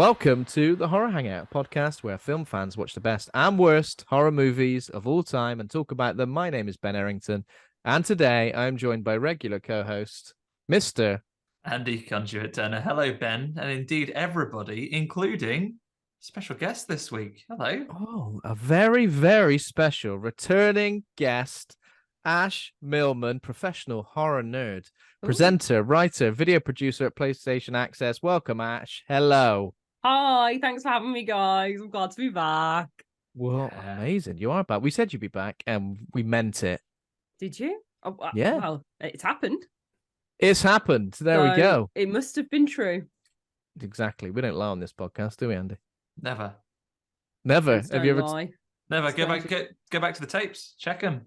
Welcome to the Horror Hangout podcast, where film fans watch the best and worst horror movies of all time and talk about them. My name is Ben Errington, and today I'm joined by regular co-host, Mr. Andy Conduit Turner. Hello, Ben, and indeed everybody, including special guest this week. Hello. Oh, a very, very special returning guest, Ash Millman, professional horror nerd, presenter, writer, video producer at PlayStation Access. Welcome, Ash. Hello. Hi, thanks for having me, guys. I'm glad to be back. Well, amazing. You are back. We said you'd be back, and we meant it. Did you? Oh, yeah. Well, it's happened. It's happened. There we go. It must have been true. Exactly. We don't lie on this podcast, do we, Andy? Never. Have you ever? Lie. Never. Go back to the tapes. Check them.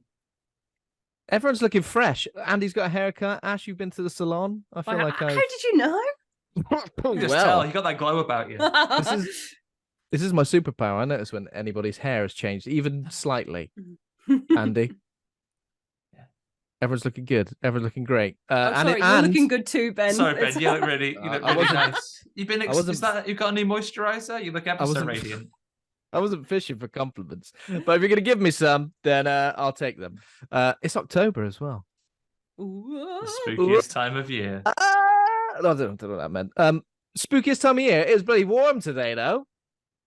Everyone's looking fresh. Andy's got a haircut. Ash, you've been to the salon. I feel How did you know? You just tell. You got that glow about you. This is my superpower. I notice when anybody's hair has changed, even slightly. Andy. Yeah. Everyone's looking good. Everyone's looking great. Sorry, you're looking good too, Ben. Sorry, Ben. You look really nice. You've got a new moisturizer? You look ever so radiant. I wasn't fishing for compliments, but if you're going to give me some, then I'll take them. It's October as well. The spookiest time of year. I don't know what that meant. Spookiest time of year. It was bloody warm today, though.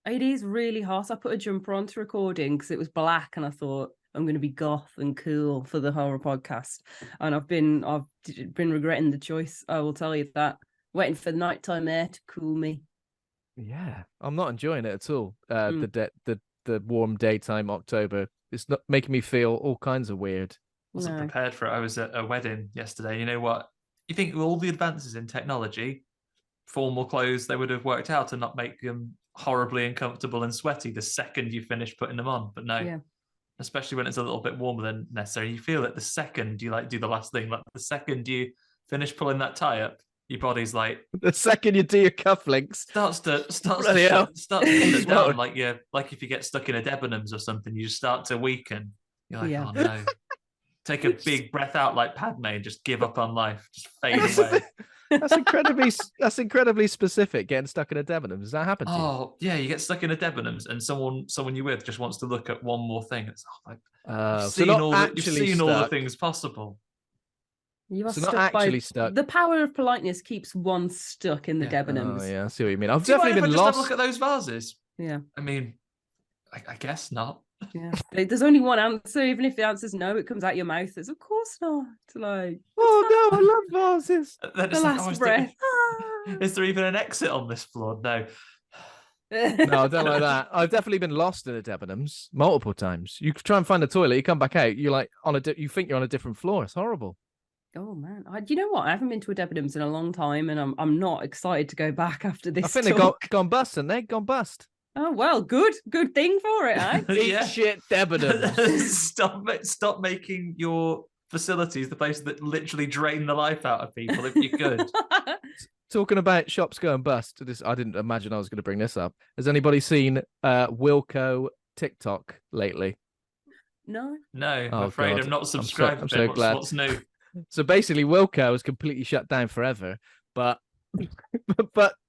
It is really hot. I put a jumper on to recording because it was black, and I thought I'm going to be goth and cool for the horror podcast. And I've been regretting the choice. I will tell you that. Waiting for the nighttime air to cool me. Yeah, I'm not enjoying it at all. The warm daytime October. It's not making me feel all kinds of weird. Wasn't prepared for it. I was at a wedding yesterday. You know what? You think with all the advances in technology, formal clothes, they would have worked out to not make them horribly uncomfortable and sweaty the second you finish putting them on. But no, especially when it's a little bit warmer than necessary. You feel it the second you do the last thing. Like the second you finish pulling that tie up, your body's like, the second you do your cufflinks starts to shut down. Like if you get stuck in a Debenhams or something, you just start to weaken. You're like, oh no. Take a big breath out like Padme and just give up on life. Just fade away. That's incredibly specific. Getting stuck in a Debenhams. Does that happen to you? Oh yeah, you get stuck in a Debenhams and someone you're with just wants to look at one more thing. It's you've seen all the things possible. You are stuck. The power of politeness keeps one stuck in the Debenhams. Oh yeah, I see what you mean. I've definitely been lost. Have a look at those vases. Yeah. I mean, I guess not. Yeah, there's only one answer. Even if the answer's no, it comes out your mouth. It's of course not. Like, oh no, I love vases. The last breath. Is there even an exit on this floor? No. No, I don't like that. I've definitely been lost in a Debenhams multiple times. You try and find a toilet, you come back out, you're like you think you're on a different floor. It's horrible. Oh man, you know what? I haven't been to a Debenhams in a long time, and I'm not excited to go back after this. I think they've gone bust, and they've gone bust. Oh well, good thing for it, eh? Eat shit, Debenhams. Stop making your facilities the place that literally drain the life out of people if you could. Talking about shops going bust, I didn't imagine I was going to bring this up. Has anybody seen Wilco TikTok lately? No. I'm afraid I'm not subscribed. I'm so glad. What's new? So basically, Wilco is completely shut down forever, but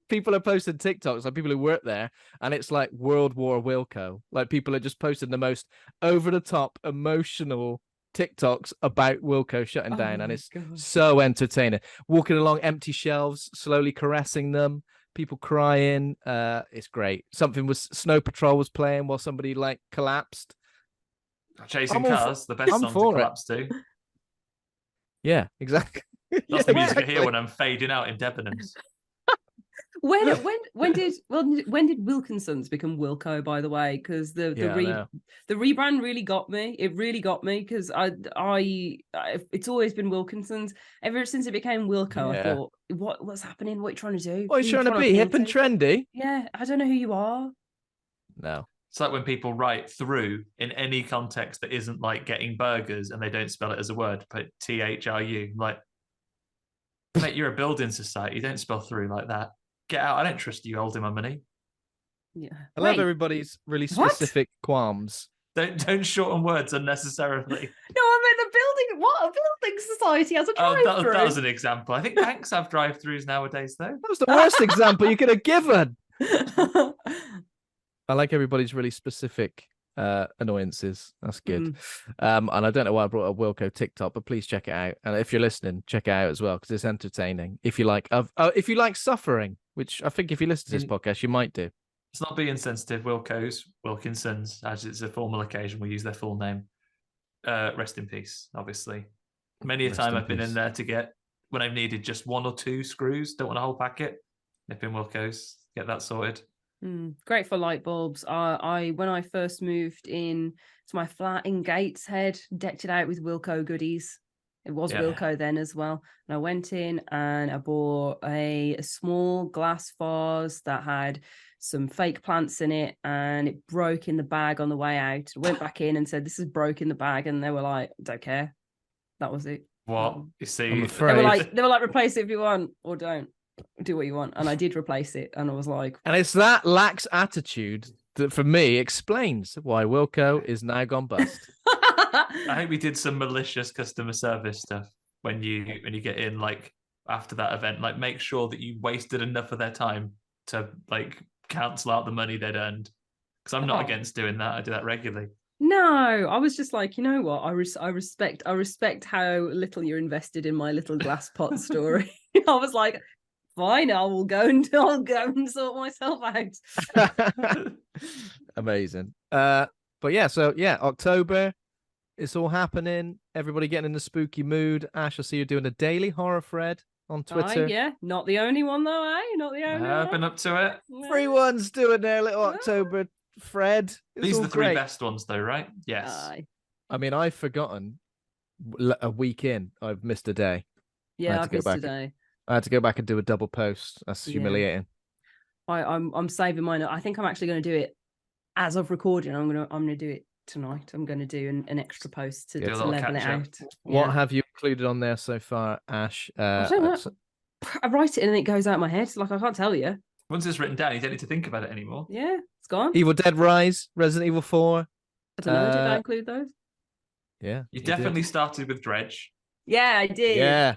people are posting TikToks, like people who work there, and it's like World War Wilco. Like people are just posting the most over-the-top, emotional TikToks about Wilco shutting down, and it's so entertaining. Walking along empty shelves, slowly caressing them, people crying. It's great. Snow Patrol was playing while somebody like collapsed. Chasing Cars, the best song to collapse to. Yeah, exactly. That's the music I hear when I'm fading out in Debenhams. When did Wilkinson's become Wilco, by the way? Because the rebrand really got me. It really got me because it's always been Wilkinson's ever since it became Wilco. I thought, what's happening? What are you trying to do? What are you trying to be? Hip and trendy? Yeah, I don't know who you are. No. It's like when people write through in any context that isn't like getting burgers and they don't spell it as a word, but THRU. Like, mate, you're a building society. You don't spell through like that. Get out. I don't trust you holding my money. Yeah. I love everybody's really specific qualms. Don't shorten words unnecessarily. No, I meant a building. What? A building society has a drive-through. That was an example. I think banks have drive-throughs nowadays, though. That was the worst example you could have given. I like everybody's really specific annoyances. That's good. And I don't know why I brought up Wilco TikTok, but please check it out. And if you're listening, check it out as well because it's entertaining. If you like suffering, which I think if you listen to this podcast, you might do. It's not being sensitive. Wilkinsons, as it's a formal occasion, we use their full name. Rest in peace, obviously. Many a time I've been in there to get, when I've needed just 1 or 2 screws, don't want a whole packet, nip in Wilco's, get that sorted. Great for light bulbs. I when I first moved in to my flat in Gateshead, decked it out with Wilco goodies. It was Wilco then as well. And I went in and I bought a small glass vase that had some fake plants in it, and it broke in the bag on the way out. I went back in and said, "This is broke in the bag," and they were like, "Don't care." That was it. What? You see, they were like, "Replace it if you want, or don't. Do what you want." And I did replace it, and I was like, and it's that lax attitude that for me explains why Wilco is now gone bust. I hope we did some malicious customer service stuff when you get in, like after that event, like make sure that you wasted enough of their time to like cancel out the money they'd earned, because I'm not against doing that. I do that regularly. No, I was just like, you know what? I respect how little you're invested in my little glass pot story. I was like, fine, I'll go and sort myself out. Amazing. But yeah, so yeah, October, it's all happening. Everybody getting in the spooky mood. Ash, I see you're doing a daily horror thread on Twitter. Yeah, not the only one though, eh? Not the only one. I've been up to it. Everyone's doing their little October thread. These are the 3 best ones though, right? Yes. I mean, I've forgotten a week in. I've missed a day. Yeah, I've missed a day. I had to go back and do a double post. That's humiliating. I'm saving mine. I think I'm actually going to do it as of recording. I'm gonna do it tonight. I'm going to do an extra post to level it out. What have you included on there so far, Ash? I don't know. I write it and it goes out of my head. Like I can't tell you. Once it's written down, you don't need to think about it anymore. Yeah, it's gone. Evil Dead Rise, Resident Evil 4. I don't know. Did I include those? Yeah. You definitely started with Dredge. Yeah, I did. Yeah.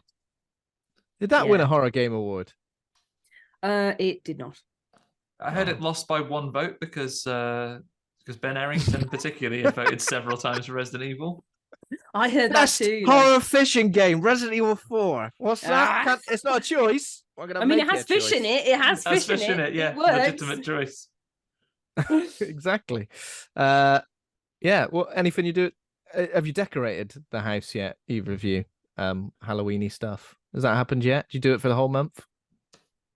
Did that win a Horror Game Award? It did not. I heard it lost by 1 vote because Ben Errington particularly had voted several times for Resident Evil. I heard Best that too. Horror fishing game, Resident Evil 4. What's that? It's not a choice. I mean, it has fish in it. It has fish in it. Yeah, it works. legitimate choice. Exactly. Yeah. Well, anything you do? Have you decorated the house yet? Either of you? Halloweeny stuff. Has that happened yet? Did you do it for the whole month?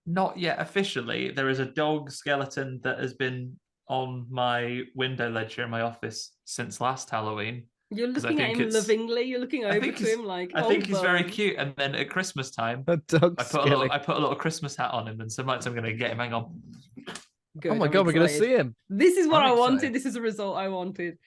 Not yet officially. There is a dog skeleton that has been on my window ledge here in my office since last Halloween. You're looking at him lovingly. You're looking over to him like. I think he's very cute. And then at Christmas time, I put a little Christmas hat on him, and so much I'm going to get him. Hang on. Good, oh my God, we're going to see him. This is what I wanted. This is a result I wanted.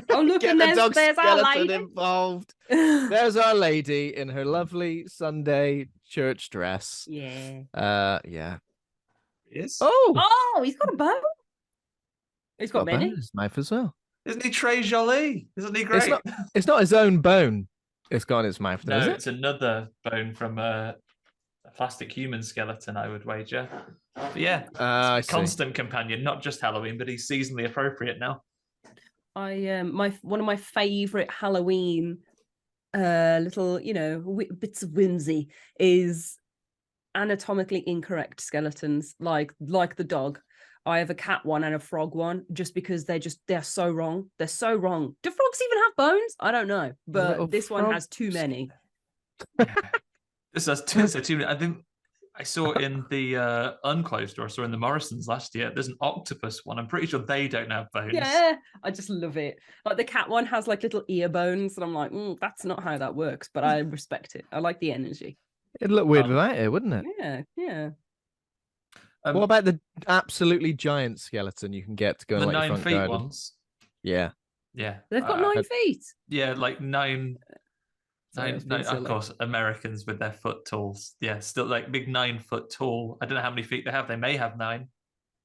Oh look, and there's our lady involved. There's our lady in her lovely Sunday church dress. Yeah. Yeah. Yes. Oh, he's got a bow. He's got many. In his mouth as well. Isn't he Trey Jolie? Isn't he great? It's not his own bone. It's got in his mouth. Though, no, is it? It's another bone from a plastic human skeleton, I would wager. But yeah, constant companion, not just Halloween, but he's seasonally appropriate now. One of my favorite Halloween little bits of whimsy is anatomically incorrect skeletons, like the dog. I have a cat one and a frog one, just because they're so wrong. They're so wrong. Do frogs even have bones? I don't know, but this one has too many. This has too many. I think I saw in the unclosed store. I saw in the Morrisons last year. There's an octopus one. I'm pretty sure they don't have bones. Yeah, I just love it. Like the cat one has like little ear bones, and I'm like, that's not how that works. But I respect it. I like the energy. It'd look weird without it, wouldn't it? Yeah. What about the absolutely giant skeleton you can get to go in the like 9 feet garden? ones? Yeah. They've got 9 feet. Yeah, like 9. Of course, Americans with their foot talls. Yeah, still like big 9 foot tall. I don't know how many feet they have. They may have 9.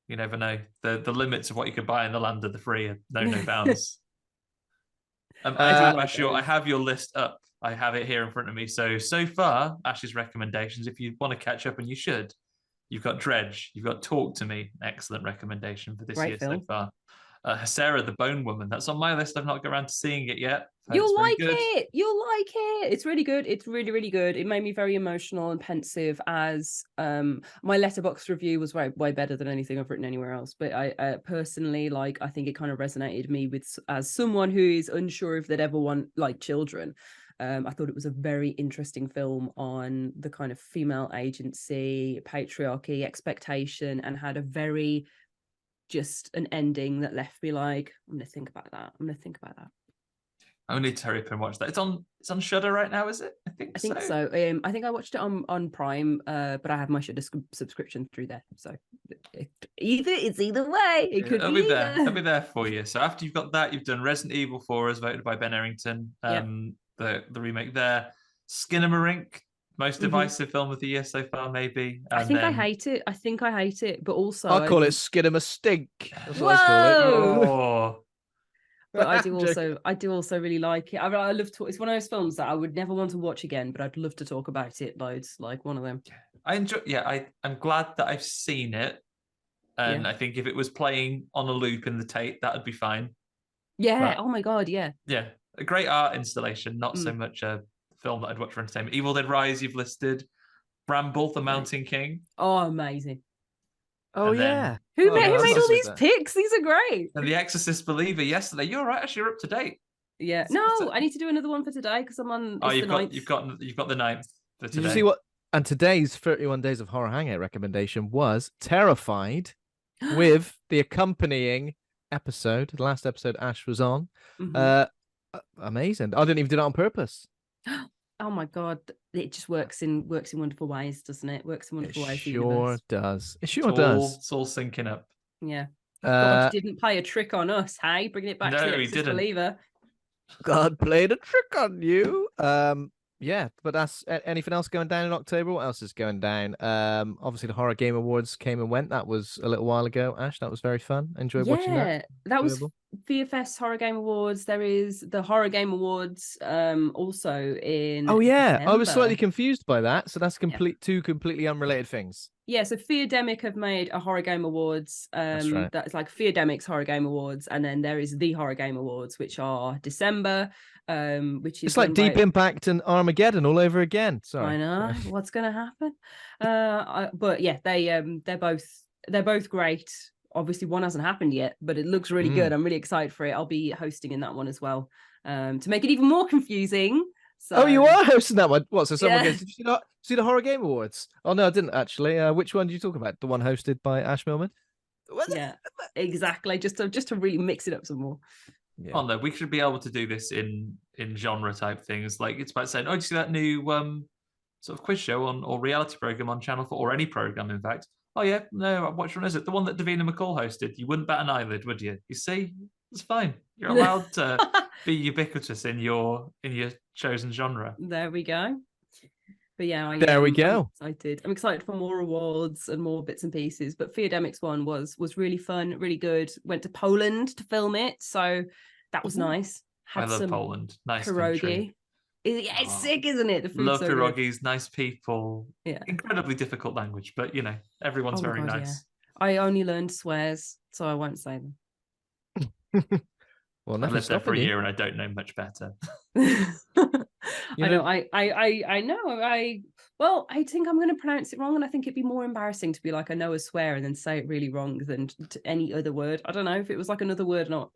You never know. The limits of what you could buy in the land of the free are no bounds. I have your list up. I have it here in front of me. So far, Ash's recommendations, if you want to catch up, and you should, You've got Dredge. You've got Talk to Me. Excellent recommendation for this Great year film. so far. Sarah the Bone Woman. That's on my list. I've not got around to seeing it yet. You'll like it. You'll like it. It's really good. It's really, really good. It made me very emotional and pensive as my Letterboxd review was way better than anything I've written anywhere else. But I personally, like, I think it kind of resonated me with as someone who is unsure if they'd ever want like children. I thought it was a very interesting film on the kind of female agency, patriarchy, expectation, and had a very just an ending that left me like, I'm going to think about that. I need to hurry up and watch that. It's on Shudder right now, is it? I think so. I think I watched it on Prime, but I have my Shudder subscription through there. So it's either way. It'll be there. It'll be there for you. So after you've got that, you've done Resident Evil 4 as voted by Ben Errington. The remake there. Skinamarink, most divisive film of the year so far, maybe. And I hate it. I think I hate it, but also I call it Skinamastink. That's what I call it. Oh. But I do also really like it. I love to. It's one of those films that I would never want to watch again, but I'd love to talk about it loads. Like one of them. I enjoy. Yeah, I'm glad that I've seen it, and I think if it was playing on a loop in the tape, that'd be fine. Yeah. But, oh my god. Yeah. Yeah, a great art installation. Not so much a film that I'd watch for entertainment. Evil Dead Rise, you've listed. Bramble, the Mountain King. Oh, amazing. Oh, yeah. Who made all these picks? These are great. And The Exorcist Believer yesterday. You're right, actually, you're up to date. Yeah. No, I need to do another one for today because I'm on. You've got the 9th for today. Did you see what? And today's 31 Days of Horror Hangout recommendation was Terrified with the accompanying episode. The last episode Ash was on. Amazing. I didn't even do that on purpose. Oh my god, it just works in wonderful ways, doesn't it? Works in wonderful ways. Sure does. It sure does. It's all syncing up. Yeah. God didn't play a trick on us, hey? Bringing it back to the Exorcist Believer. God played a trick on you. Yeah, but that's anything else going down in October? What else is going down? Obviously the Horror Game Awards came and went. That was a little while ago. Ash, that was very fun. Enjoyed watching that. Yeah, that was VFS Horror Game Awards. There is the Horror Game Awards also in December. I was slightly confused by that. So that's two completely unrelated things. Yeah, so Feardemic have made a Horror Game Awards. That's right. That's like Feardemic's Horror Game Awards, and then there is the Horror Game Awards, which are December. Which is it's like Deep Impact and Armageddon all over again. Sorry, I know what's going to happen. But yeah, they're both great. Obviously, one hasn't happened yet, but it looks really good. I'm really excited for it. I'll be hosting in that one as well, to make it even more confusing. So... Oh, you are hosting that one? What? So someone goes, did you not see the Horror Game Awards? Oh no, I didn't actually. Which one did you talk about? The one hosted by Ash Millman? Yeah, exactly. Just to really mix it up some more. Yeah. Oh no, we should be able to do this in genre type things. Like it's about saying, oh, did you see that new sort of quiz show or reality program on Channel 4, or any program, in fact? Oh yeah, no, which one is it? The one that Davina McCall hosted. You wouldn't bat an eyelid, would you? You see, it's fine. You're allowed to be ubiquitous in your chosen genre. There we go. But yeah, there we go. I'm excited for more awards and more bits and pieces. But Feardemic's one was really fun, really good. Went to Poland to film it, so that was nice. I love Poland. Nice pierogi. Country. It's sick, isn't it? The food's love so pierogies, good. Nice people. Yeah, incredibly difficult language, but everyone's very nice. Yeah. I only learned swears, so I won't say them. Well, I lived there for a year and I don't know much better. Well, I think I'm going to pronounce it wrong, and I think it'd be more embarrassing to be like, I know a swear and then say it really wrong than any other word. I don't know if it was like another word or not.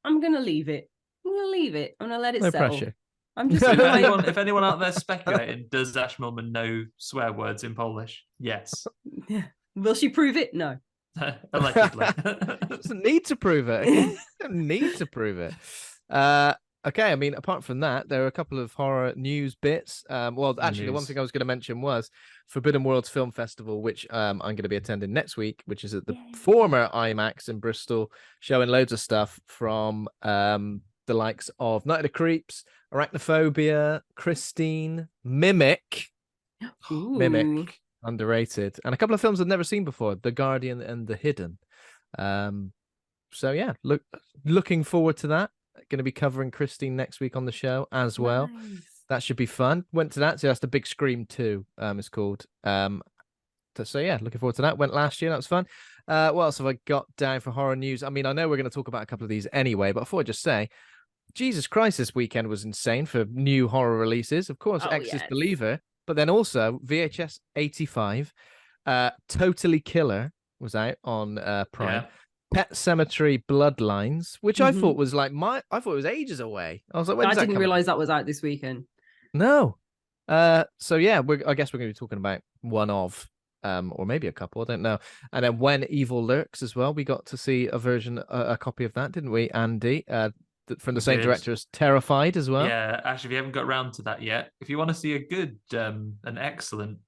I'm going to leave it. I'm going to let it settle. Pressure. I'm just if anyone out there speculating, does Ash Millman know swear words in Polish? Yes. Yeah. Will she prove it? No. Allegedly. Doesn't need to prove it. Don't need to prove it. Okay, I mean, apart from that, there are a couple of horror news bits. Well, actually, the one thing I was going to mention was Forbidden Worlds Film Festival, which I'm going to be attending next week, which is at the former IMAX in Bristol, showing loads of stuff from the likes of Night of the Creeps, Arachnophobia, Christine, Mimic. Ooh. Mimic, underrated. And a couple of films I've never seen before, The Guardian and The Hidden. So yeah, looking forward to that. Going to be covering Christine next week on the show as well. Nice. That should be fun. Went to that, so that's the Big Scream 2. It's called. so yeah, looking forward to that. Went last year, that was fun. What else have I got down for horror news? I mean, I know we're going to talk about a couple of these anyway, but before I just say, Jesus Christ, this weekend was insane for new horror releases. Of course, Exorcist Believer, but then also VHS 85, Totally Killer was out on Prime. Yeah. Pet Sematary Bloodlines, which I thought was like I thought it was ages away. I was like, I didn't realize that was out this weekend. No. So yeah, I guess we're going to be talking about one of, or maybe a couple, I don't know. And then When Evil Lurks as well. We got to see a copy of that, didn't we, Andy? From the same director as Terrified as well. Yeah, actually, if you haven't got around to that yet, if you want to see a good, an excellent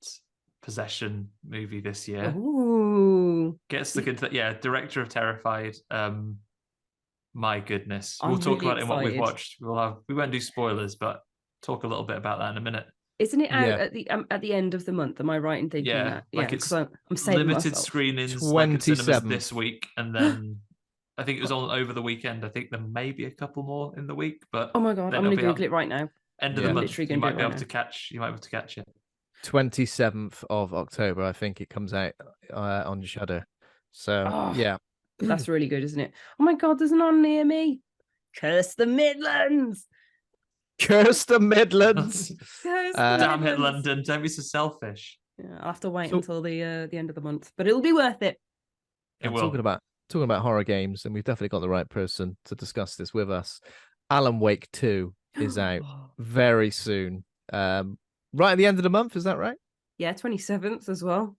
possession movie this year, get stuck into that. Yeah, director of Terrified. My goodness, we'll talk about it in what we've watched. We won't do spoilers, but talk a little bit about that in a minute. Isn't it out at the end of the month? Am I right in thinking that? Like it's I'm saving limited myself. screenings, like in cinemas this week, and then I think it was on over the weekend. I think there may be a couple more in the week, but oh my god, I'm going to Google it right now. End of the month, you might be able to catch it. 27th of October, I think it comes out on Shudder. So yeah, that's really good, isn't it? Oh my god, there's none near me. Curse the Midlands. Curse the Midlands. Damn it, London! Don't be so selfish. Yeah, I'll have to wait until the end of the month, but it'll be worth it. It will. Talking about horror games, and we've definitely got the right person to discuss this with us. Alan Wake 2 is out very soon. Right at the end of the month, is that right? Yeah, 27th as well.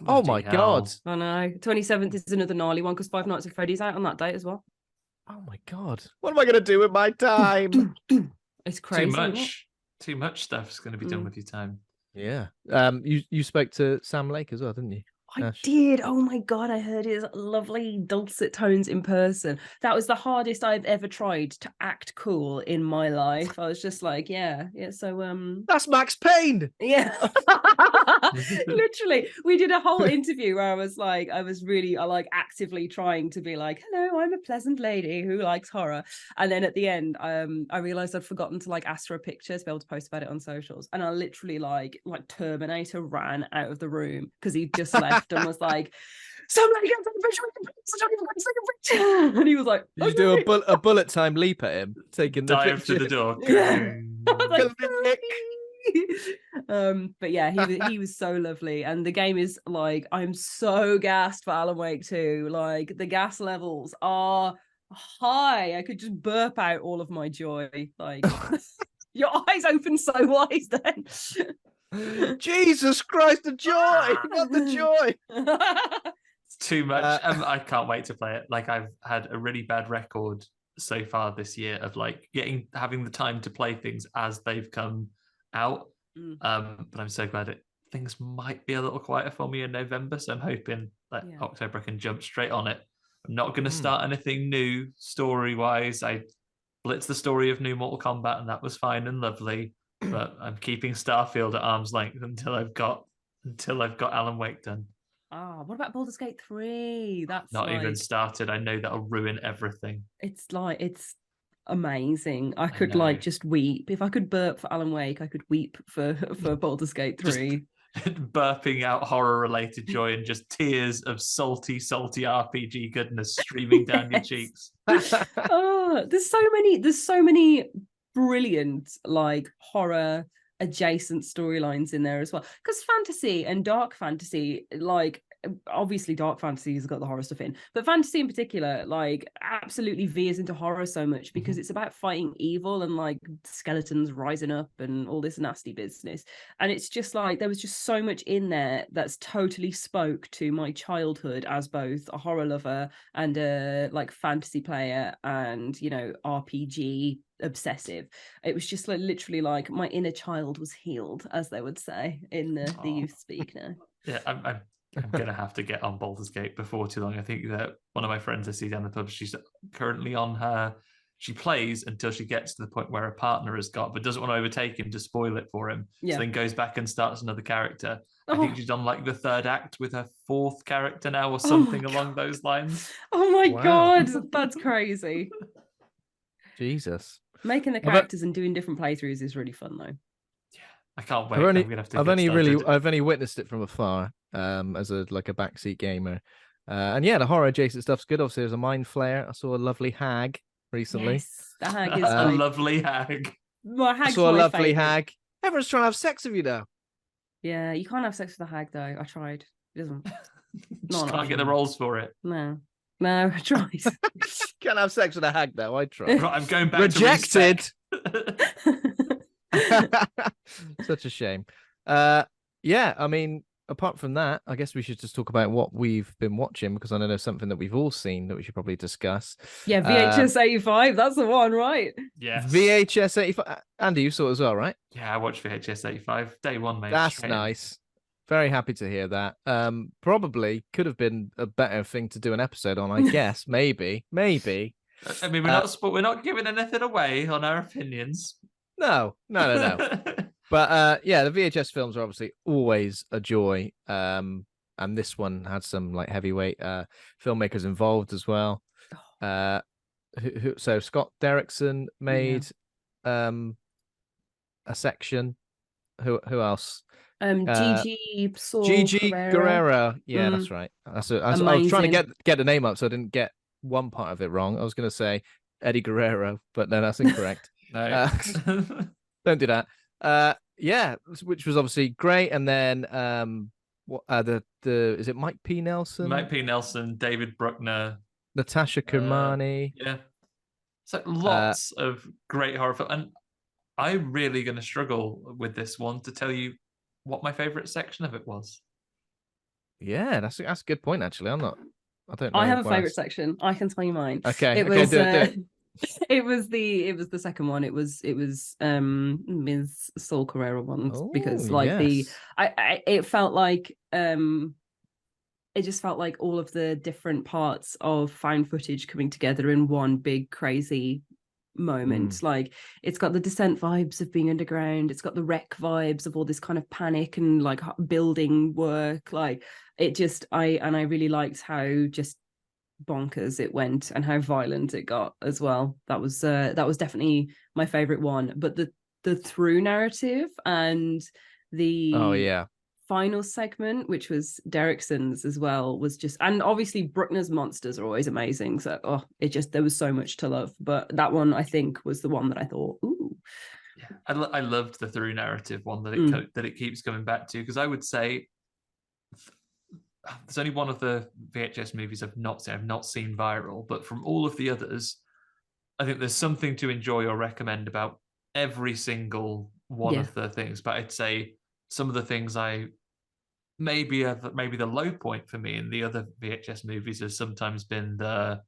Oh my god! I know. 27th is another gnarly one because Five Nights at Freddy's out on that date as well. Oh my god! What am I going to do with my time? It's crazy. Too much stuff's going to be done with your time. Yeah. You spoke to Sam Lake as well, didn't you? I did. Oh my god, I heard his lovely dulcet tones in person. That was the hardest I've ever tried to act cool in my life. I was just like, yeah. So that's Max Payne. Yeah. Literally. We did a whole interview where I was really actively trying to be like, hello, I'm a pleasant lady who likes horror. And then at the end, I realized I'd forgotten to ask for a picture to be able to post about it on socials. And I literally like Terminator ran out of the room because he just left. And was like, somebody get the picture. And he was like, did you do a bullet time leap at him, taking the dive to the door? But yeah, he was so lovely, and the game is I'm so gassed for Alan Wake 2. The gas levels are high. I could just burp out all of my joy. Your eyes open so wide then. Jesus Christ, the joy! Not the joy! It's too much. I can't wait to play it. I've had a really bad record so far this year of having the time to play things as they've come out. But I'm so glad things might be a little quieter for me in November, so I'm hoping October I can jump straight on it. I'm not going to start anything new story-wise. I blitzed the story of new Mortal Kombat, and that was fine and lovely. But I'm keeping Starfield at arm's length until I've got Alan Wake done. What about Baldur's Gate 3? That's not even started. I know that'll ruin everything. It's amazing. I could just weep. If I could burp for Alan Wake, I could weep for Baldur's Gate 3. Burping out horror-related joy and just tears of salty RPG goodness streaming down your cheeks. There's so many brilliant horror adjacent storylines in there as well, because fantasy and dark fantasy, obviously dark fantasy has got the horror stuff in, but fantasy in particular absolutely veers into horror so much because it's about fighting evil and skeletons rising up and all this nasty business. And it's just there was just so much in there that's totally spoke to my childhood as both a horror lover and a fantasy player and RPG obsessive. It was just literally my inner child was healed, as they would say in the youth speak now. Yeah, I'm gonna have to get on Baldur's Gate before too long. I think that one of my friends I see down the pub, she's currently she plays until she gets to the point where a partner has got, but doesn't want to overtake him to spoil it for him. So then goes back and starts another character. I think she's on the third act with her fourth character now or something along those lines. Oh my god, that's crazy. Jesus. Making the characters and doing different playthroughs is really fun though. Yeah. I can't wait. I'm gonna have to I've only witnessed it from afar, as a backseat gamer. And yeah, the horror adjacent stuff's good. Obviously, there's a mind flare. I saw a lovely hag recently. Yes, the hag is a lovely hag. My hag's I saw a lovely favorite. hag. Everyone's trying to have sex with you now. Yeah, you can't have sex with a hag though. I tried. It doesn't. Just can't get the rolls for it. No, I tried. Can't have sex with a hag though. I tried. Right, I'm going back. Rejected. Such a shame. Yeah, I mean, apart from that, I guess we should just talk about what we've been watching, because I know there's something that we've all seen that we should probably discuss. Yeah, VHS 85, that's the one, right? Yes. VHS 85. Andy, you saw it as well, right? Yeah, I watched VHS 85 day one, mate. That's nice. Very happy to hear that. Probably could have been a better thing to do an episode on, I guess. Maybe. I mean, Uh, we're not giving anything away on our opinions. No. But yeah, the VHS films are obviously always a joy. And this one had some like heavyweight filmmakers involved as well. So Scott Derrickson made a section. Who else? Gigi Guerrero. Yeah, that's right. I was trying to get the name up, so I didn't get one part of it wrong. I was going to say Eddie Guerrero, but no, that's incorrect. No. Don't do that. Yeah, which was obviously great. And then is it Mike P. Nelson? Mike P. Nelson, David Bruckner, Natasha Kermani. Yeah. So lots of great horror films. And I'm really going to struggle with this one to tell you what my favorite section of it was. Yeah, that's a good point, actually. I don't know. I have a favorite section. I can tell you mine. Okay, do it. It was the second one. It was Ms. Saul Carrera one, because it felt like it just felt like all of the different parts of found footage coming together in one big crazy moment. Like, it's got the Descent vibes of being underground, it's got the Wreck vibes of all this kind of panic and like building work. Like, it just I really liked how just bonkers it went and how violent it got as well. That was definitely my favorite one. But the through narrative and the final segment, which was Derrickson's as well, was just, and obviously Bruckner's monsters are always amazing, so there was so much to love. But that one, I think, was the one that I thought, ooh. Yeah, I loved the through narrative one that it keeps coming back to, because I would say there's only one of the VHS movies I've not seen viral, but from all of the others, I think there's something to enjoy or recommend about every single one of the things. But I'd say some of the things maybe the low point for me in the other VHS movies has sometimes been the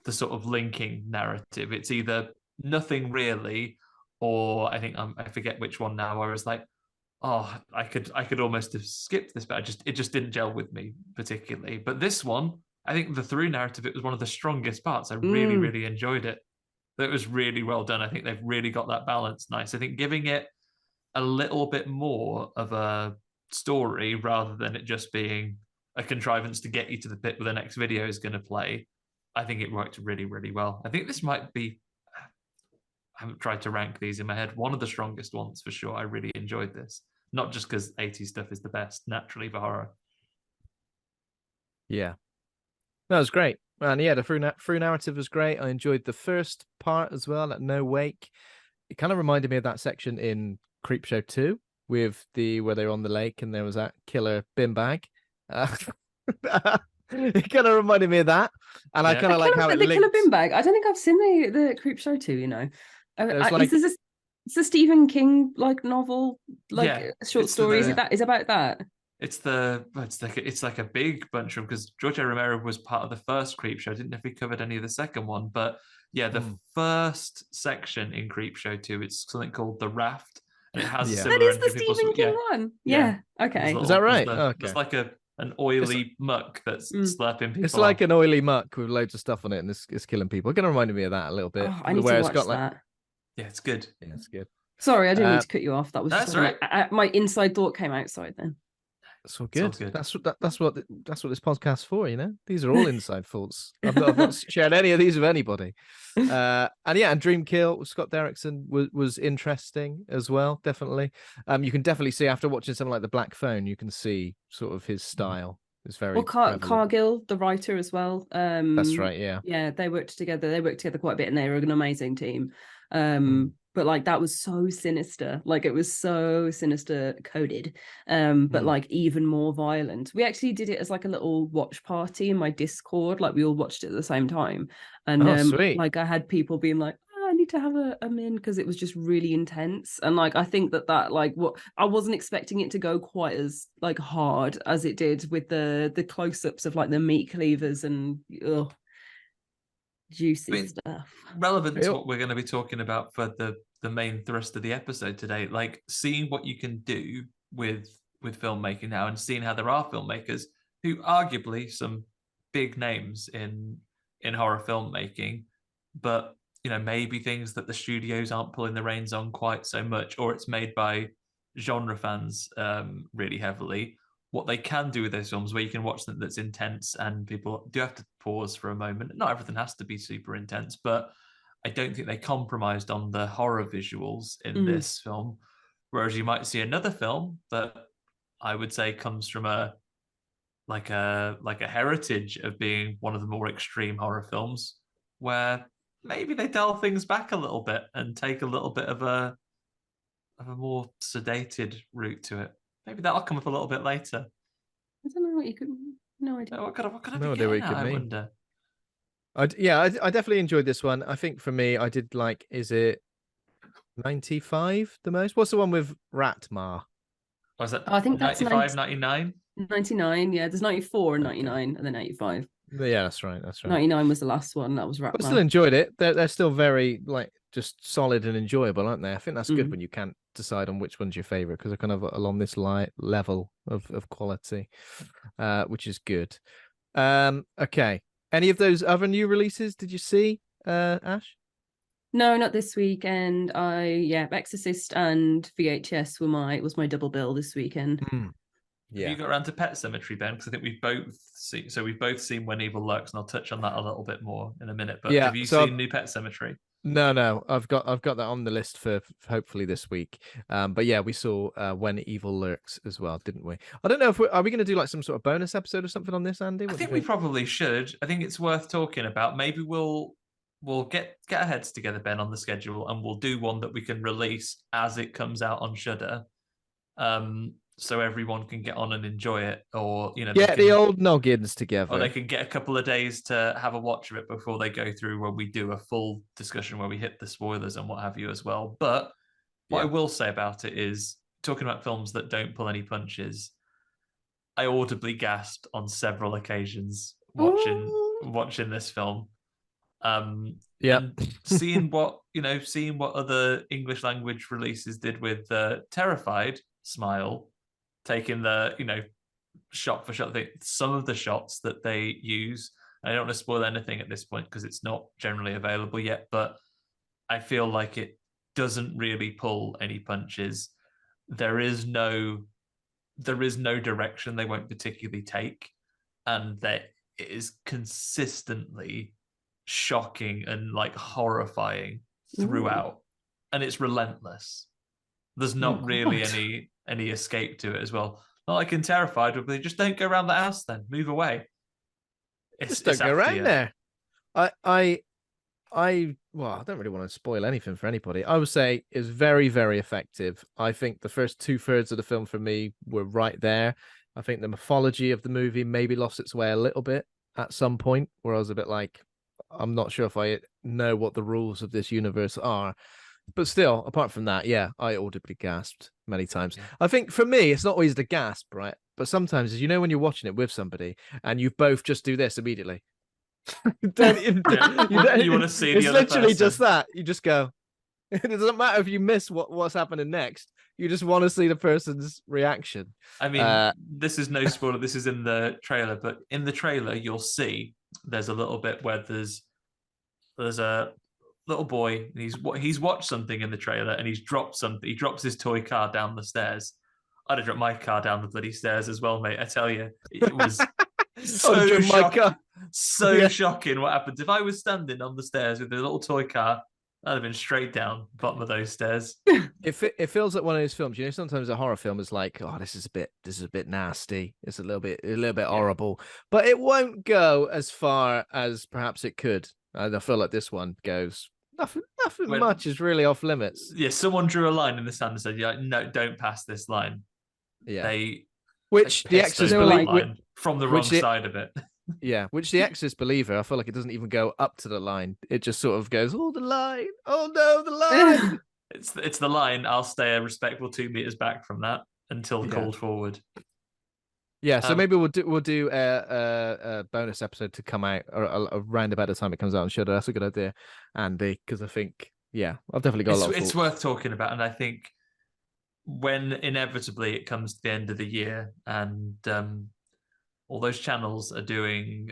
sort of linking narrative. It's either nothing really, or I think I forget which one now, where it's like, I could almost have skipped this, but it just didn't gel with me particularly. But this one, I think the through narrative, it was one of the strongest parts. I really, really enjoyed it. It was really well done. I think they've really got that balance nice. I think giving it a little bit more of a story rather than it just being a contrivance to get you to the bit where the next video is going to play, I think it worked really, really well. I think this might be, I haven't tried to rank these in my head, one of the strongest ones for sure. I really enjoyed this, not just because 80s stuff is the best naturally for horror. Yeah, that was great. And yeah, the through narrative was great. I enjoyed the first part as well, at No Wake. It kind of reminded me of that section in Creepshow 2 with where they're on the lake and there was that killer bin bag. It kind of reminded me of that, and I kind of like how it linked. Killer bin bag. I don't think I've seen the Creepshow 2. You know, it's a Stephen King like novel, like short story. Is about that? It's like a big bunch of, because George A. Romero was part of the first Creepshow. I didn't know if he covered any of the second one, but yeah, the first section in Creepshow 2, it's something called The Raft, and it has similar. That is the Stephen King one. Yeah. Okay. Is that right? Okay. It's like an oily muck that's slurping people. It's like an oily muck with loads of stuff on it, and it's killing people. It kind of reminded me of that a little bit. I need to watch that. Yeah, it's good. Yeah, it's good. Sorry, I didn't mean to cut you off. That was that's just my inside thought came outside then. That's all It's all good. good. That's what this podcast's for, you know. These are all inside thoughts. I've not shared any of these with anybody. And Dream Kill with Scott Derrickson was interesting as well. Definitely. You can definitely see after watching something like The Black Phone, you can see sort of his style. It's very Cargill, the writer as well. That's right. Yeah. Yeah, they worked together. They worked together quite a bit, and they were an amazing team. But like that was so sinister. Like it was so sinister coded. But like even more violent. We actually did it as like a little watch party in my Discord. Like we all watched it at the same time. And sweet. like I had people being like, I need to have a min because it was just really intense. And like I think that like what I wasn't expecting it to go quite as like hard as it did with the close-ups of like the meat cleavers and juicy stuff. Relevant to what we're going to be talking about for the main thrust of the episode today, like seeing what you can do with filmmaking now, and seeing how there are filmmakers who arguably some big names in horror filmmaking, but you know, maybe things that the studios aren't pulling the reins on quite so much, or it's made by genre fans really heavily. What they can do with those films, where you can watch them, that's intense, and people do have to pause for a moment. Not everything has to be super intense, but I don't think they compromised on the horror visuals in this film. Whereas you might see another film that I would say comes from a heritage of being one of the more extreme horror films, where maybe they dial things back a little bit and take a little bit of a more sedated route to it. Maybe that'll come up a little bit later. I don't know what you could. No idea. What could I No be idea what getting it could at, I mean. wonder. I definitely enjoyed this one. I think for me, I did like, is it 95 the most? What's the one with Ratma? Was that? I think that's 95, 99? 99. Yeah, there's 94 and 99, and then 85. Yeah, that's right. 99 was the last one. That was Ratma. But I still enjoyed it. They're still very like just solid and enjoyable, aren't they? I think that's good when you can't decide on which one's your favorite, because they're kind of along this level of quality, which is good. Okay. Any of those other new releases did you see, Ash? No, not this weekend. Exorcist and VHS was my double bill this weekend. Yeah. Have you got around to Pet Sematary, Ben? Because I think we've both seen When Evil Lurks, and I'll touch on that a little bit more in a minute. But have you seen New Pet Sematary? No, I've got that on the list for hopefully this week. But yeah, we saw When Evil Lurks as well, didn't we? I don't know if are we going to do like some sort of bonus episode or something on this, Andy? I think we probably should. I think it's worth talking about. Maybe we'll get our heads together, Ben, on the schedule, and we'll do one that we can release as it comes out on Shudder. So everyone can get on and enjoy it, or get the old noggins together, or they can get a couple of days to have a watch of it before they go through, where we do a full discussion where we hit the spoilers and what have you as well. But what I will say about it is, talking about films that don't pull any punches, I audibly gasped on several occasions watching this film. Seeing what other English language releases did with Terrified, Smile, taking the shot for shot thing. Some of the shots that they use, I don't want to spoil anything at this point because it's not generally available yet, but I feel like it doesn't really pull any punches. There is no direction they won't particularly take, and that it is consistently shocking and like horrifying throughout. And it's relentless. There's not really any escape to it as well. Not like in Terrified, where they just don't go around the house, then move away. Just don't go around there. I don't really want to spoil anything for anybody. I would say it's very, very effective. I think the first 2/3 of the film for me were right there. I think the mythology of the movie maybe lost its way a little bit at some point, where I was a bit like, I'm not sure if I know what the rules of this universe are. But still, apart from that, yeah, I audibly gasped many times. Yeah. I think for me, it's not always the gasp, right? But sometimes, as you know, when you're watching it with somebody and you both just do this immediately. You want to see it's the other literally person. Just that. You just go. It doesn't matter if you miss what's happening next. You just want to see the person's reaction. I mean, this is no spoiler. This is in the trailer, but in the trailer, you'll see there's a little bit where there's a little boy, and he's watched something in the trailer, and he's dropped something. He drops his toy car down the stairs. I'd have dropped my car down the bloody stairs as well, mate. I tell you, it was so shocking what happened. If I was standing on the stairs with a little toy car, I'd have been straight down the bottom of those stairs. It feels like one of those films. You know, sometimes a horror film is like, oh, this is a bit nasty. It's a little bit horrible, but it won't go as far as perhaps it could. And I feel like this one goes. Nothing much is really off limits. Yeah, someone drew a line in the sand and said, "Yeah, no, don't pass this line." Yeah, the Exorcist line from the wrong side of it. Yeah, which the Exorcist believer, I feel like it doesn't even go up to the line. It just sort of goes, "Oh, the line! Oh no, the line!" It's the line. I'll stay a respectful 2 meters back from that until called forward. Yeah, so maybe we'll do a bonus episode to come out around about the time it comes out on Shudder. That's a good idea, Andy, because I think I've definitely got a lot. It's worth talking about, and I think when inevitably it comes to the end of the year and all those channels are doing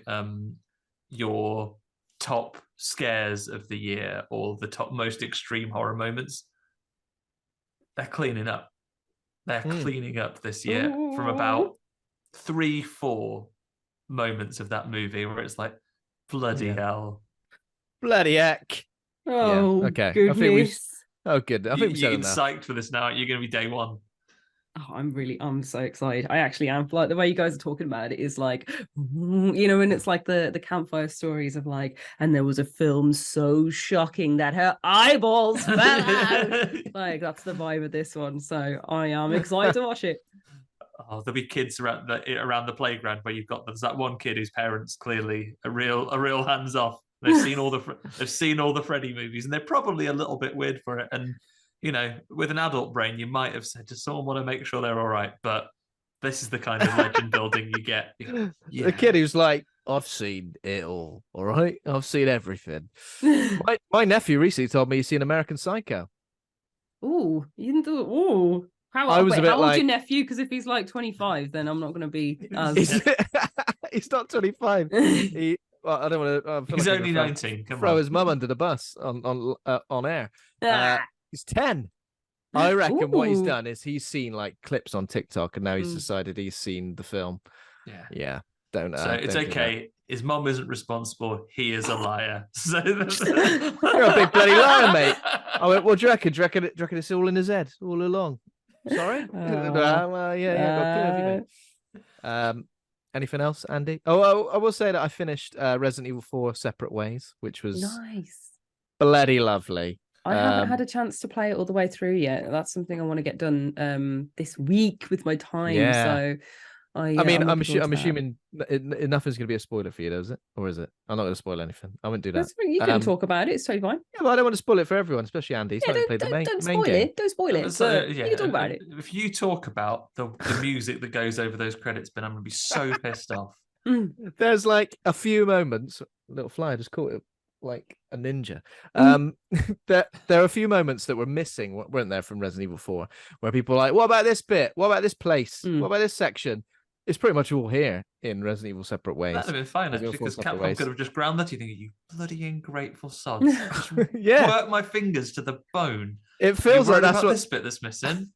your top scares of the year or the top most extreme horror moments, they're cleaning up. They're cleaning up this year from about 3-4 moments of that movie where it's like, bloody hell. Bloody heck. Oh, okay. goodness. I think we've said you're enough. Psyched for this now. You're going to be day one. Oh, I'm so excited. I actually am. Like the way you guys are talking about it is like, you know, and it's like the campfire stories of like, and there was a film so shocking that her eyeballs fell out. Like that's the vibe of this one. So I am excited to watch it. Oh, there'll be kids around the playground where there's that one kid whose parents clearly are real hands off. They've seen all the Freddy movies, and they're probably a little bit weird for it. And you know, with an adult brain, you might have said, does someone want to make sure they're all right? But this is the kind of legend building you get. Yeah. The kid who's like, I've seen it all right? I've seen everything. my nephew recently told me he's seen American Psycho. Ooh, you didn't do it. Ooh. How old's your nephew? Because if he's like 25, then I'm not going to be as... He's not 25. I don't want to... He's only 19. Throw his mum under the bus on air. He's 10. I reckon what he's done is he's seen like clips on TikTok and now he's decided he's seen the film. Yeah. Don't. So it's okay. His mum isn't responsible. He is a liar. So you're a big bloody liar, mate. I went, what do you reckon? Do you reckon it's all in his head all along? Sorry. Got curvy. Anything else, Andy? I will say that I finished Resident Evil 4 Separate Ways, which was nice, bloody lovely. I haven't had a chance to play it all the way through yet. That's something I want to get done this week with my time. Yeah. So I'm assuming nothing's going to be a spoiler for you, though, is it? Or is it? I'm not going to spoil anything. I wouldn't do that. You can talk about it. It's totally fine. Yeah, but I don't want to spoil it for everyone, especially Andy. He's not played the main game. Don't spoil it. So, you can talk about it. If you talk about the music that goes over those credits, Ben, I'm going to be so pissed off. There's like a few moments. Little fly just caught it like a ninja. There are a few moments that were missing, weren't there, from Resident Evil 4, where people are like, what about this bit? What about this place? What about this section? It's pretty much all here in Resident Evil Separate Ways. That'd have been fine, actually, because Capcom could have just ground that. You think, you bloody ungrateful sods. Just work my fingers to the bone. It feels like that's what this bit that's missing.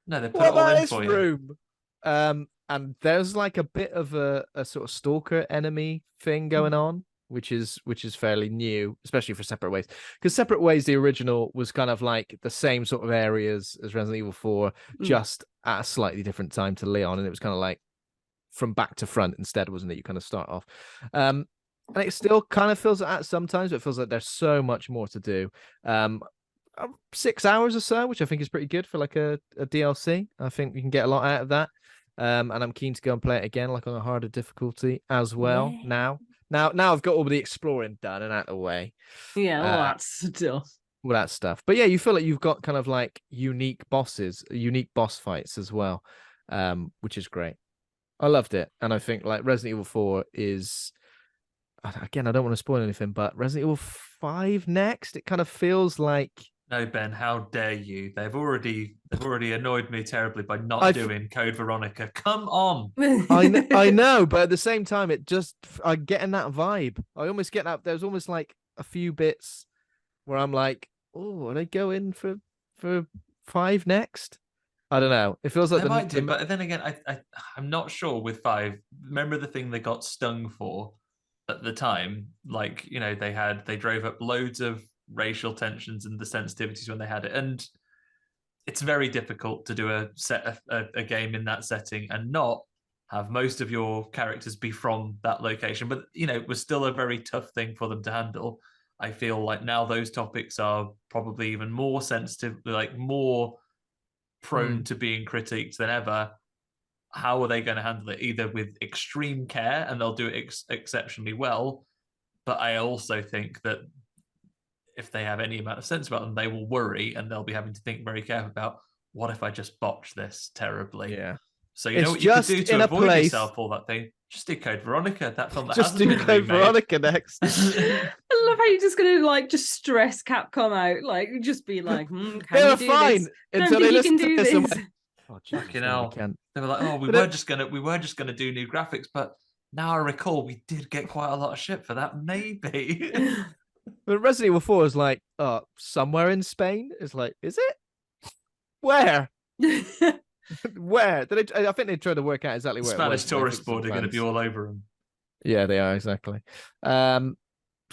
No, they put it all in for you. And there's like a bit of a sort of stalker enemy thing going on, which is fairly new, especially for Separate Ways. Because Separate Ways, the original, was kind of like the same sort of areas as Resident Evil 4, just at a slightly different time to Leon, and it was kind of like from back to front instead, wasn't it? You kind of start off. And it still kind of feels like that sometimes, but it feels like there's so much more to do. 6 hours or so, which I think is pretty good for like a DLC. I think you can get a lot out of that. And I'm keen to go and play it again, like on a harder difficulty as well. Yeah. Now I've got all the exploring done and out of the way. Yeah, all that stuff. All that stuff. But yeah, you feel like you've got kind of like unique boss fights as well, which is great. I loved it. And I think like Resident Evil 4 is, again, I don't want to spoil anything, but Resident Evil 5 next, it kind of feels like... No, Ben, how dare you? They've already annoyed me terribly by not doing Code Veronica. Come on. I know, but at the same time, I'm getting that vibe. I almost get that. There's almost like a few bits where I'm like, oh, are they going for 5 next? I don't know. It feels like they might do, but then again, I'm not sure with 5. Remember the thing they got stung for at the time? Like, you know, they drove up loads of racial tensions and the sensitivities when they had it, and it's very difficult to do a game in that setting and not have most of your characters be from that location. But, you know, it was still a very tough thing for them to handle. I feel like now those topics are probably even more sensitive, like more prone to being critiqued than ever. How are they going to handle it? Either with extreme care, and they'll do it exceptionally well, but I also think that if they have any amount of sense about them, they will worry, and they'll be having to think very carefully about, what if I just botch this terribly? Yeah. So you know what you could do to avoid yourself all that thing? Just do Code Veronica, that film that just hasn't do been Code remade. Veronica next. I love how you're just gonna like just stress Capcom out, like just be like, can They're you do fine this? until they listen to this. Oh, fucking hell. They were like, oh, we were just gonna do new graphics, but now I recall we did get quite a lot of shit for that, maybe. But Resident Evil 4 is like, somewhere in Spain. It's like, is it? Where? Where? I think they tried to work out exactly where Spanish it was. tourist board are going to be all over them. Yeah, they are, exactly. So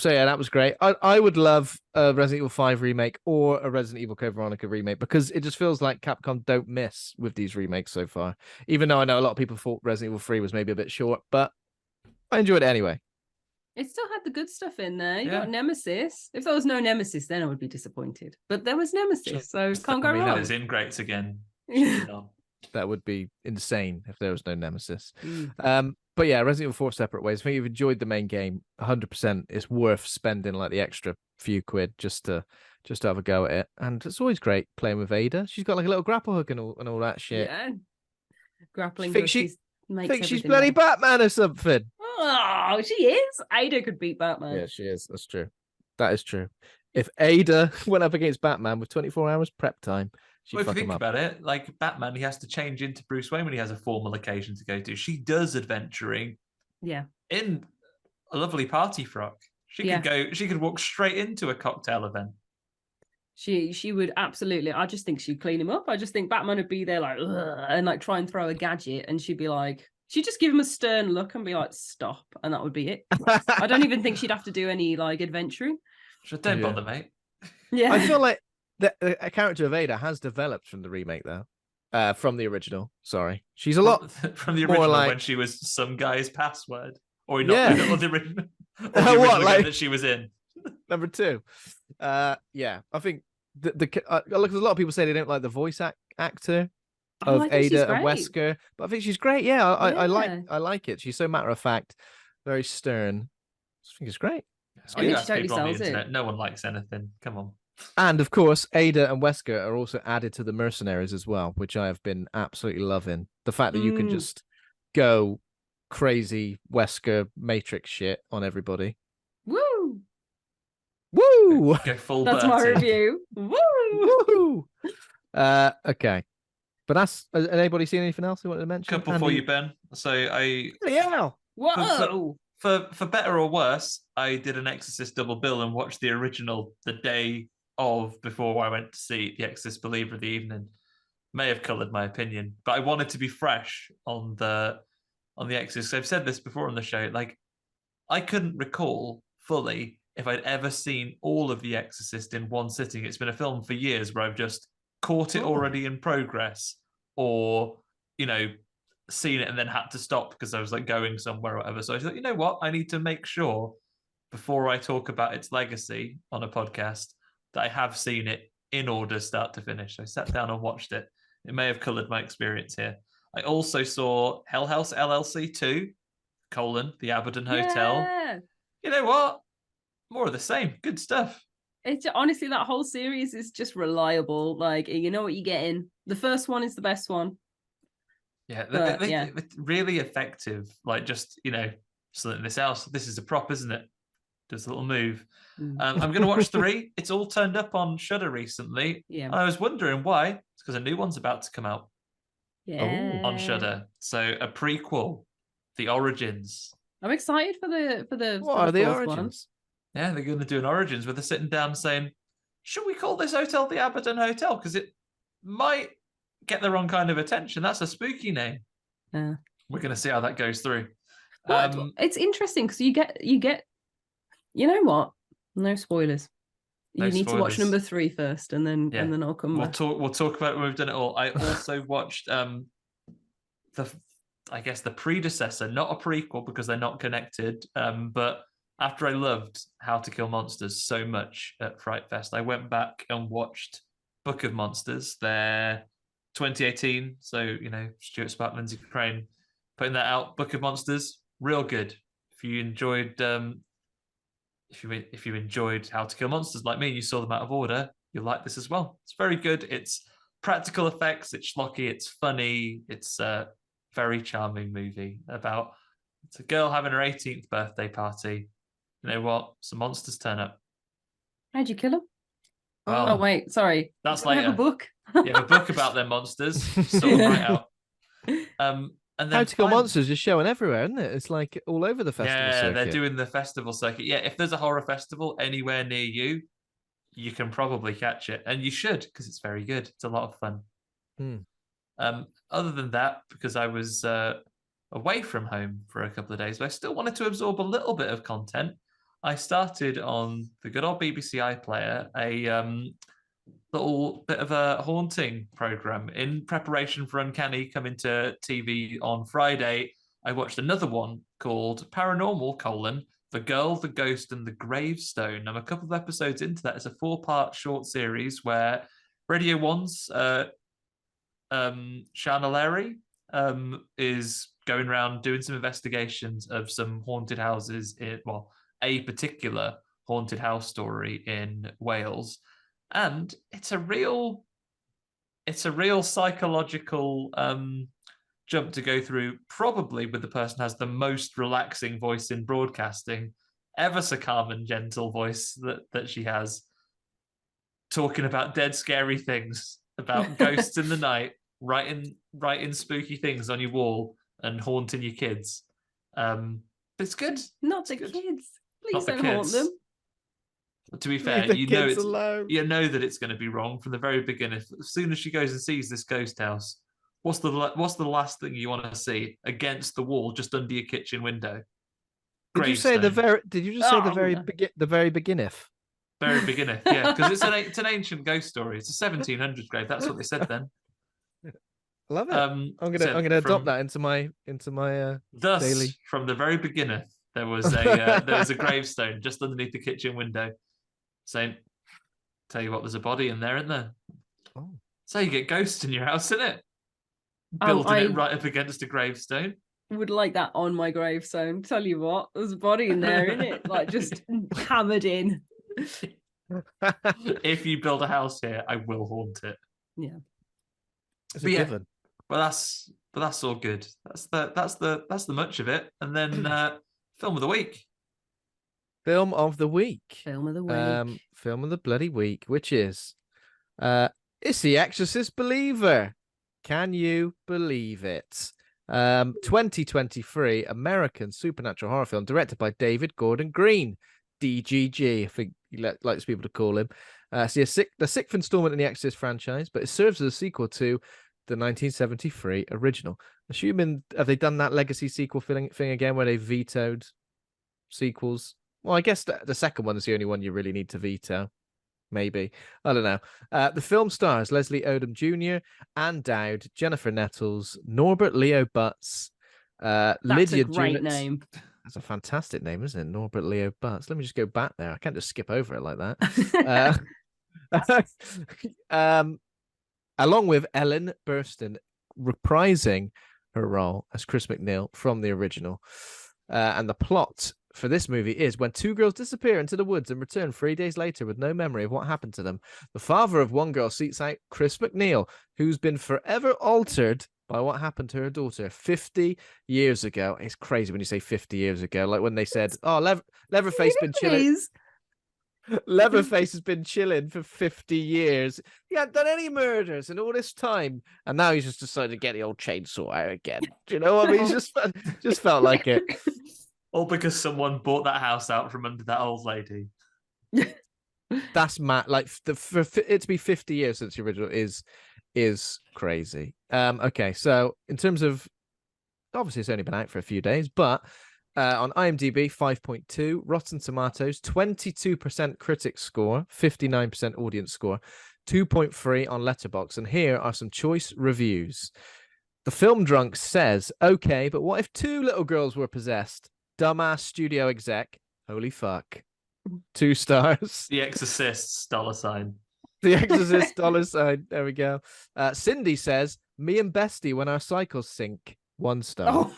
yeah, that was great. I would love a Resident Evil 5 remake or a Resident Evil Code Veronica remake, because it just feels like Capcom don't miss with these remakes so far. Even though I know a lot of people thought Resident Evil 3 was maybe a bit short, but I enjoyed it anyway. It still had the good stuff in there. You got Nemesis. If there was no Nemesis, then I would be disappointed. But there was Nemesis, so can't go wrong. That is ingrates again. That would be insane if there was no Nemesis. But yeah, Resident Evil 4 separate ways. I think you've enjoyed the main game 100%. It's worth spending like the extra few quid just to have a go at it. And it's always great playing with Ada. She's got like a little grapple hook and all that shit. Yeah, grappling. Think she's bloody Batman or something. Oh, she is. Ada could beat Batman. Yeah, she is. That's true. That is true. If Ada went up against Batman with 24 hours prep time, she'd fuck him up. If you think about it, like Batman, he has to change into Bruce Wayne when he has a formal occasion to go to. She does adventuring. Yeah. In a lovely party frock. She could walk straight into a cocktail event. She would absolutely. I just think she'd clean him up. I just think Batman would be there like, and like try and throw a gadget, and she'd be like, she'd just give him a stern look and be like, stop, and that would be it. I don't even think she'd have to do any like adventuring. Don't bother, mate. Yeah, I feel like a character of Ada has developed from the remake though, from the original. Sorry, she's a lot from the original like... when she was some guy's password, or not the original, or the original game that she was in. Number 2. Yeah, I think look, a lot of people say they don't like the voice actor of Ada and Wesker, but I think she's great. Yeah, I like it. She's so matter of fact, very stern. I think it's great. You ask people on the internet, no one likes anything. Come on. And of course, Ada and Wesker are also added to the Mercenaries as well, which I have been absolutely loving. The fact that you can just go crazy Wesker Matrix shit on everybody. Woo! Woo! Go full That's Bertie. my review. Woo! Woo! Okay. But has anybody seen anything else you wanted to mention? Couple for you, Ben. So Whoa! For better or worse, I did an Exorcist double bill and watched the original the day of before I went to see The Exorcist Believer of the evening. May have coloured my opinion, but I wanted to be fresh on the Exorcist. I've said this before on the show. Like, I couldn't recall fully if I'd ever seen all of The Exorcist in one sitting. It's been a film for years where I've just caught it already in progress, or seen it and then had to stop because I was like going somewhere or whatever. So I thought, you know what? I need to make sure before I talk about its legacy on a podcast that I have seen it in order start to finish. So I sat down and watched it. It may have coloured my experience here. I also saw Hell House LLC 2, The Aberdeen Hotel. Yeah. You know what? More of the same. Good stuff. It's honestly, that whole series is just reliable. Like, you know what you're getting. The first one is the best one. Yeah, they're really effective. Like, just, something this house. This is a prop, isn't it? Does a little move. I'm going to watch 3. It's all turned up on Shudder recently. Yeah. And I was wondering why. It's because a new one's about to come out. Yeah. On Shudder. So a prequel, The Origins. I'm excited for the. What are the Origins? One. Yeah, they're going to do an Origins where they're sitting down saying, should we call this hotel the Aberdeen Hotel? Because it might get the wrong kind of attention. That's a spooky name. Yeah. We're going to see how that goes through. Well, it's interesting because you get, you know what? No spoilers. You need to watch number 3 first, and then I'll come back. We'll talk about it when we've done it all. I also watched the predecessor, not a prequel because they're not connected. But after I loved How to Kill Monsters so much at Fright Fest, I went back and watched Book of Monsters. They're 2018, so Stuart Spark, Lindsay Crane putting that out. Book of Monsters, real good. If you enjoyed if you enjoyed How to Kill Monsters like me, and you saw them out of order, you'll like this as well. It's very good. It's practical effects, it's schlocky, it's funny, it's a very charming movie about it's a girl having her 18th birthday party. You know what? Some monsters turn up. How'd you kill them? Well, oh wait, sorry. That's later. Have a book. Yeah, a book about their monsters. Sort them right out. And then How to Kill Monsters is showing everywhere, isn't it? It's like all over the festival circuit. Yeah, they're doing the festival circuit. Yeah, if there's a horror festival anywhere near you, you can probably catch it. And you should, because it's very good. It's a lot of fun. Other than that, because I was away from home for a couple of days, but I still wanted to absorb a little bit of content, I started on the good old BBC iPlayer a little bit of a haunting program in preparation for Uncanny coming to TV on Friday. I watched another one called Paranormal: The Girl, the Ghost, and the Gravestone. I'm a couple of episodes into that. It's a 4-part short series where Radio 1's Shana Larry is going around doing some investigations of some haunted houses a particular haunted house story in Wales. And it's a real psychological jump to go through, probably with the person who has the most relaxing voice in broadcasting, ever so calm and gentle voice that she has, talking about dead scary things, about ghosts in the night, writing spooky things on your wall and haunting your kids. It's good. Not the kids. Please don't haunt them. To be fair, you know that it's going to be wrong from the very beginning. As soon as she goes and sees this ghost house, what's the last thing you want to see against the wall, just under your kitchen window? Did you say the very beginneth? Very beginneth, yeah, because it's an ancient ghost story. It's a 1700s grave. That's what they said then. Love it. I'm gonna adopt that into my thus, daily. From the very beginneth, there was a gravestone just underneath the kitchen window, saying, "Tell you what, there's a body in there, isn't there?" Oh, so you get ghosts in your house, isn't it? Building it right up against a gravestone. Would like that on my gravestone. Tell you what, there's a body in there, isn't it? Like just hammered in. If you build a house here, I will haunt it. Yeah, it's a given. But that's all good. That's the much of it. And then film of the week. Film of the week. Film of the week. Film of the bloody week, which is it's The Exorcist Believer. Can you believe it? 2023 American supernatural horror film directed by David Gordon Green, DGG, I think he likes people to call him. The sixth installment in the Exorcist franchise, but it serves as a sequel to the 1973 original. Assuming, have they done that legacy sequel thing again where they vetoed sequels? Well, I guess the second one is the only one you really need to veto. Maybe. I don't know. The film stars Leslie Odom Jr. and Dowd, Jennifer Nettles, Norbert Leo Butz, Lydia Jewett. That's a great name. That's a fantastic name, isn't it? Norbert Leo Butz. Let me just go back there. I can't just skip over it like that. Along with Ellen Burstyn reprising her role as Chris MacNeil from the original. And the plot for this movie is when two girls disappear into the woods and return 3 days later with no memory of what happened to them. The father of one girl seeks out Chris MacNeil, who's been forever altered by what happened to her daughter 50 years ago. It's crazy when you say 50 years ago, like when they said, "Oh, Leatherface been chilling." Leatherface has been chilling for 50 years. He hadn't done any murders in all this time, and now he's just decided to get the old chainsaw out again. Do you know what I mean? Just felt like it. All because someone bought that house out from under that old lady. That's mad. Like for it to be 50 years since the original is crazy. Okay, so in terms of, obviously it's only been out for a few days, but on IMDb 5.2, Rotten Tomatoes 22% critic score, 59% audience score, 2.3 on Letterboxd, and here are some choice reviews. The Film Drunk says, okay, but what if 2 little girls were possessed? Dumbass studio exec. Holy fuck. 2 stars. The Exorcist $sign. The Exorcist $sign. There we go. Cindy says, me and Bestie when our cycles sink. 1 star. Oh.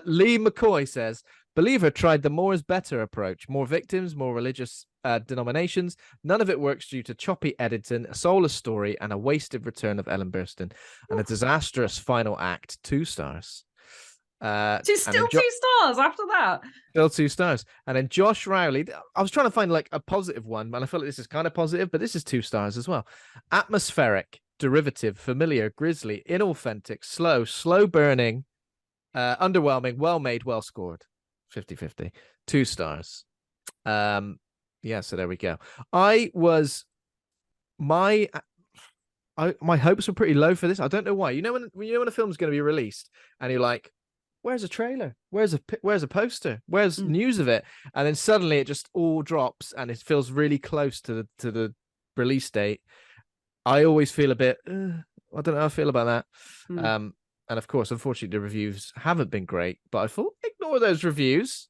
Lee McCoy says, Believer tried the more is better approach. More victims, more religious denominations. None of it works due to choppy editing, a soulless story, and a wasted return of Ellen Burstyn, and a disastrous final act. 2 stars. She's still 2 stars after that. Still 2 stars. And then Josh Rowley, I was trying to find like a positive one, and I feel like this is kind of positive, but this is 2 stars as well. Atmospheric, derivative, familiar, grisly, inauthentic, slow burning, underwhelming, well made, well scored. 50-50. 2 stars. Yeah, so there we go. My hopes were pretty low for this. I don't know why. You know when a film's going to be released and you're like, where's a trailer? Where's a poster? Where's news of it? And then suddenly it just all drops and it feels really close to the release date. I always feel a bit, I don't know how I feel about that. And of course, unfortunately, the reviews haven't been great, but I thought, ignore those reviews.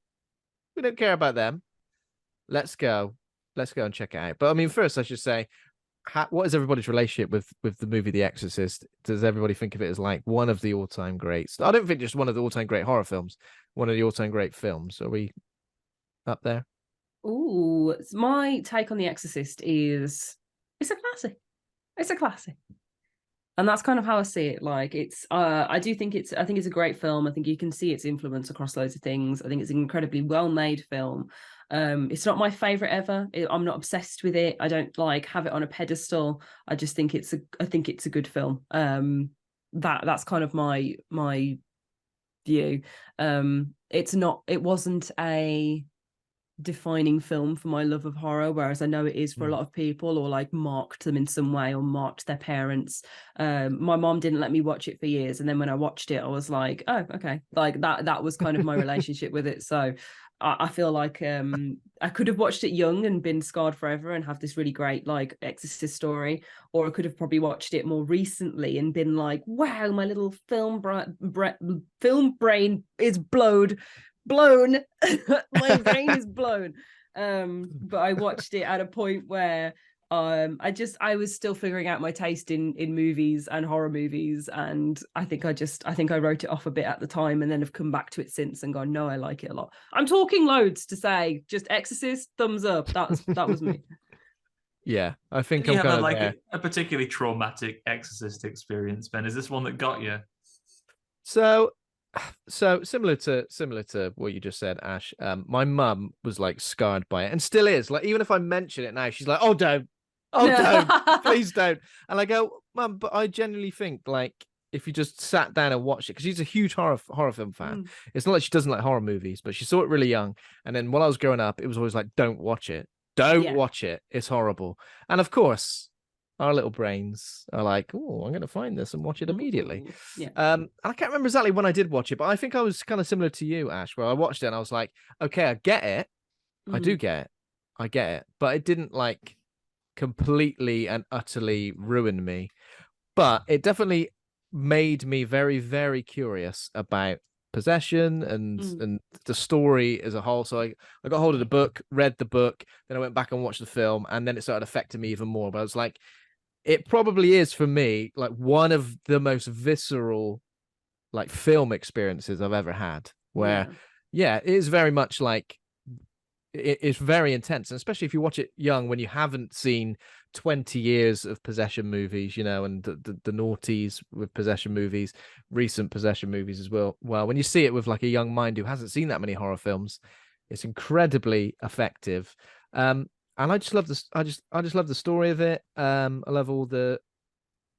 We don't care about them. Let's go and check it out. But I mean, first I should say, what is everybody's relationship with the movie The Exorcist? Does everybody think of it as like one of the all-time greats? I don't think just one of the all-time great horror films, one of the all-time great films. Are we up there? Ooh, my take on The Exorcist is it's a classic. It's a classic. And that's kind of how I see it. Like I think it's a great film. I think you can see its influence across loads of things. I think it's an incredibly well-made film. It's not my favorite ever. I'm not obsessed with it. I don't like have it on a pedestal. I just think it's a good film. That's kind of my view. It wasn't a defining film for my love of horror, whereas I know it is for a lot of people, or like marked them in some way or marked their parents. My mom didn't let me watch it for years, and then when I watched it I was like, oh, okay, like that was kind of my relationship with it. So I feel like I could have watched it young and been scarred forever and have this really great like Exorcist story, or I could have probably watched it more recently and been like, wow, my little film brain is blown. My brain is blown. But I watched it at a point where I was still figuring out my taste in movies and horror movies, and I think I wrote it off a bit at the time, and then have come back to it since and gone, no, I like it a lot. I'm talking loads to say just Exorcist, thumbs up. That was me. Yeah, I think you I'm have kind of like there. a particularly traumatic Exorcist experience, Ben? Is this one that got you? So similar to what you just said, Ash. My mum was like scarred by it and still is. Like, even if I mention it now, she's like, oh don't, please don't. And I go, Mum, but I genuinely think like if you just sat down and watched it, because she's a huge horror film fan. It's not like she doesn't like horror movies, but she saw it really young, and then while I was growing up, it was always like, don't watch it, watch it, it's horrible. And of course our little brains are like, oh, I'm going to find this and watch it immediately. Yeah. And I can't remember exactly when I did watch it, but I think I was kind of similar to you, Ash, where I watched it and I was like, okay, I get it. I do get it. I get it. But it didn't like completely and utterly ruin me. But it made me very, very curious about possession and the story as a whole. So I got hold of the book, read the book, then I went back and watched the film, and then it started affecting me even more. But I was like, it probably is for me like one of the most visceral like film experiences I've ever had, where it is very much like it's very intense, and especially if you watch it young when you haven't seen 20 years of possession movies, you know, and the noughties with possession movies, recent possession movies as well. Well, when you see it with like a young mind who hasn't seen that many horror films, it's incredibly effective. And I just love this. I just love the story of it. I love all the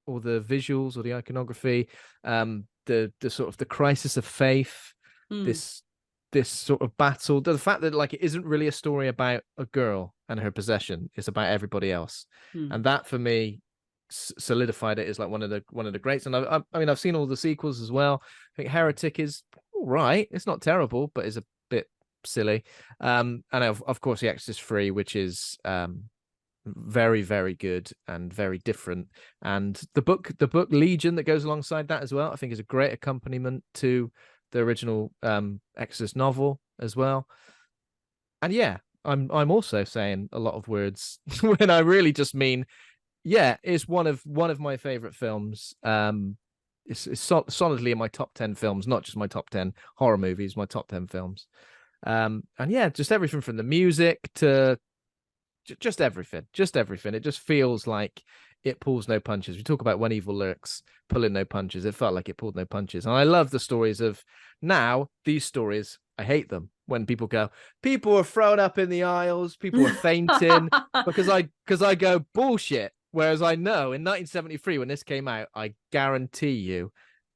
visuals or the iconography. The sort of the crisis of faith. This this sort of battle, the fact that like it isn't really a story about a girl and her possession, it's about everybody else. And that for me solidified it as like one of the greats. And I mean I've seen all the sequels as well. I think Heretic is all right, it's not terrible, but is a bit silly. And of course The Exorcist 3, which is very, very good and very different. And the book Legion that goes alongside that as well, I think is a great accompaniment to the original Exorcist novel as well. And yeah, I'm also saying a lot of words when I really just mean, yeah, it's one of my favorite films. It's solidly in my top 10 films, not just my top 10 horror movies, my top 10 films. And yeah, just everything from the music to just everything. It just feels like it pulls no punches. We talk about When Evil Lurks pulling no punches. It felt like it pulled no punches. And I love the stories of now, these stories, I hate them when people go, people are thrown up in the aisles, people are fainting, because I go bullshit. Whereas I know in 1973, when this came out, I guarantee you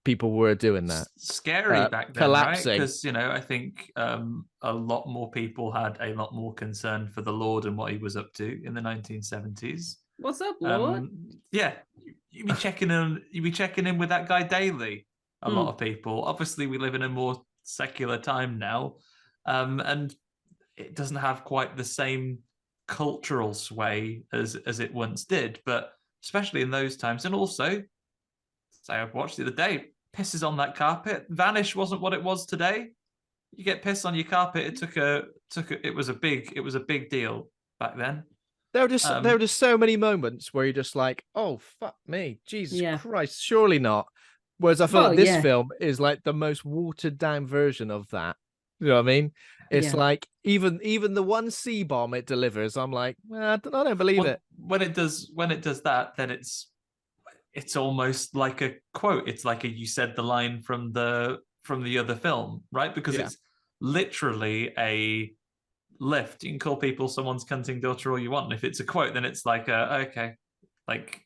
people were doing that. Scary back then, collapsing. Right? Because, I think a lot more people had a lot more concern for the Lord and what he was up to in the 1970s. What's up, Lord? Yeah, you'd be checking in with that guy daily. A lot of people. Obviously, we live in a more secular time now, and it doesn't have quite the same cultural sway as it once did. But especially in those times, and also, say I watched the other day, pisses on that carpet. Vanish wasn't what it was today. You get piss on your carpet. It was a big deal back then. There were just so many moments where you're just like, oh fuck me, Jesus Christ, surely not. Whereas I feel like this film is like the most watered down version of that. You know what I mean? It's like even the one C bomb it delivers, I'm like, I don't believe it. When it does that, then it's almost like a quote. It's like you said the line from the other film, right? Because it's literally a lift. You can call people someone's cunting daughter all you want. And if it's a quote, then it's like, okay, like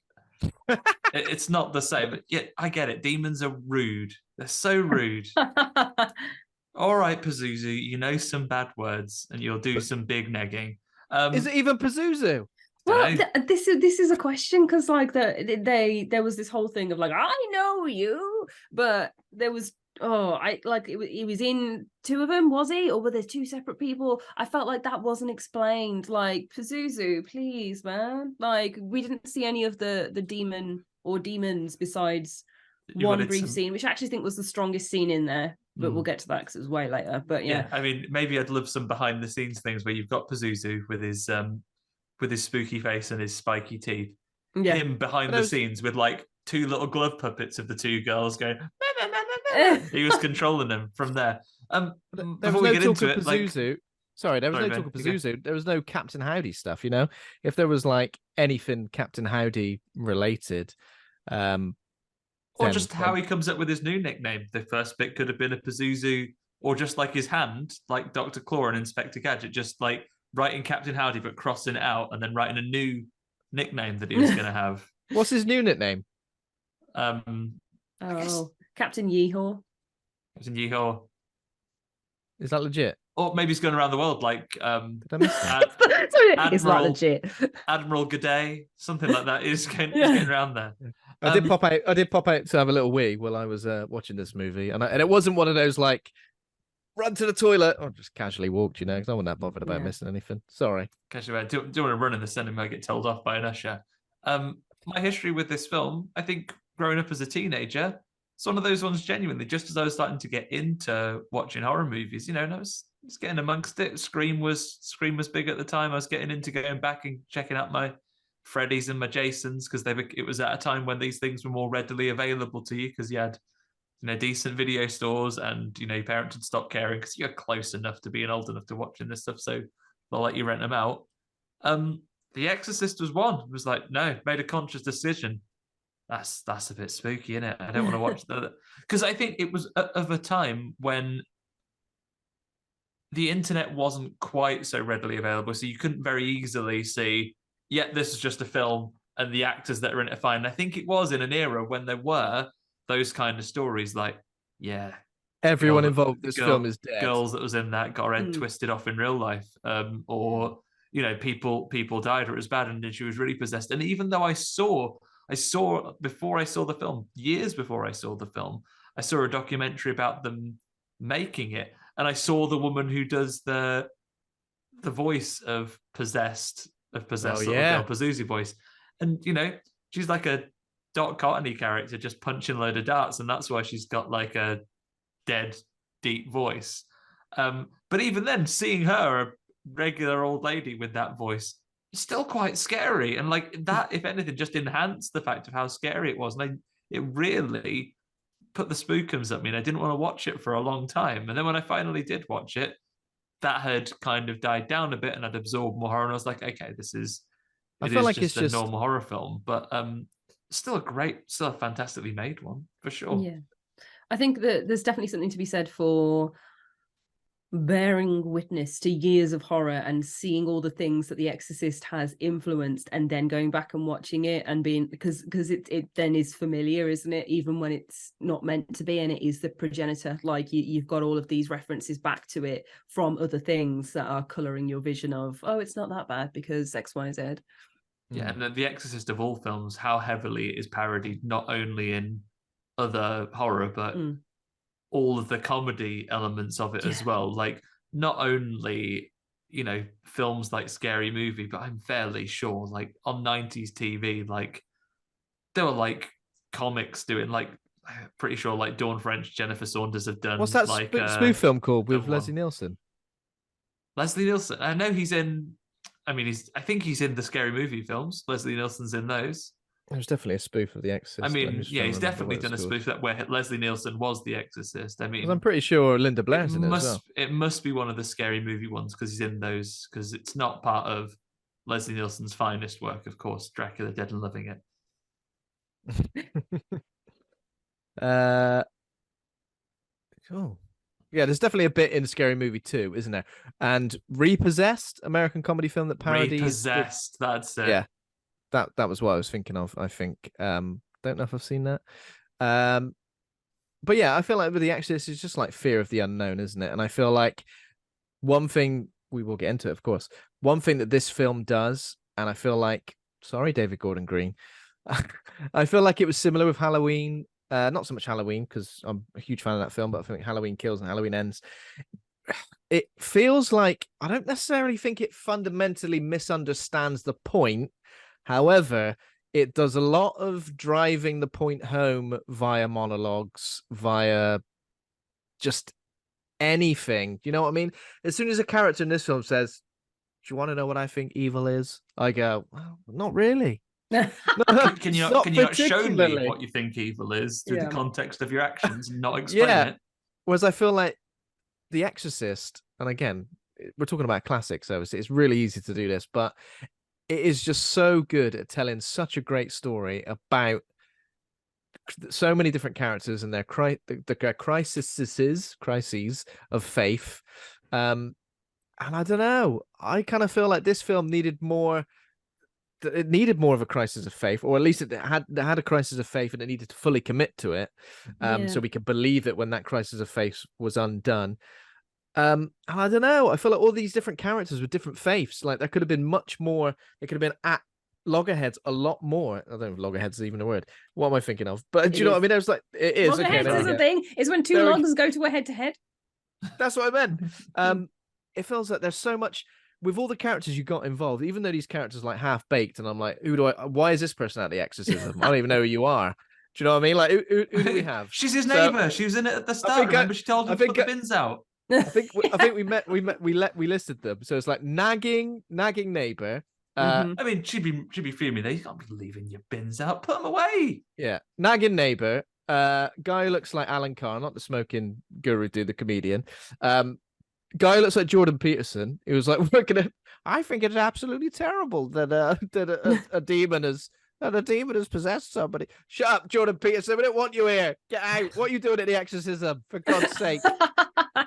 it's not the same. But yeah, I get it. Demons are rude. They're so rude. All right, Pazuzu, you know some bad words and you'll do some big negging. Is it even Pazuzu? Well, this is a question, because like there was this whole thing of like, I know you, but there was he was in two of them, was he, or were there two separate people? I felt like that wasn't explained. Like, Pazuzu, please, man. Like, we didn't see any of the demon or demons besides one brief scene, which I actually think was the strongest scene in there. But we'll get to that because it was way later. But yeah, I mean, maybe I'd love some behind the scenes things where you've got Pazuzu with his spooky face and his spiky teeth. Yeah. Him behind the scenes with like two little glove puppets of the two girls going. He was controlling them from there. Before we get into it, Pazuzu. There was no talk of Pazuzu. There was no Captain Howdy stuff. You know, if there was like anything Captain Howdy related, or just how he comes up with his new nickname. The first bit could have been a Pazuzu, or just like his hand, like Dr. Claw and Inspector Gadget, just like writing Captain Howdy but crossing it out and then writing a new nickname that he was going to have. What's his new nickname? Captain Yeehaw. Captain Yeehaw. Is that legit? Or maybe he's going around the world like Did I miss that? It's not legit. Admiral G'day, something like that. He's getting around there. I did pop out to have a little wee while I was watching this movie, and it wasn't one of those like run to the toilet or just casually walked, because I wasn't that bothered about missing anything. Sorry. Casually, do want to run in the cinema and get told off by an usher. My history with this film, I think, growing up as a teenager, it's one of those ones genuinely. Just as I was starting to get into watching horror movies, and I was getting amongst it. Scream was big at the time. I was getting into going back and checking out my Freddy's and my Jasons, because it was at a time when these things were more readily available to you, because you had decent video stores, and your parents would stop caring because you're close enough to being old enough to watching this stuff, so they'll let you rent them out. The Exorcist was one. It was like, no, made a conscious decision. That's a bit spooky, isn't it? I don't want to watch that, because I think it was of a time when the internet wasn't quite so readily available, so you couldn't very easily see, this is just a film and the actors that are in it are fine. And I think it was in an era when there were those kind of stories like, everyone that- involved in this film is dead. Girls that was in that got her head twisted off in real life, or people died, or it was bad, and then she was really possessed. And even though I saw before I saw the film, years before I saw the film, I saw a documentary about them making it, and I saw the woman who does the voice of possessed little girl, Pazuzu voice, and she's like a Dot Cottony character, just punching a load of darts, and that's why she's got like a dead deep voice. But even then, seeing her, a regular old lady with that voice, still quite scary, and like that, if anything, just enhanced the fact of how scary it was. And it really put the spookums at me, and I didn't want to watch it for a long time. And then when I finally did watch it, that had kind of died down a bit, and I'd absorbed more horror, and I was like, okay, it's just a normal horror film, but still a fantastically made one, for sure. Yeah, I think that there's definitely something to be said for bearing witness to years of horror and seeing all the things that The Exorcist has influenced, and then going back and watching it and being, because it then is familiar, isn't it, even when it's not meant to be, and it is the progenitor. Like you've got all of these references back to it from other things that are coloring your vision of, oh, it's not that bad because X, Y, Z. Yeah, and The Exorcist of all films, how heavily it is parodied, not only in other horror, but all of the comedy elements of it as well. Like, not only, films like Scary Movie, but I'm fairly sure, like, on 90s TV, like, there were, like, comics doing, like, pretty sure, like, Dawn French, Jennifer Saunders have done. What's that like spoof film called with Leslie Nielsen? Leslie Nielsen. I know he's in... I think he's in the Scary Movie films. Leslie Nielsen's in those. There's definitely a spoof of The Exorcist. He's definitely done a spoof that where Leslie Nielsen was the Exorcist. I'm pretty sure Linda Blair's in it as well. It must be one of the Scary Movie ones because he's in those, because it's not part of Leslie Nielsen's finest work, of course, Dracula Dead and Loving It. Cool. Yeah, there's definitely a bit in Scary Movie 2, isn't there? And Repossessed, American comedy film that parodies... Repossessed, that's it. Yeah, that was what I was thinking of, I think. Don't know if I've seen that. But yeah, I feel like with The Exorcist, it's just like fear of the unknown, isn't it? And I feel like one thing, we will get into it, of course, one thing that this film does, and I feel like, sorry, David Gordon Green, I feel like it was similar with Halloween. Not so much Halloween, because I'm a huge fan of that film, but I think Halloween Kills and Halloween Ends. It feels like, I don't necessarily think it fundamentally misunderstands the point. However, it does a lot of driving the point home via monologues, via just anything. Do you know what I mean? As soon as a character in this film says, do you want to know what I think evil is? I go, well, not really. Can you not show me what you think evil is through the context of your actions and not explain it? Whereas I feel like The Exorcist, and again, we're talking about classic, so it's really easy to do this, but it is just so good at telling such a great story about so many different characters and their crises of faith. And I don't know, I kind of feel like this film needed more. It needed more of a crisis of faith, or at least it had a crisis of faith, and it needed to fully commit to it, so we could believe it when that crisis of faith was undone. And I don't know, I feel like all these different characters with different faiths, like there could have been much more. It could have been at loggerheads a lot more. I don't know if loggerheads is even a word. What am I thinking of? But do you know what I mean? There's like, it is. Loggerheads is a thing. It's when two logs go to a head-to-head. That's what I meant. It feels like there's so much. With all the characters you got involved, even though these characters are like half baked, and I'm like, why is this person at the exorcism? I don't even know who you are. Do you know what I mean? Like, who do we have? She's his neighbor. She was in it at the start. Remember, she told him to put the bins out. I think we listed them. So it's like nagging neighbor. I mean, she'd be fuming there. You can't be leaving your bins out. Put them away. Yeah, nagging neighbor. Guy who looks like Alan Carr, not the smoking guru dude, the comedian. Guy who looks like Jordan Peterson. He was like, I think it's absolutely terrible that a demon has possessed somebody. Shut up, Jordan Peterson. We don't want you here. Get out. What are you doing at the exorcism? For God's sake.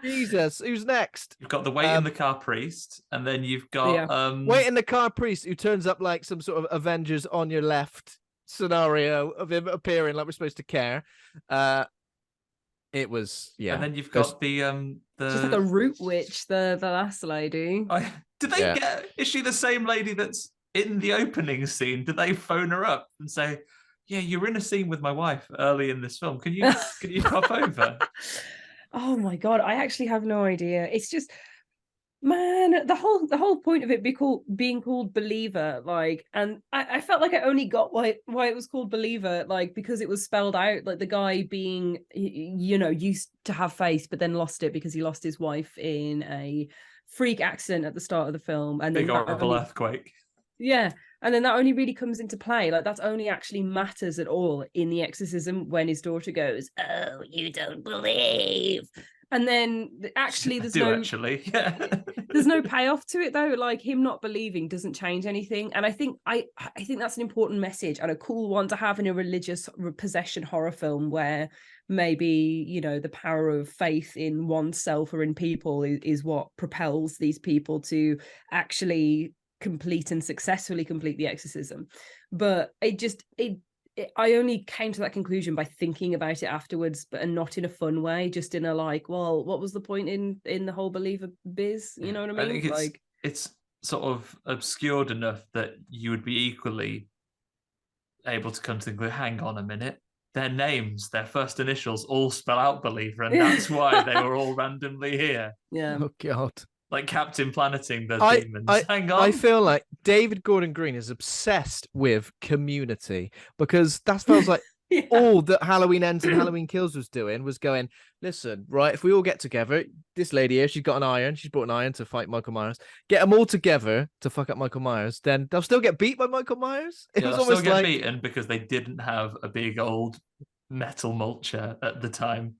Jesus. Who's next? You've got the wait in the car priest, and then you've got wait in the car priest, who turns up like some sort of Avengers on your left scenario of him appearing like we're supposed to care. It was, yeah. And then you've got the just like a root witch, the last lady. Did they get? Is she the same lady that's in the opening scene? Did they phone her up and say, "Yeah, you were in a scene with my wife early in this film. Can you pop over?" Oh my God, I actually have no idea. It's just, man, the whole point of it being called Believer, like, and I felt like I only got why it was called Believer, like, because it was spelled out, like the guy being, you know, used to have faith but then lost it because he lost his wife in a freak accident at the start of the film, and big then horrible earthquake. Yeah. And then that only really comes into play. Like, that only actually matters at all in the exorcism when his daughter goes, "Oh, you don't believe." And then actually there's there's no payoff to it though. Like, him not believing doesn't change anything. And I think that's an important message and a cool one to have in a religious possession horror film, where maybe, you know, the power of faith in oneself or in people is what propels these people to actually complete and successfully complete the exorcism. But I only came to that conclusion by thinking about it afterwards, and not in a fun way, just in a like, well, what was the point in the whole Believer biz? You know what I mean? I think it's sort of obscured enough that you would be equally able to come to the conclusion, hang on a minute, their names, their first initials all spell out Believer, and that's why they were all randomly here. Yeah. Oh God. Like Captain Planeting the demons. Hang on. I feel like David Gordon Green is obsessed with Community, because that feels like all that Halloween Ends and Halloween Kills was doing was going, listen, right, if we all get together, this lady here, she's got an iron, she's brought an iron to fight Michael Myers, get them all together to fuck up Michael Myers, then they'll still get beat by Michael Myers. It was almost still get beaten because they didn't have a big old metal mulcher at the time.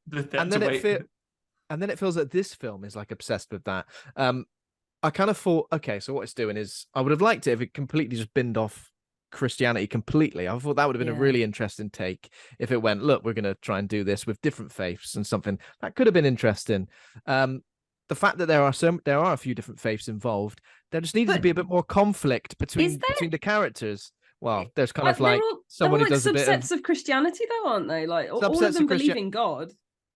And then it feels like this film is like obsessed with that. I kind of thought, okay, so what it's doing is, I would have liked it if it completely just binned off Christianity completely. I thought that would have been a really interesting take if it went, look, we're going to try and do this with different faiths and something that could have been interesting. The fact that there are a few different faiths involved, there just needed to be a bit more conflict between the characters. Well, there's kind of like someone who does a bit of subsets of Christianity, though, aren't they? Like, all of them believe in God.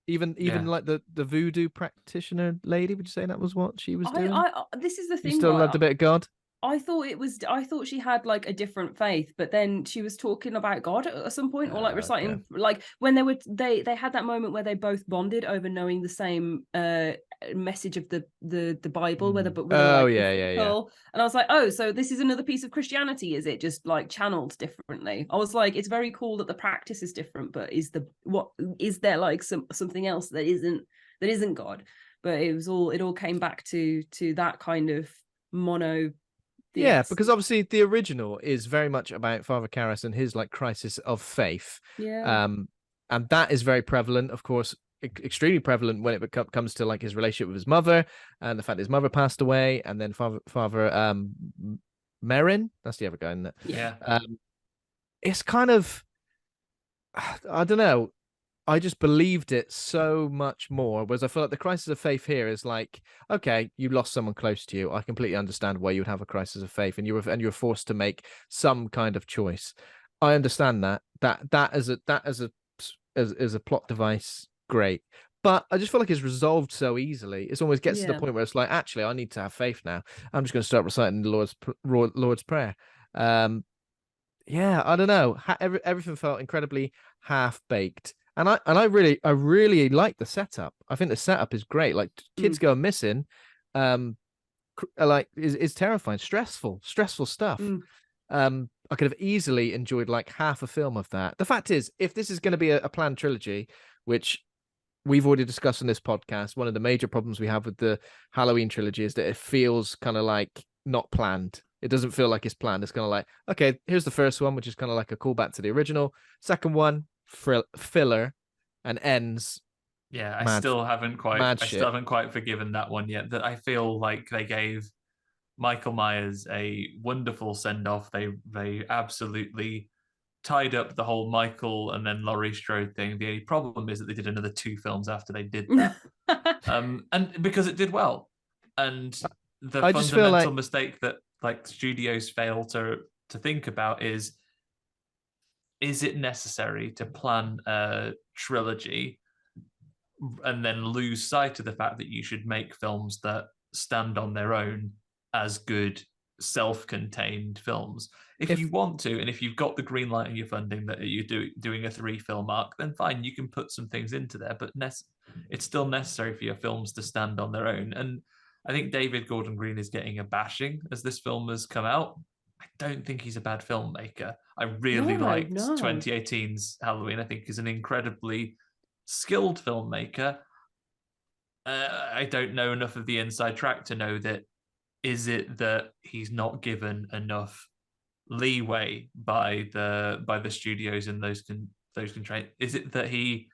Even like the voodoo practitioner lady, would you say that was what she was doing? This is the thing. You still loved a bit of God? I thought she had like a different faith, but then she was talking about God at some point, or like reciting, like when they had that moment where they both bonded over knowing the same message of the Bible, And I was like, oh, so this is another piece of Christianity, is it just like channeled differently? I was like, it's very cool that the practice is different, but is there like something else that isn't God? But it all came back to that kind of mono. Yeah, because obviously the original is very much about Father Karras and his like crisis of faith. Yeah. And that is very prevalent, of course, extremely prevalent when it comes to like his relationship with his mother and the fact that his mother passed away, and then Father Merrin, that's the other guy, isn't it? Yeah. It's kind of, I don't know, I just believed it so much more, whereas I feel like the crisis of faith here is like, okay, you lost someone close to you. I completely understand why you would have a crisis of faith, and you're forced to make some kind of choice. I understand that as a plot device, great. But I just feel like it's resolved so easily. It almost gets to the point where it's like, actually, I need to have faith now. I'm just going to start reciting the Lord's Prayer. Yeah, I don't know. Everything felt incredibly half-baked. And I really like the setup. I think the setup is great. Like, kids going missing, like is terrifying, stressful stuff. I could have easily enjoyed like half a film of that. The fact is, if this is going to be a planned trilogy, which we've already discussed on this podcast, one of the major problems we have with the Halloween trilogy is that it feels kind of like not planned. It doesn't feel like it's planned. It's kind of like, okay, here's the first one, which is kind of like a callback to the original. Second one, filler, and ends. Yeah, I still haven't quite forgiven that one yet. That I feel like they gave Michael Myers a wonderful send off. They absolutely tied up the whole Michael and then Laurie Strode thing. The only problem is that they did another 2 films after they did that, and because it did well. And the fundamental mistake that like studios fail to think about is it necessary to plan a trilogy and then lose sight of the fact that you should make films that stand on their own as good self-contained films. If you want to, and if you've got the green light and your funding that you're doing a 3-film arc, then fine, you can put some things into there, but it's still necessary for your films to stand on their own. And I think David Gordon Green is getting a bashing as this film has come out. I don't think he's a bad filmmaker. I really liked 2018's Halloween. I think he's an incredibly skilled filmmaker. I don't know enough of the inside track to know that, is it that he's not given enough leeway by the studios and those constraints? Is it that he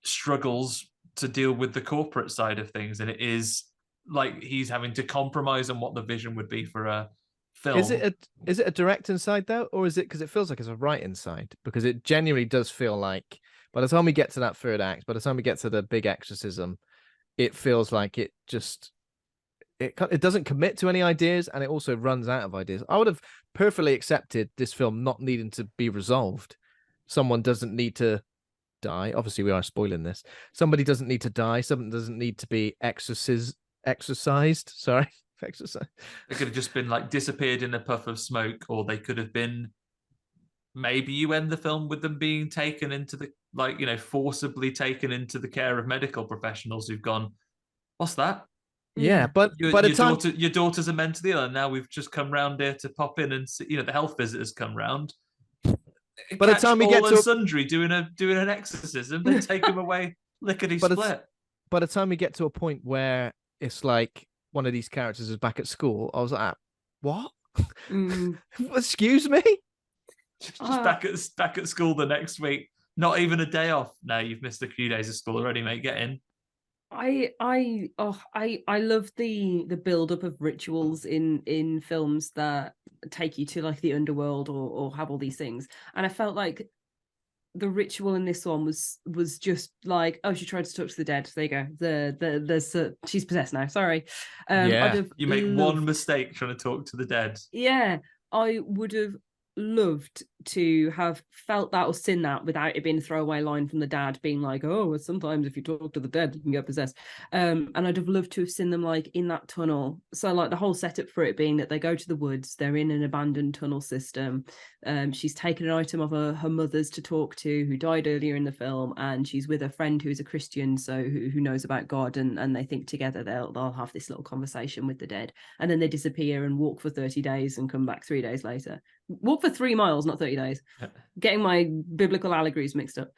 struggles to deal with the corporate side of things, and it is like he's having to compromise on what the vision would be for a film? Is it a directing side though, or is it because it feels like it's a writing side? Because it genuinely does feel like by the time we get to that third act, by the time we get to the big exorcism, it feels like it doesn't commit to any ideas, and it also runs out of ideas. I would have perfectly accepted this film not needing to be resolved. Someone doesn't need to die. Obviously, we are spoiling this. Somebody doesn't need to die. Something doesn't need to be exorcised. Sorry, exorcised. It could have just been like disappeared in a puff of smoke, or they could have been. Maybe you end the film with them being taken into the forcibly taken into the care of medical professionals who've gone, what's that? Yeah, but your daughters are mentally ill, and now we've just come round here to pop in and see, the health visitors come round. By the time we get to sundry doing an exorcism, then take them away lickety split. By the time we get to a point where it's like one of these characters is back at school, I was like, what? Excuse me? Just back at school the next week. Not even a day off. No, you've missed a few days of school already, mate. Get in. I love the build up of rituals in films that take you to like the underworld or have all these things, and I felt like the ritual in this one was just like, oh, she tried to talk to the dead. There you go. She's possessed now. Sorry. You make one mistake trying to talk to the dead. Yeah, I would have loved to have felt that or seen that without it being a throwaway line from the dad being like, oh, sometimes if you talk to the dead you can get possessed, and I'd have loved to have seen them like in that tunnel. So like the whole setup for it being that they go to the woods, they're in an abandoned tunnel system, she's taken an item of her mother's to talk to who died earlier in the film, and she's with a friend who's a Christian, so who knows about God, and they think together they'll have this little conversation with the dead, and then they disappear and walk for 30 days and come back 3 days later. Walk for 3 miles, not 30 days. Getting my biblical allegories mixed up.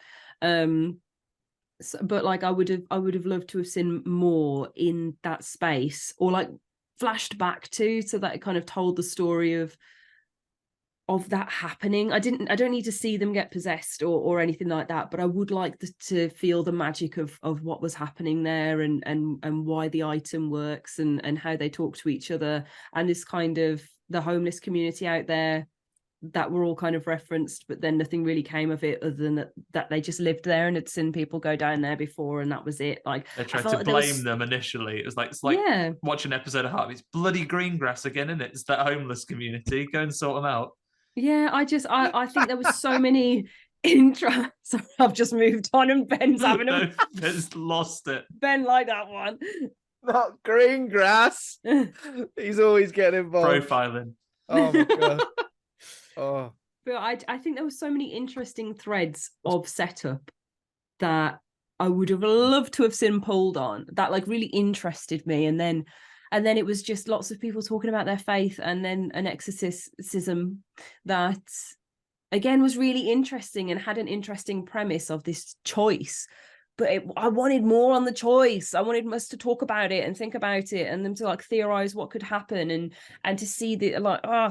But like I would have loved to have seen more in that space, or like flashed back to, so that it kind of told the story of that happening. I don't need to see them get possessed or anything like that, but I would like to feel the magic of what was happening there, and why the item works, and how they talk to each other, and this kind of the homeless community out there that were all kind of referenced, but then nothing really came of it other than that they just lived there and had seen people go down there before, and that was it. Like they tried to blame them initially. It's like watching an episode of Heart. It's bloody Greengrass again, isn't it? It's that homeless community. Go and sort them out. Yeah, I think there was so many intro. Sorry, I've just moved on, and Ben's having Ben's lost it. Ben liked that one. Not Greengrass. He's always getting involved. Profiling. Oh my god. Oh, but I think there were so many interesting threads of setup that I would have loved to have seen pulled on, that like really interested me, and then it was just lots of people talking about their faith, and then an exorcism that again was really interesting and had an interesting premise of this choice. But I wanted more on the choice. I wanted us to talk about it and think about it, and them to like theorize what could happen, and to see the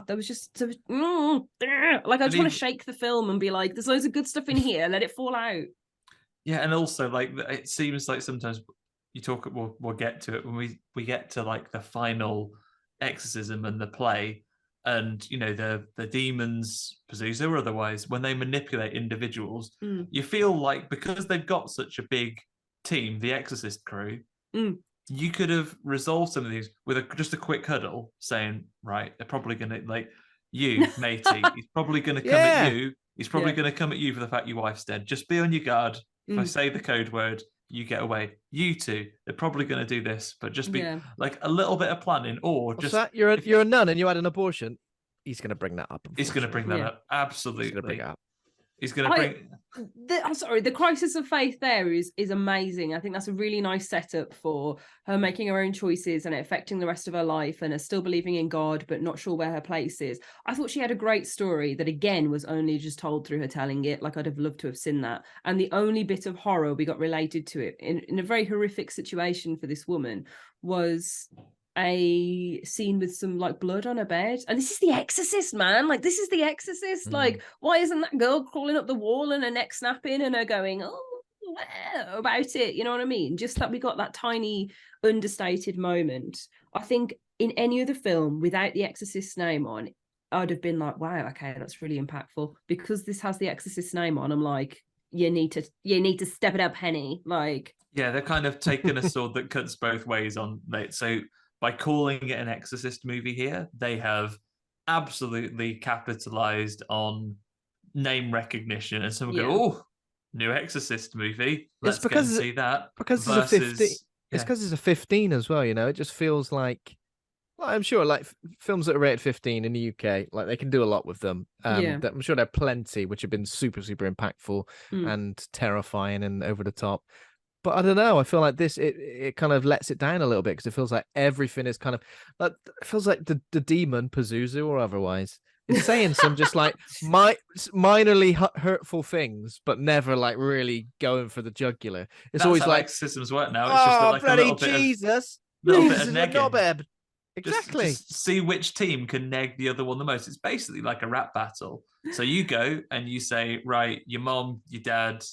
there was just like I just want to shake the film and be like, there's loads of good stuff in here, let it fall out. Yeah, and also like it seems like sometimes you talk. We'll get to it when we get to like the final exorcism and the play. And the demons, Pazuzu or otherwise, when they manipulate individuals, you feel like because they've got such a big team, the Exorcist crew, you could have resolved some of these with just a quick huddle, saying, right, they're probably gonna like you, matey. He's probably gonna come at you. He's probably gonna come at you for the fact your wife's dead. Just be on your guard. If I say the code word, you get away. You two, they're probably going to do this, but just be like a little bit of planning, or What's just that? You're a nun and you had an abortion. He's going to bring that up. He's going to bring that up. Absolutely. He's going to bring it up. He's going to bring. I'm sorry. The crisis of faith there is amazing. I think that's a really nice setup for her making her own choices and it affecting the rest of her life, and her still believing in God but not sure where her place is. I thought she had a great story that again was only just told through her telling it. Like I'd have loved to have seen that. And the only bit of horror we got related to it in a very horrific situation for this woman was a scene with some like blood on her bed, and this is The Exorcist, man. Like this is The Exorcist. Like why isn't that girl crawling up the wall and her neck snapping and her going about it, you know what I mean? Just that we got that tiny understated moment. I think in any other film without The Exorcist's name on, I'd have been like, wow, okay, that's really impactful. Because this has The Exorcist's name on, I'm like, you need to step it up, Henny. Like, yeah, they're kind of taking a sword that cuts both ways on it. So by calling it an Exorcist movie here, they have absolutely capitalized on name recognition. And someone go, oh, new Exorcist movie. Let's go and see that. Because it's a 15. It's because it's a 15 as well, you know? It just feels like, well, I'm sure like films that are rated 15 in the UK, like they can do a lot with them. I'm sure there are plenty which have been super, super impactful and terrifying and over the top. But I don't know. I feel like this, it kind of lets it down a little bit because it feels like everything is kind of like, it feels like the demon, Pazuzu or otherwise, is saying some just like minorly hurtful things, but never like really going for the jugular. It's That's always how like exorcisms work now. It's just like bloody a little Jesus. bit of negging. Exactly. Just see which team can neg the other one the most. It's basically like a rap battle. So you go and you say, right, your mom, your dad,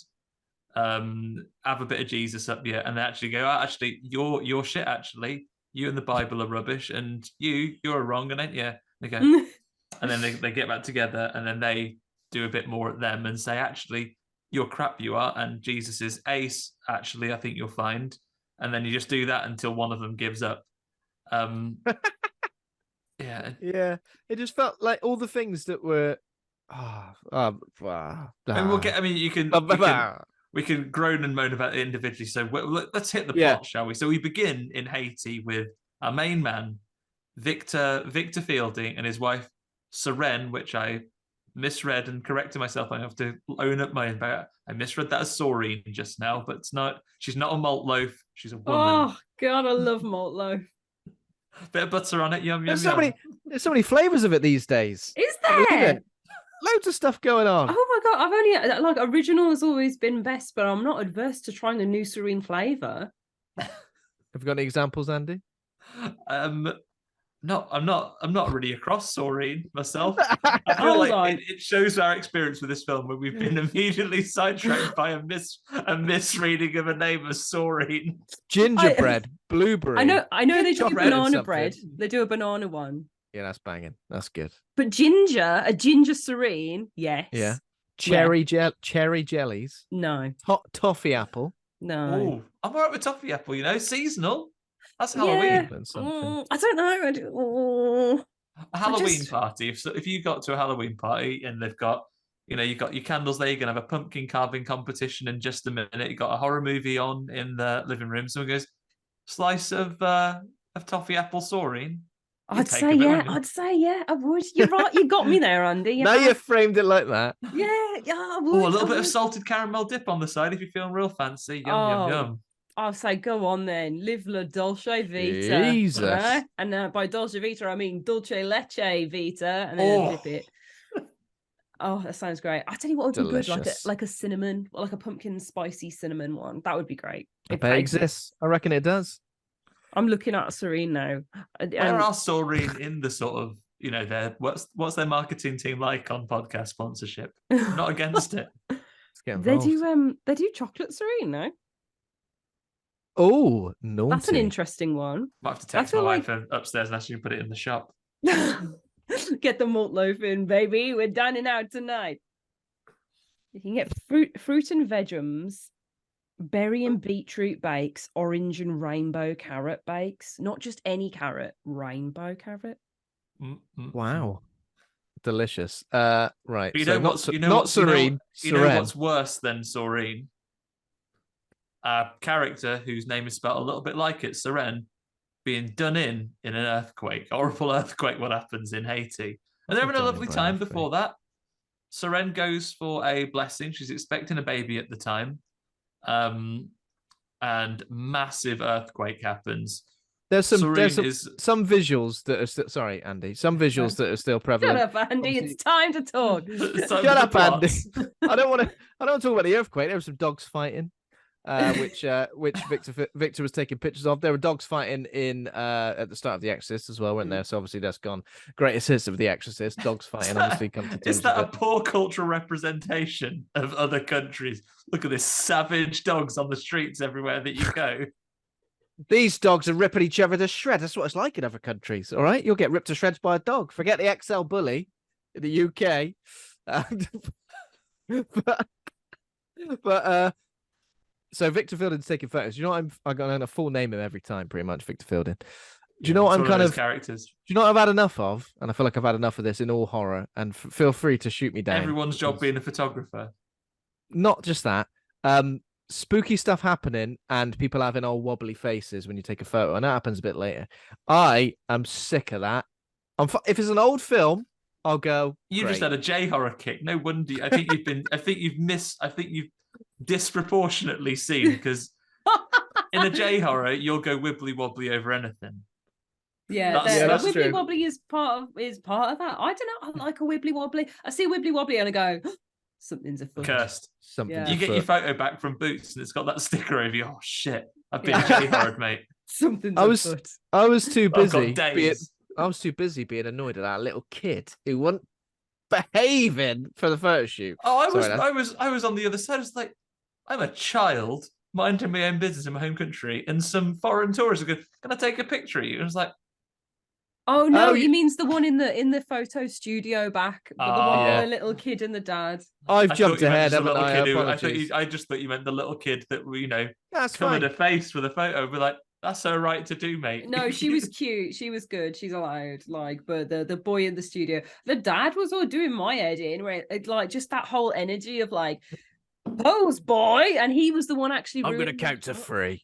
have a bit of Jesus up here, and they actually go, actually, you're shit. Actually, you and the Bible are rubbish, and you're wrong, and ain't you? They go, and then they get back together, and then they do a bit more at them and say, actually, you're crap, you are, and Jesus is ace. Actually, I think you'll find, and then you just do that until one of them gives up. Yeah. It just felt like all the things that were. We can groan and moan about it individually. So let's hit the plot, shall we? So we begin in Haiti with our main man, Victor Fielding, and his wife, Seren, which I misread and corrected myself. I have to own up my bad. I misread that as Soreen just now, but it's not. She's not a malt loaf. She's a woman. Oh God, I love malt loaf. Bit of butter on it. Yum, there's yum, There's so many flavors of it these days. Is there? Loads of stuff going on. Oh my God, I've only like original has always been best, but I'm not adverse to trying the new Serene flavor. Have you got any examples, Andy? No, I'm not really across Soreen myself. I feel like it shows our experience with this film where we've been immediately sidetracked by a misreading of a name of Soreen. Gingerbread, blueberry. I know they do banana bread. They do a banana one. Yeah, that's banging. That's good. But a ginger Serene, yes. Yeah. Cherry jellies. No. Toffee apple. No. Oh, I'm all right with toffee apple, seasonal. That's Halloween. I don't know. A Halloween party. If you got to a Halloween party and they've got, you've got your candles there, you're going to have a pumpkin carving competition in just a minute. You've got a horror movie on in the living room. Someone goes, slice of toffee apple Soreen. I'd say yeah, I would. You're right. You got me there, Andy. Now you framed it like that. Yeah, I would. Oh, a little bit of salted caramel dip on the side if you're feeling real fancy. Yum, yum. I'll say, go on then. Live la dolce vita. Jesus. Right? And by dolce vita, I mean dulce leche vita. And then dip it. Oh, that sounds great. I tell you what would be good, like a cinnamon, like a pumpkin spicy cinnamon one. That would be great. It exists. I reckon it does. I'm looking at Serene now. Where are Soreen in the sort of, their what's their marketing team like on podcast sponsorship? I'm not against it. They do chocolate Serene, no? Oh, no. That's an interesting one. Might have to text my wife upstairs and ask you to put it in the shop. Get the malt loaf in, baby. We're dining out tonight. You can get fruit and vegums, berry and beetroot bakes, orange and rainbow carrot bakes. Not just any carrot, rainbow carrot. Wow. Delicious. Right. But not Serene. You know what's worse than Soreen? a character whose name is spelled a little bit like it, Seren, being done in an earthquake, horrible earthquake. What happens in Haiti? And they're having a lovely time before that. Seren goes for a blessing. She's expecting a baby at the time. And massive earthquake happens. There's some visuals that are still, sorry, Andy, some visuals that are still prevalent. Shut up, Andy. It's time to talk. Shut up, Andy. I don't want to talk about the earthquake. There were some dogs fighting, which Victor was taking pictures of. There were dogs fighting at the start of The Exorcist as well, weren't there? So obviously that's gone. Greatest hits of The Exorcist, dogs fighting. Obviously, come to is that a poor cultural representation of other countries? Look at this savage dogs on the streets everywhere that you go. These dogs are ripping each other to shreds. That's what it's like in other countries. All right, you'll get ripped to shreds by a dog. Forget the XL bully in the UK. But so Victor Fielding's taking photos. You know what? I'm going to full name him every time, pretty much. Victor Fielding. Do you know what I'm kind of characters? Do you know what I've had enough of? And I feel like I've had enough of this in all horror. And feel free to shoot me down. Everyone's job being a photographer. Not just that. Spooky stuff happening and people having all wobbly faces when you take a photo, and that happens a bit later. I am sick of that. If it's an old film, I'll go. You just had a J horror kick. No wonder. I think you've disproportionately seen, because in a J horror you'll go wibbly wobbly over anything. Yeah, that's wibbly true. Wobbly is part of that. I don't know. I like a wibbly wobbly. I see a wibbly wobbly and I go, something's afoot. Cursed. Something. You get your photo back from Butz and it's got that sticker over you. Oh shit! I've been J-horrored, mate. Something's afoot. I was too busy. I was too busy being annoyed at that little kid who wasn't behaving for the photo shoot. Oh, I was on the other side. I was like, I'm a child minding my own business in my home country, and some foreign tourists are going, "Can I take a picture of you?" And I was like, "Oh no, he means the one in the photo studio back, the one with the little kid and the dad." I've jumped ahead, haven't I? I just thought you meant the little kid that that's covered her face for the photo. We're like, that's her right to do, mate. No, she was cute. She was good. She's allowed. But the boy in the studio, the dad was all doing my head in, where it, just that whole energy of pose, boy, and he was the one actually. I'm going to count to 3.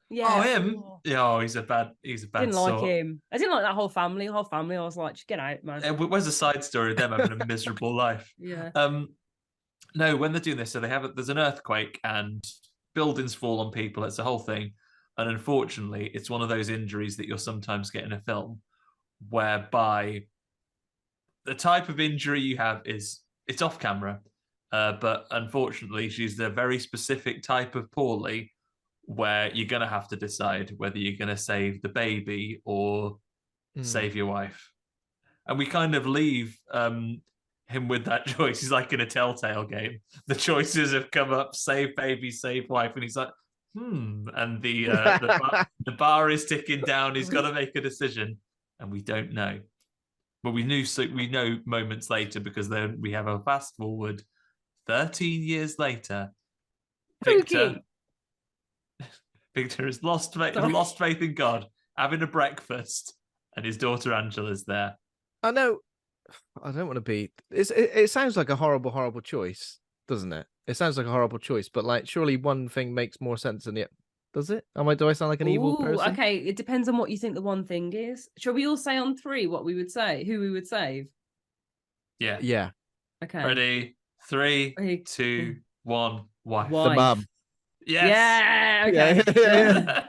Yeah. Oh, him? Yeah, he's a bad didn't sort. like him. I didn't like that whole family. I was like, just get out, man. Where's the side story of them having a miserable life? Yeah. No, when they're doing this, so there's an earthquake and buildings fall on people. It's a whole thing. And unfortunately, it's one of those injuries that you'll sometimes get in a film whereby the type of injury you have it's off camera. But unfortunately, she's the very specific type of poorly where you're going to have to decide whether you're going to save the baby or save your wife. And we kind of leave him with that choice. He's like in a Telltale game. The choices have come up: save baby, save wife. And he's like, and the bar is ticking down. He's got to make a decision, and we don't know. But we know moments later, because then we have a fast forward 13 years later. Victor has lost faith in God, having a breakfast, and his daughter Angela's there. I know. I don't want to be. It sounds like a horrible choice, doesn't it? It sounds like a horrible choice, but surely one thing makes more sense than the other. Does it? Do I sound like an evil person? Okay, it depends on what you think the one thing is. Shall we all say on 3 what we would say, who we would save? Yeah. Yeah. Okay. Ready? 3, 2, 1. Wife. The mum. Yes. Yeah. Okay. Yeah.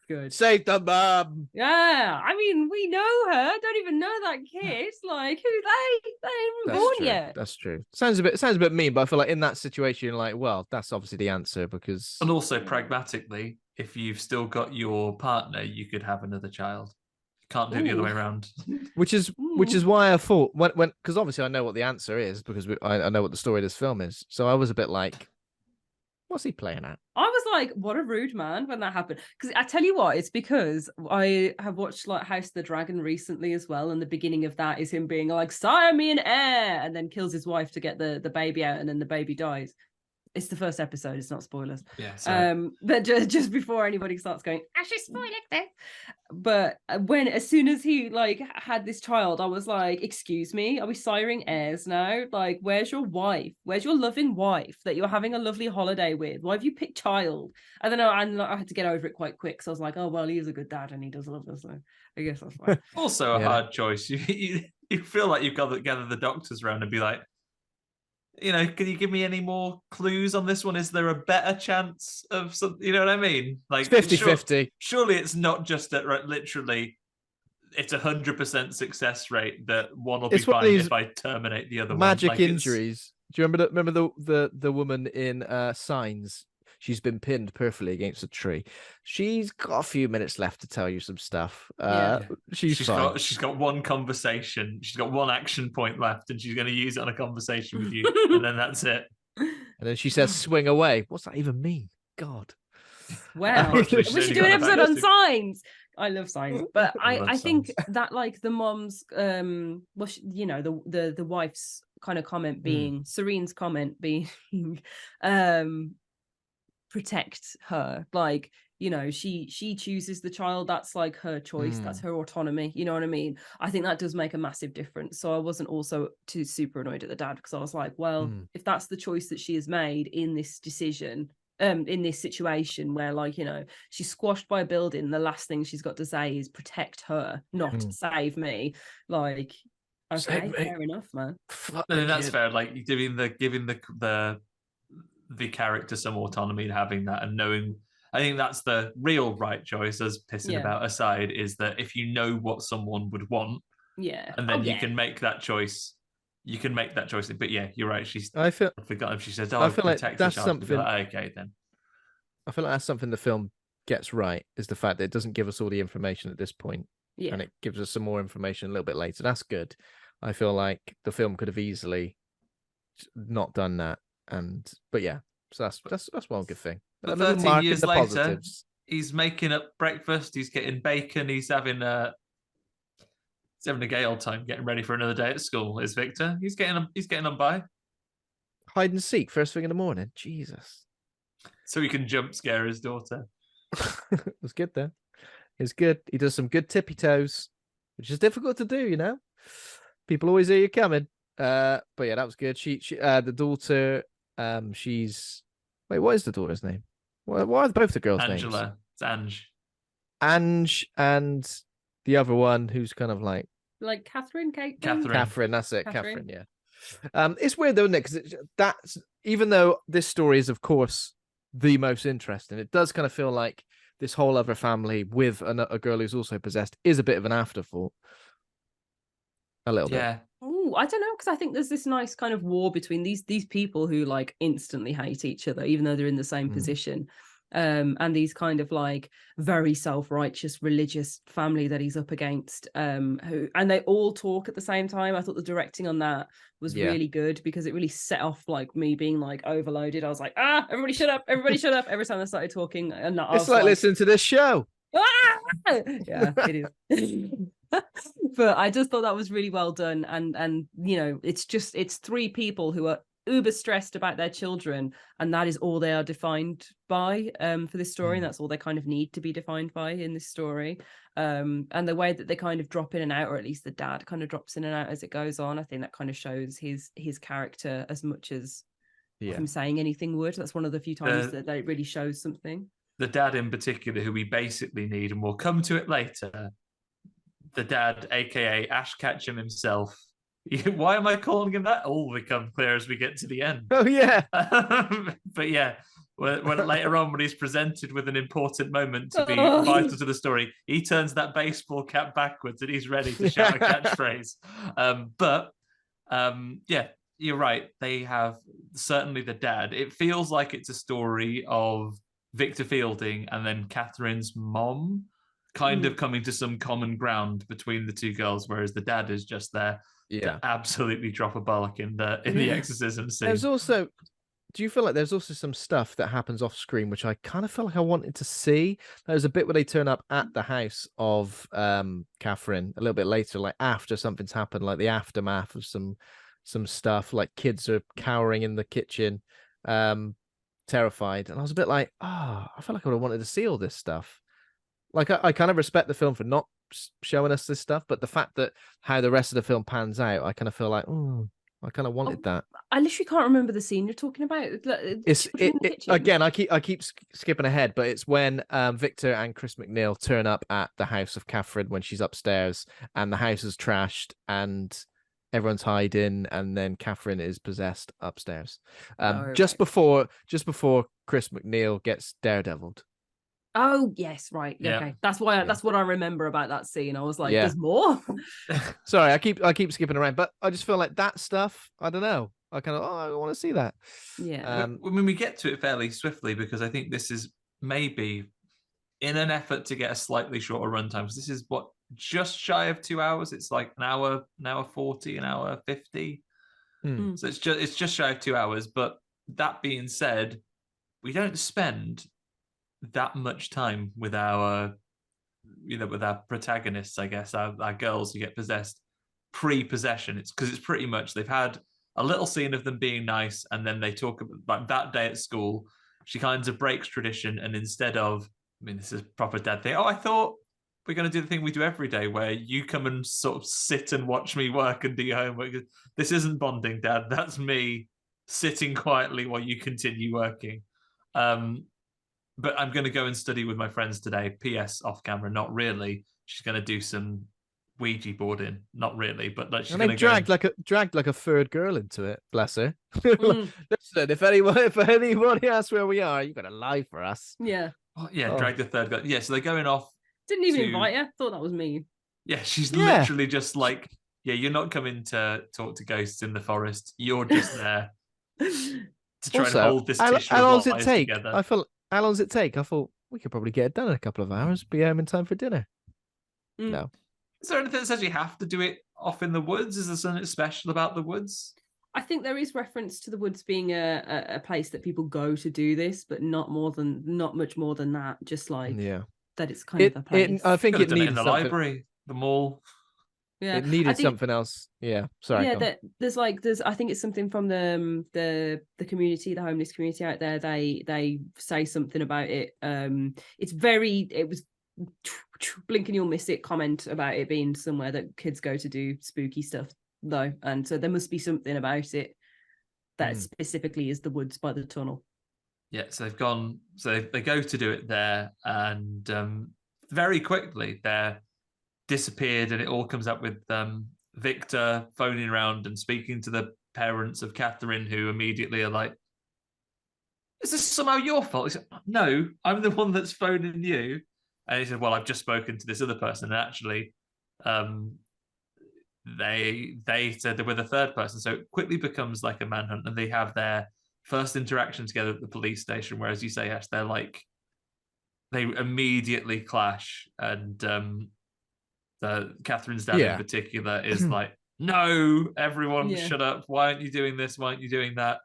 Good. Save the mum. Yeah. I mean, we know her. Don't even know that kid. Who they ain't even born yet. That's true. Sounds a bit mean, but I feel like in that situation, you're like, well, that's obviously the answer, because. And also pragmatically, if you've still got your partner, you could have another child. You can't do it the other way around. Which is why I thought when because obviously I know what the answer is, because I know what the story of this film is. So I was a bit like, what's he playing at? I was like, what a rude man when that happened. Because I tell you what, it's because I have watched House of the Dragon recently as well, and the beginning of that is him being like, sire me an heir, and then kills his wife to get the baby out, and then the baby dies. it's the first episode, it's not spoilers. Yeah, sorry. But just before anybody starts going, she's spoiling this. But as soon as he like had this child, I was like, excuse me, are we siring heirs now? Like, where's your wife? Where's your loving wife that you're having a lovely holiday with? Why have you picked child? I don't know, I had to get over it quite quick, so I was like, oh well, he is a good dad and he does love us, so I guess that's fine. Also a hard choice. You feel like you've got to gather the doctors around and be like, can you give me any more clues on this one? Is there a better chance of something? You know what I mean? Like 50-50. Surely it's not just that literally it's 100% success rate that one will be fine if I terminate the other magic one. Magic injuries. Do you remember the woman in Signs? She's been pinned perfectly against a tree. She's got a few minutes left to tell you some stuff. She's fine. She's got one conversation. She's got one action point left, and she's going to use it on a conversation with you, and then that's it. And then she says, "Swing away." What's that even mean? God. Wow. We should do an episode on Signs. I love Signs, but I think that like the mom's the wife's kind of comment being Serene's comment being protect her, like she chooses the child, that's like her choice, that's her autonomy, you know what I mean? I think that does make a massive difference. So I wasn't also too super annoyed at the dad, because I was like, well, if that's the choice that she has made in this decision, in this situation where like she's squashed by a building, the last thing she's got to say is protect her, not save me. Like, okay, fair enough, man. No, that's fair. Like giving the character some autonomy and having that and knowing, I think that's the real right choice, as pissing about aside, is that if you know what someone would want, and then you can make that choice. You can make that choice, but yeah, you're right. I forgot if she says, "Oh, I feel like that's something." Okay, then. I feel like that's something the film gets right, is the fact that it doesn't give us all the information at this point, and it gives us some more information a little bit later. That's good. I feel like the film could have easily not done that, but yeah, so that's one good thing. But 13 years later, he's making up breakfast. He's getting bacon. He's having a gay old time, getting ready for another day at school. Is Victor? He's getting on by. Hide and seek first thing in the morning. Jesus. So he can jump scare his daughter. It was good though. It's good. He does some good tippy toes, which is difficult to do. People always hear you coming. But yeah, that was good. She the daughter. She's. Wait, what is the daughter's name? Why are both the girls' names? Angela. It's Ange. Ange and the other one, who's kind of like Catherine. Catherine. That's it. Catherine. Yeah. It's weird though, isn't it? Because that's, even though this story is, of course, the most interesting, it does kind of feel like this whole other family with a girl who's also possessed is a bit of an afterthought. A little bit. Oh, I don't know, because I think there's this nice kind of war between these people who like instantly hate each other, even though they're in the same position. And these kind of like very self-righteous religious family that he's up against, and they all talk at the same time. I thought the directing on that was really good, because it really set off like me being like overloaded. I was like, everybody shut up, every time they started talking. And it's like listening to this show. Yeah, it is. But I just thought that was really well done, and it's three people who are uber stressed about their children, and that is all they are defined by for this story, and that's all they kind of need to be defined by in this story. And the way that they kind of drop in and out, or at least the dad kind of drops in and out as it goes on, I think that kind of shows his character as much as him saying anything would. That's one of the few times that it really shows something. The dad in particular, who we basically need, and we'll come to it later, the dad, aka Ash Ketchum himself. Why am I calling him that? All will become clear as we get to the end. Oh yeah. But yeah, when later on, when he's presented with an important moment to be vital to the story, he turns that baseball cap backwards and he's ready to shout a catchphrase. Yeah, you're right. They have certainly the dad. It feels like it's a story of Victor Fielding and then Catherine's mom kind of coming to some common ground between the two girls, whereas the dad is just there to absolutely drop a bollock in the exorcism scene. There's also, do you feel like there's also some stuff that happens off screen which I kind of felt like I wanted to see? There's a bit where they turn up at the house of Catherine a little bit later, like after something's happened, like the aftermath of some stuff, like kids are cowering in the kitchen. terrified, and I was a bit like, I feel like I would have wanted to see all this stuff. Like I kind of respect the film for not showing us this stuff, but the fact that how the rest of the film pans out, I kind of feel like, I kind of wanted that. I literally can't remember the scene you're talking about. Again, I keep skipping ahead, but it's when Victor and Chris MacNeil turn up at the house of Catherine when she's upstairs, and the house is trashed and everyone's hiding, and then Catherine is possessed upstairs. Just before Chris MacNeil gets daredeviled. Oh yes, right. Yeah. Okay, that's why. That's what I remember about that scene. I was like, "There's more." Sorry, I keep skipping around, but I just feel like that stuff. I don't know. I kind of I want to see that. Yeah. I mean, we get to it fairly swiftly because I think this is maybe in an effort to get a slightly shorter runtime. Because this is just shy of 2 hours. It's like an hour 40, an hour 50. So it's just shy of 2 hours. But that being said, we don't spend that much time with our protagonists, I guess, our girls who get possessed pre-possession. It's because it's pretty much they've had a little scene of them being nice, and then they talk about like that day at school. She kind of breaks tradition, and instead of, I mean, this is proper dad thing. I thought we're going to do the thing we do every day, where you come and sort of sit and watch me work and do your homework. This isn't bonding, Dad. That's me sitting quietly while you continue working. But I'm going to go and study with my friends today. P.S. off camera, not really. She's going to do some Ouija boarding, not really. But like she's going to dragged like a third girl into it. Bless her. Listen, if anybody asks where we are, you've got to lie for us. Yeah. Drag the third girl. Yeah, so they're going off. Didn't even invite her. Thought that was mean. Yeah, she's literally just like, you're not coming to talk to ghosts in the forest. You're just there to try and hold this tissue. How long does it take? Together. How long does it take? I thought we could probably get it done in a couple of hours. Be home in time for dinner. No. Is there anything that says you have to do it off in the woods? Is there something special about the woods? I think there is reference to the woods being a place that people go to do this, but not much more than that. Just like that, it's kind of a place. I think it needed in the library, the mall. Yeah, it needed something else. Yeah, sorry. Yeah, there's I think it's something from the community, the homeless community out there. They say something about it. It was blink and you'll miss it comment about it being somewhere that kids go to do spooky stuff though, and so there must be something about it that specifically is the woods by the tunnel. Yeah, so they've gone. So they go to do it there, and very quickly they're disappeared, and it all comes up with Victor phoning around and speaking to the parents of Catherine, who immediately are like, "Is this somehow your fault?" He said, "No, I'm the one that's phoning you." And he said, "Well, I've just spoken to this other person, and actually, they said they were the third person." So it quickly becomes like a manhunt, and they have their first interaction together at the police station, where, as you say, Ash, they immediately clash, and Catherine's dad in particular is like, "No, everyone shut up. Why aren't you doing this? Why aren't you doing that?"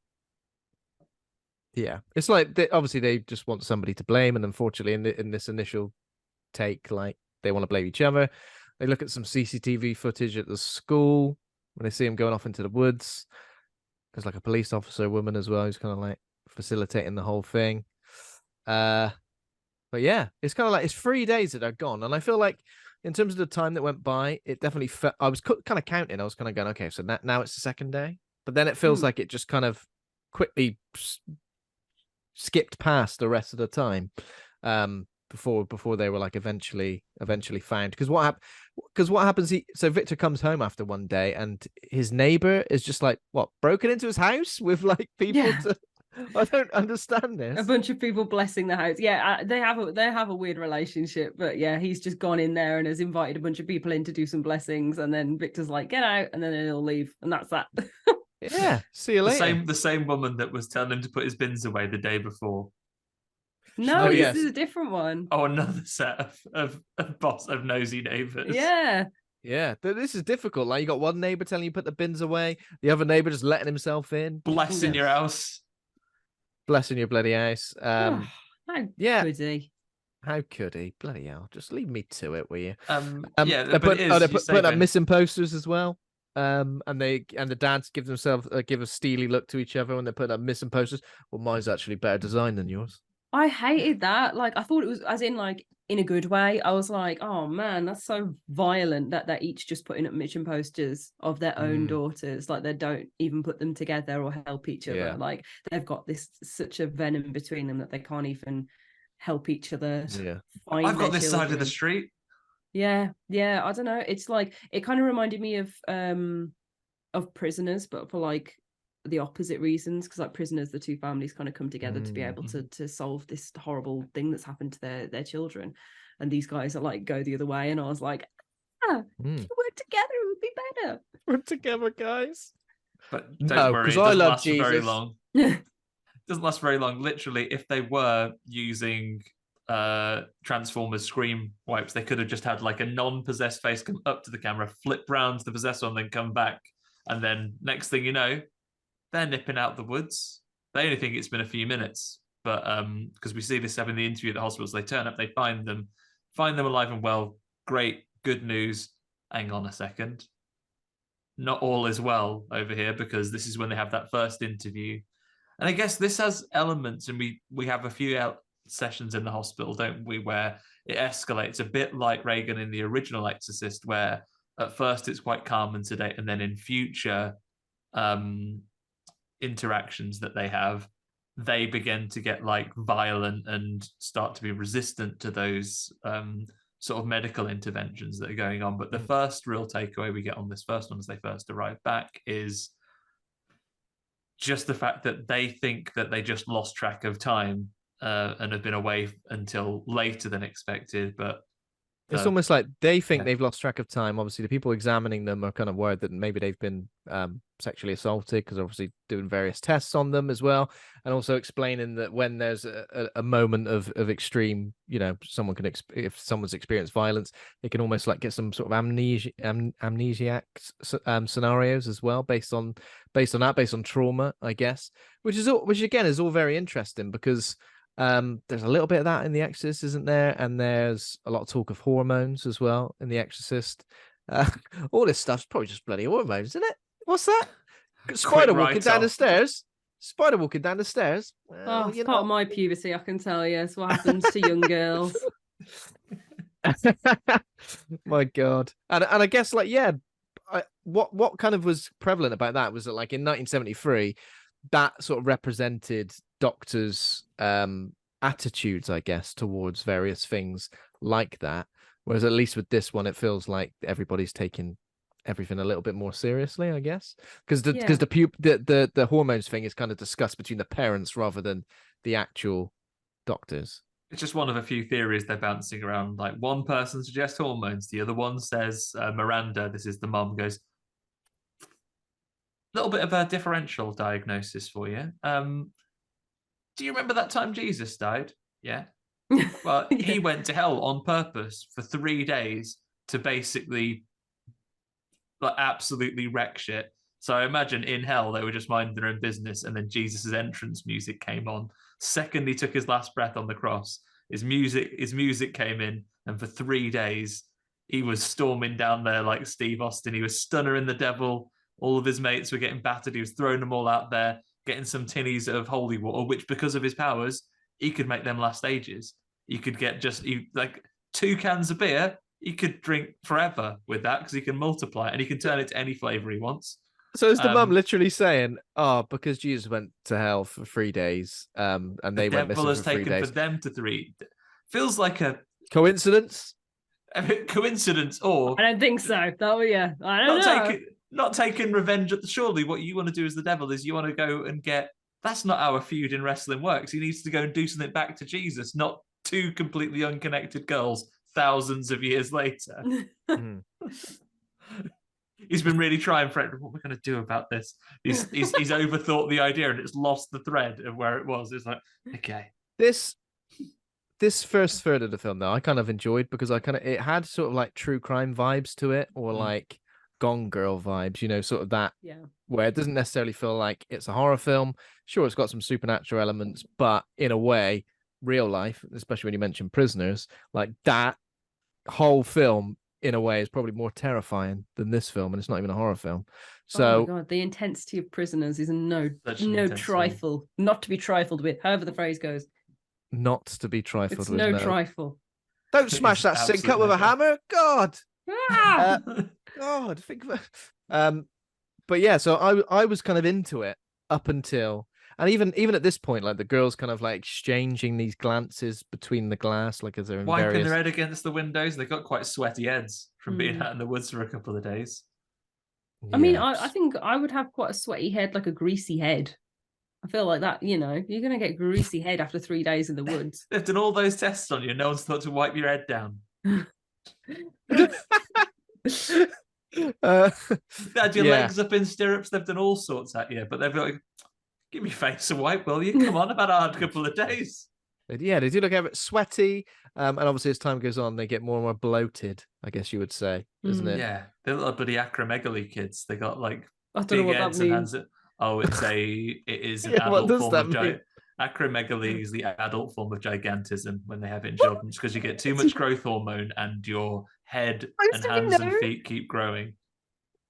Yeah, it's like obviously they just want somebody to blame, and unfortunately in this initial take, like, they want to blame each other. They look at some CCTV footage at the school when they see him going off into the woods. There's like a police officer woman as well who's kind of like facilitating the whole thing. But yeah, it's kind of like it's 3 days that are gone, and I feel like in terms of the time that went by, it definitely felt, I was kind of counting. I was kind of going, okay, so now it's the second day, but then it feels like it just kind of quickly skipped past the rest of the time before they were like eventually found. Because what happens? So Victor comes home after one day, and his neighbor is just like, what, broken into his house with like people to. I don't understand this. A bunch of people blessing the house. Yeah, they have a weird relationship, but yeah, he's just gone in there and has invited a bunch of people in to do some blessings, and then Victor's like, "Get out," and then he'll leave, and that's that. Yeah, see you later. The same woman that was telling him to put his bins away the day before. No, this is a different one. Oh, another set of nosy neighbours. Yeah. Yeah, this is difficult. Like, you got one neighbor telling you put the bins away, the other neighbor just letting himself in, blessing your house. Blessing your bloody house. How could he? How could he? Bloody hell! Just leave me to it, will you? But put up missing posters as well. and the dads give themselves give a steely look to each other when they put up missing posters. Well, mine's actually better designed than yours. I hated that. Like, I thought it was as in like in a good way. I was like, oh man, that's so violent that they're each just putting up mission posters of their own daughters. Like, they don't even put them together or help each other. Like, they've got this such a venom between them that they can't even help each other. I've got this side of the street. Yeah, I don't know. It's like, it kind of reminded me of Prisoners, but for like the opposite reasons, because like Prisoners, the two families kind of come together to be able to solve this horrible thing that's happened to their children, and these guys are like go the other way. And I was like, if you work together, it would be better. Work together, guys. But don't worry, it doesn't last very long. Yeah. Doesn't last very long. Literally, if they were using Transformers screen wipes, they could have just had like a non-possessed face come up to the camera, flip round to the possessed one, then come back, and then next thing you know, they're nipping out the woods. They only think it's been a few minutes, but because we see this having the interview at the hospitals, they turn up, they find them alive and well. Great, good news. Hang on a second, not all is well over here, because this is when they have that first interview. And I guess this has elements, and we have a few sessions in the hospital, don't we, where it escalates a bit like Reagan in the original Exorcist, where at first it's quite calm and sedate, and then in future interactions that they have, they begin to get like violent and start to be resistant to those sort of medical interventions that are going on. But the first real takeaway we get on this first one as they first arrive back is just the fact that they think that they just lost track of time and have been away until later than expected. But it's almost like they think they've lost track of time. Obviously, the people examining them are kind of worried that maybe they've been sexually assaulted, because obviously doing various tests on them as well, and also explaining that when there's a moment of extreme, someone can if someone's experienced violence, they can almost like get some sort of amnesiac scenarios as well, based on trauma, I guess, which again is all very interesting, because there's a little bit of that in The Exorcist, isn't there? And there's a lot of talk of hormones as well in The Exorcist. All this stuff's probably just bloody hormones, isn't it? What's that? Spider walking down the stairs. Spider walking down the stairs. Well, it's part of my puberty, I can tell you. It's what happens to young girls. My God. And I guess what kind of was prevalent about that was that, like, in 1973, that sort of represented doctors' attitudes, I guess, towards various things like that. Whereas at least with this one, it feels like everybody's taking everything a little bit more seriously, I guess, because the hormones thing is kind of discussed between the parents rather than the actual doctors. It's just one of a few theories they're bouncing around. Like, one person suggests hormones, the other one says Miranda, this is the mom, goes, little bit of a differential diagnosis for you. Do you remember that time Jesus died? Yeah. Well, he went to hell on purpose for 3 days to basically absolutely wreck shit. So I imagine in hell they were just minding their own business, and then Jesus's entrance music came on. Second he took his last breath on the cross, his music came in, and for 3 days he was storming down there like Steve Austin. He was stunnering the devil. All of his mates were getting battered. He was throwing them all out there, getting some tinnies of holy water, which, because of his powers, he could make them last ages. You could get like 2 cans of beer. He could drink forever with that, because he can multiply it, and he can turn it to any flavor he wants. So is the mum literally saying, because Jesus went to hell for 3 days, and they went missing for 3 days? The devil has taken for them to 3. Feels like a coincidence. Coincidence, or I don't think so. Oh yeah, I don't know. Not taking revenge surely what you want to do as the devil is you want to go and get. That's not how a feud in wrestling works. He needs to go and do something back to Jesus, not 2 completely unconnected girls thousands of years later. He's been really trying for it. What we're going to do about this? He's overthought the idea, and it's lost the thread of where it was. It's like, okay. This first third of the film, though, I kind of enjoyed, because it had sort of like true crime vibes to it, or like Gone Girl vibes, sort of that, where it doesn't necessarily feel like it's a horror film. Sure, it's got some supernatural elements, but in a way, real life, especially when you mention Prisoners, like that whole film in a way is probably more terrifying than this film, and it's not even a horror film. Oh So my God, the intensity of Prisoners is no intense trifle, not to be trifled with, however the phrase goes. not to be trifled It's with. no trifle. Don't smash that sink up with a hammer. God. Ah! God, think of it. But yeah, so I was kind of into it up until, and even at this point, like the girls kind of like exchanging these glances between the glass, like as they're in wiping their head against the windows. They got quite sweaty heads from being Mm. out in the woods for a couple of days. I mean, I think I would have quite a sweaty head, like a greasy head. I feel like that, you know, you're going to get greasy head after 3 days in the woods. They've done all those tests on you. No one's thought to wipe your head down. Had your legs up in stirrups. They've done all sorts at you, but they've got like, give me face a wipe, will you? Come on, I've had a hard couple of days. Yeah, they do look a bit sweaty, and obviously as time goes on, they get more and more bloated, I guess you would say, isn't it? Yeah, they're little bloody acromegaly kids. They got like I don't know what that means. It is an adult form of acromegaly is the adult form of gigantism when they have it in children, because you get too much growth hormone and your head and hands and feet keep growing.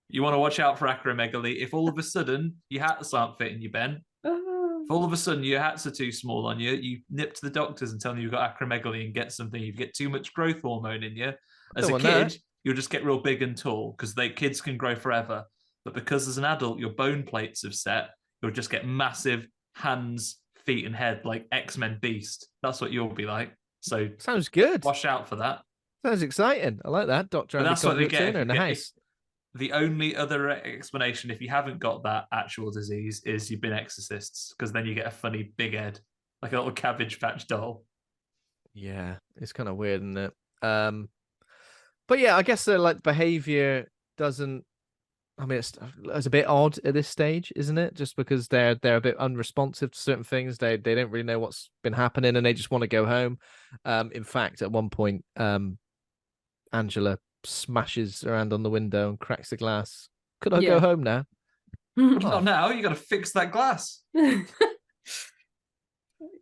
You want to watch out for acromegaly. If all of a sudden your hats aren't fitting you, Ben, if all of a sudden your hats are too small on you, you nip to the doctors and tell them you've got acromegaly and get something. You get too much growth hormone in you. As a kid, you'll just get real big and tall because kids can grow forever. But because as an adult, your bone plates have set, you'll just get massive hands, feet, and head like X-Men Beast. That's what you'll be like. So sounds good. Watch out for that. Sounds exciting. I like that. Doctor. That's what they get in the house. The only other explanation, if you haven't got that actual disease, is you've been exorcists, because then you get a funny big head, like a little Cabbage Patch doll. Yeah, it's kind of weird, isn't it? But yeah, I guess the like behavior doesn't. I mean, it's a bit odd at this stage, isn't it? Just because they're a bit unresponsive to certain things. They don't really know what's been happening, and they just want to go home. In fact, at one point, Angela smashes around on the window and cracks the glass. Could I go home now? Not now. You got to fix that glass.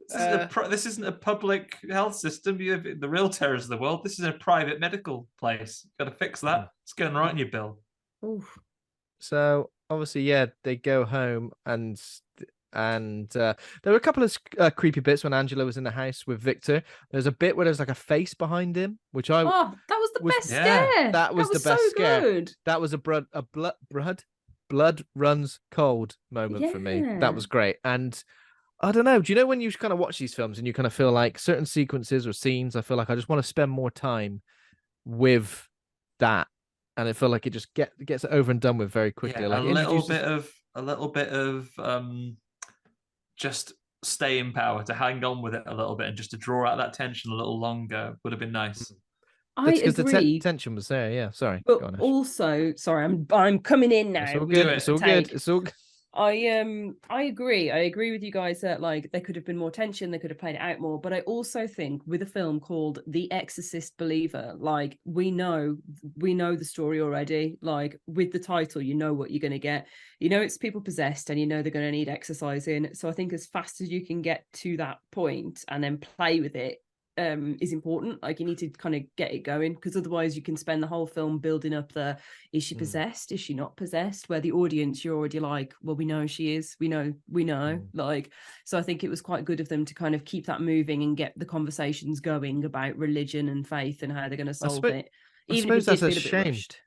This isn't a public health system. You have the real terrors of the world. This is a private medical place. Got to fix that. It's going right on your bill. Oof. So obviously, yeah, they go home, and there were a couple of creepy bits when Angela was in the house with Victor. There's a bit where there's like a face behind him, which that was the best scare. That was the best scare. Good. That was a blood runs cold moment for me. That was great. And I don't know. Do you know when you kind of watch these films and you kind of feel like certain sequences or scenes? I feel like I just want to spend more time with that. And I feel like it just gets it over and done with very quickly. Yeah, like a little bit of just stay in power, to hang on with it a little bit and just to draw out that tension a little longer would have been nice. I agree. Because the tension was there. Yeah, sorry. But also, sorry, I'm coming in now. It's all good. It's all good. It's all good. I agree. I agree with you guys that like there could have been more tension, they could have played it out more. But I also think with a film called The Exorcist Believer, like we know the story already. Like with the title, you know what you're gonna get. You know it's people possessed and you know they're gonna need exorcising. So I think as fast as you can get to that point and then play with it is important. Like you need to kind of get it going, because otherwise you can spend the whole film building up the is she possessed, is she not possessed, where the audience you're already like, well, we know she is, we know like. So I think it was quite good of them to kind of keep that moving and get the conversations going about religion and faith and how they're going to solve it, even if it did feel a bit rushed.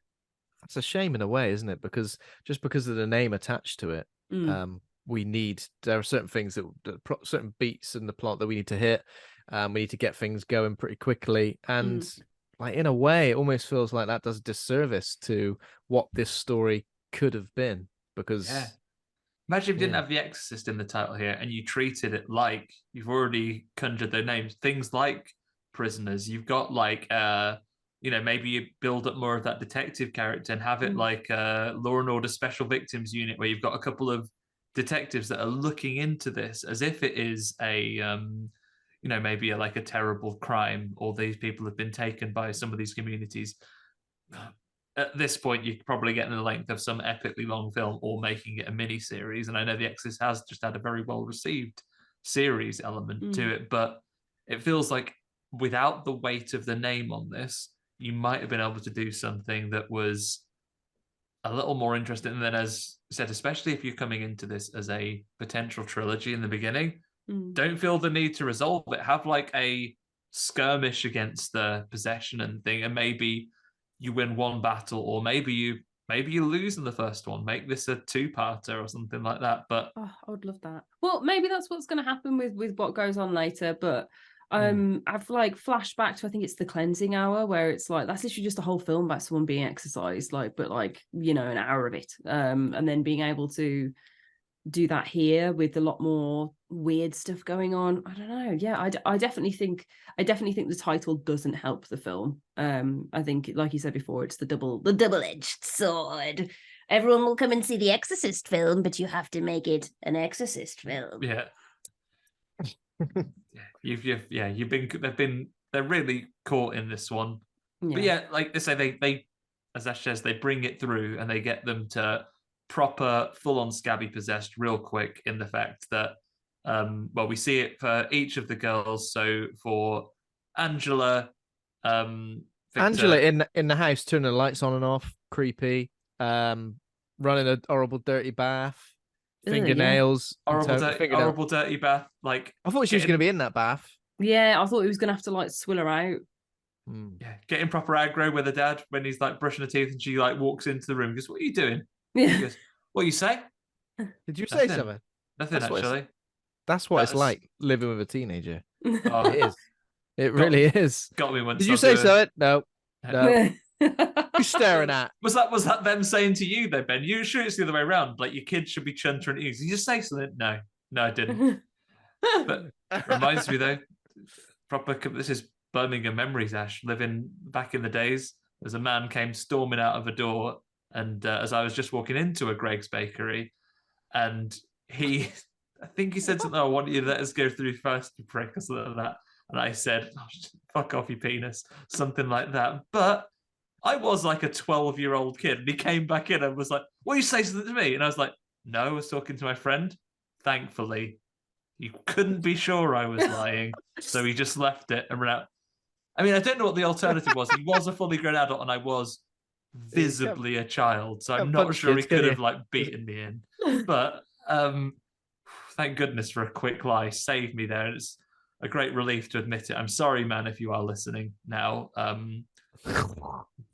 That's a shame in a way, isn't it? Because just because of the name attached to it, there are certain things certain beats in the plot that we need to hit. We need to get things going pretty quickly. And like in a way, it almost feels like that does a disservice to what this story could have been. Because imagine if you didn't have The Exorcist in the title here and you treated it like you've already conjured their names. Things like Prisoners. You've got like maybe you build up more of that detective character and have it like Law and Order Special Victims Unit, where you've got a couple of detectives that are looking into this as if it is a maybe like a terrible crime, or these people have been taken by some of these communities. At this point, you're probably getting the length of some epically long film or making it a mini series. And I know The Exorcist has just had a very well received series element to it, but it feels like without the weight of the name on this, you might have been able to do something that was a little more interesting. And then, as said, especially if you're coming into this as a potential trilogy in the beginning, don't feel the need to resolve it. Have like a skirmish against the possession and thing, and maybe you win one battle, or maybe you lose in the first one. Make this a 2-parter or something like that. But I would love that. Well, maybe that's what's going to happen with what goes on later. But I've like flashback to, I think it's the cleansing hour, where it's like that's literally just a whole film about someone being exorcised, like, but like, you know, an hour of it, and then being able to do that here with a lot more weird stuff going on. I don't know. Yeah, I definitely think the title doesn't help the film. I think, like you said before, it's the double-edged sword. Everyone will come and see the Exorcist film, but you have to make it an Exorcist film. Yeah. They're really caught in this one. Yeah. But yeah, like they say, they as Ash says, they bring it through and they get them to proper full-on scabby possessed real quick, in the fact that we see it for each of the girls. So for Angela, Victor, Angela in the house, turning the lights on and off, creepy, running a horrible dirty bath. Fingernails, horrible dirty bath. Like, I thought she was going to be in that bath. Yeah, I thought he was going to have to like swill her out. Yeah, getting proper aggro with her dad when he's like brushing her teeth, and she like walks into the room. Goes, "What are you doing?" Yeah. He goes, "What you say?" Did you say something? Nothing, actually. That's what it's like living with a teenager. Oh, it is. It really is. Got me once. Did you say something? No. Who's staring at? Was that them saying to you though, Ben? You sure it's the other way around? Like your kids should be chuntering at you. Did you just say something? No, I didn't. But reminds me though, this is Birmingham memories, Ash. Living back in the days, as a man came storming out of a door, and as I was just walking into a Greg's Bakery, and I think he said something, "I want you to let us go through first, you prick," or something like that. And I said, "Oh, fuck off, you penis," something like that. But I was like a 12-year-old kid, and he came back in and was like, "What you say something to me?" And I was like, "No, I was talking to my friend." Thankfully, you couldn't be sure I was lying, so he just left it and ran out. I mean, I don't know what the alternative was. He was a fully grown adult, and I was visibly a child, so I'm not sure he could have like beaten me in. But thank goodness for a quick lie, saved me there. It's a great relief to admit it. I'm sorry, man, if you are listening now.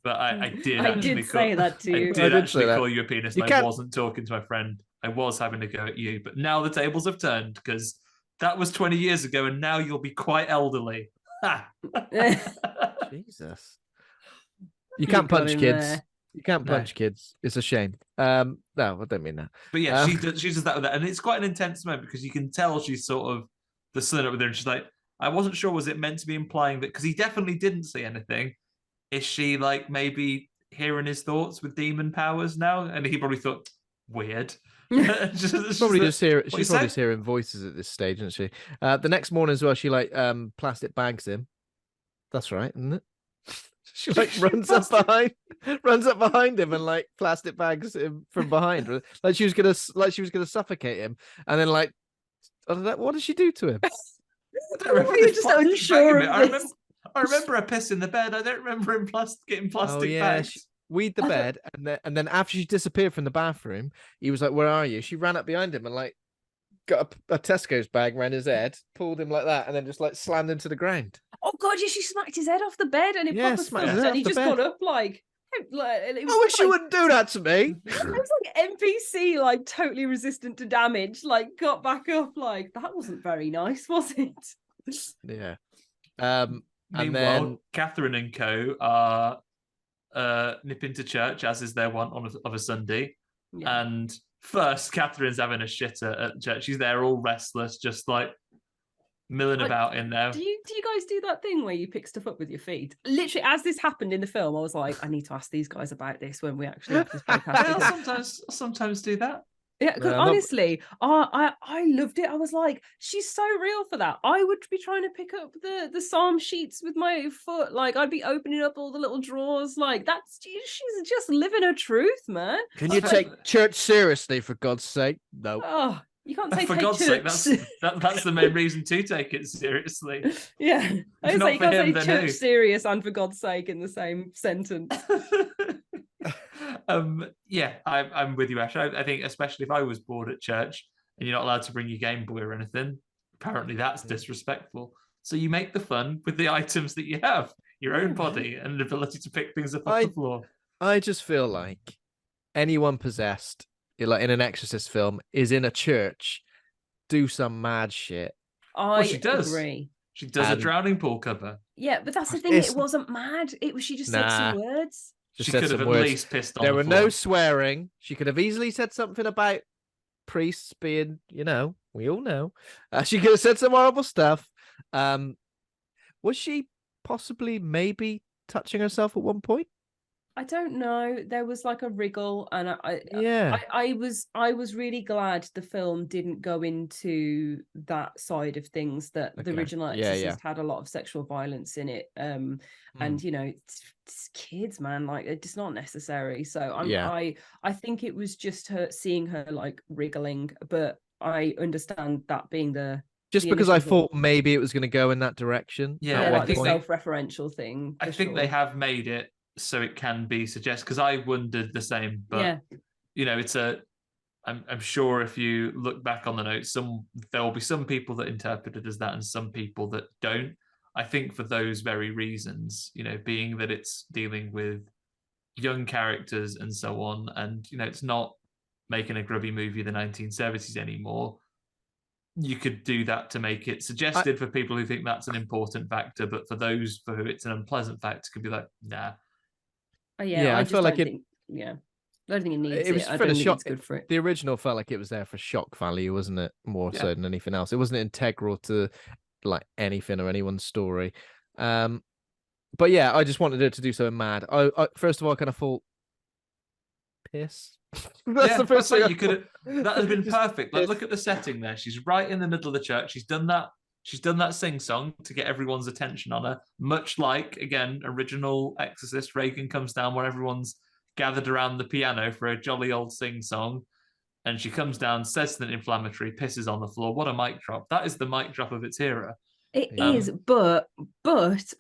But I did say that to you. I did actually call you a penis. I wasn't talking to my friend. I was having to go at you. But now the tables have turned, because that was 20 years ago, and now you'll be quite elderly. Jesus. You can't punch kids. You can't punch kids. It's a shame. No, I don't mean that. But yeah, she does that with that. And it's quite an intense moment, because you can tell she's sort of the sun up with her, and she's like, I wasn't sure, was it meant to be implying that, because he definitely didn't say anything. Is she like maybe hearing his thoughts with demon powers now? And he probably thought, weird. She's probably just hearing voices at this stage, isn't she? The next morning as well, she like plastic bags him. That's right, isn't it? She like runs up behind him and like plastic bags him from behind, like she was gonna suffocate him, and then like, I don't know, what did she do to him? I don't remember. You're just unsure of this. I remember her pissing the bed. I don't remember him getting plastic bags. She weed the bed, and then after she disappeared from the bathroom, he was like, "Where are you?" She ran up behind him and like got a Tesco's bag around his head, pulled him like that, and then just like slammed into the ground. Oh God! Yeah, she smacked his head off the bed, and it and he just got up like. I wish you wouldn't do that to me. It was like NPC, like totally resistant to damage, like got back up. Like that wasn't very nice, was it? Yeah. Meanwhile, and then Catherine and co are nipping to church, as is their wont of a Sunday. Yeah. And first, Catherine's having a shitter at church. She's there all restless, just like milling about in there. Do you guys do that thing where you pick stuff up with your feet? Literally, as this happened in the film, I was like, I need to ask these guys about this when we actually have this podcast. I'll sometimes do that. Yeah, because honestly, I loved it. I was like, she's so real for that. I would be trying to pick up the psalm sheets with my foot. Like, I'd be opening up all the little drawers. Like, she's just living her truth, man. Can you take church seriously, for God's sake? No. Oh, You can't say For take God's church. sake, that's the main reason to take it seriously. Yeah, I was Not like, you for can't him, say then church who? serious and for God's sake in the same sentence. Yeah, I'm with you, Ash. I think especially if I was bored at church and you're not allowed to bring your Game Boy or anything, apparently that's disrespectful. So you make the fun with the items that you have, your own body and the ability to pick things up off the floor. I just feel like anyone possessed, like in an Exorcist film, is in a church, do some mad shit. She does. Agree. She does a drowning pool cover. Yeah, but that's the thing. It wasn't mad. It was she just said some words. She could have at least pissed on the floor. There were no swearing. She could have easily said something about priests being, we all know. She could have said some horrible stuff. Was she possibly maybe touching herself at one point? I don't know. There was like a wriggle, and I was really glad the film didn't go into that side of things. That the original Exorcist had a lot of sexual violence in it, and it's kids, man, like it's just not necessary. So I think it was just her seeing her like wriggling, but I understand that being just because I thought maybe it was going to go in that direction. Yeah, like the self-referential thing. I think they have made it so it can be suggested, because I wondered the same, but it's I'm sure if you look back on the notes, there will be some people that interpret it as that and some people that don't. I think for those very reasons, being that it's dealing with young characters and so on, and it's not making a grubby movie of the 1970s anymore. You could do that to make it suggested for people who think that's an important factor, but for those for who it's an unpleasant factor, could be like, nah. I feel like I don't think it needs it. Was I for don't the think shock. it's good for it. The original felt like it was there for shock value, wasn't it? More so than anything else. It wasn't integral to like anything or anyone's story. But yeah, I just wanted her to do something mad. I first of all, I kind of thought, piss. That's the first thing you could have. That has been perfect. Like, look at the setting there. She's right in the middle of the church. She's done that sing song to get everyone's attention on her. Much like, again, original Exorcist, Reagan comes down where everyone's gathered around the piano for a jolly old sing song. And she comes down, says something inflammatory, pisses on the floor. What a mic drop. That is the mic drop of its era. It is, but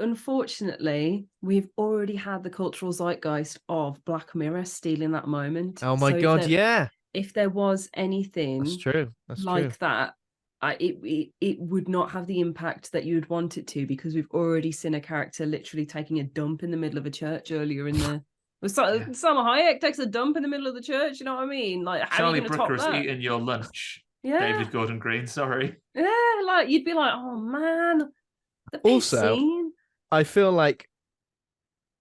unfortunately, we've already had the cultural zeitgeist of Black Mirror stealing that moment. Oh my God, yeah. If there was anything that's true. that, it would not have the impact that you'd want it to, because we've already seen a character literally taking a dump in the middle of a church earlier in the... Salma Hayek takes a dump in the middle of the church, you know what I mean? Like, how Charlie are you going to top Brooker that? is eating your lunch. Yeah. David Gordon Green, sorry. Yeah, like you'd be like, oh man. Also, scene. I feel like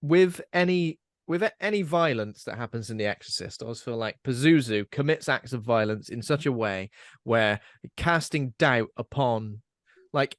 with any violence that happens in The Exorcist, I always feel like Pazuzu commits acts of violence in such a way where casting doubt upon, like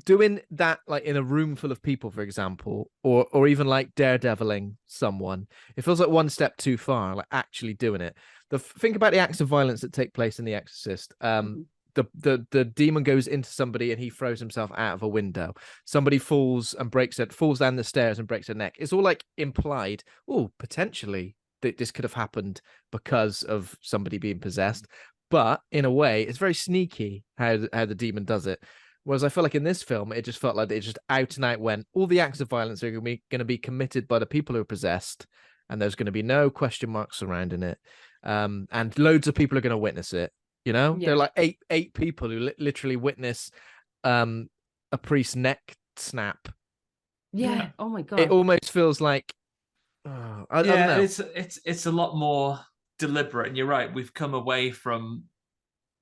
doing that, like in a room full of people, for example, or even like daredeviling someone, it feels like one step too far, like actually doing it. Think about the acts of violence that take place in The Exorcist. The demon goes into somebody and he throws himself out of a window. Somebody falls down the stairs and breaks their neck. It's all like implied. Oh, potentially that this could have happened because of somebody being possessed. But in a way, it's very sneaky how the demon does it. Whereas I feel like in this film, it just felt like it just out and out went. All the acts of violence are going to be committed by the people who are possessed, and there's going to be no question marks surrounding it. And loads of people are going to witness it. There are like eight people who literally witness a priest's neck snap. Yeah. Oh my God. It almost feels like I don't know. It's a lot more deliberate, and you're right. We've come away from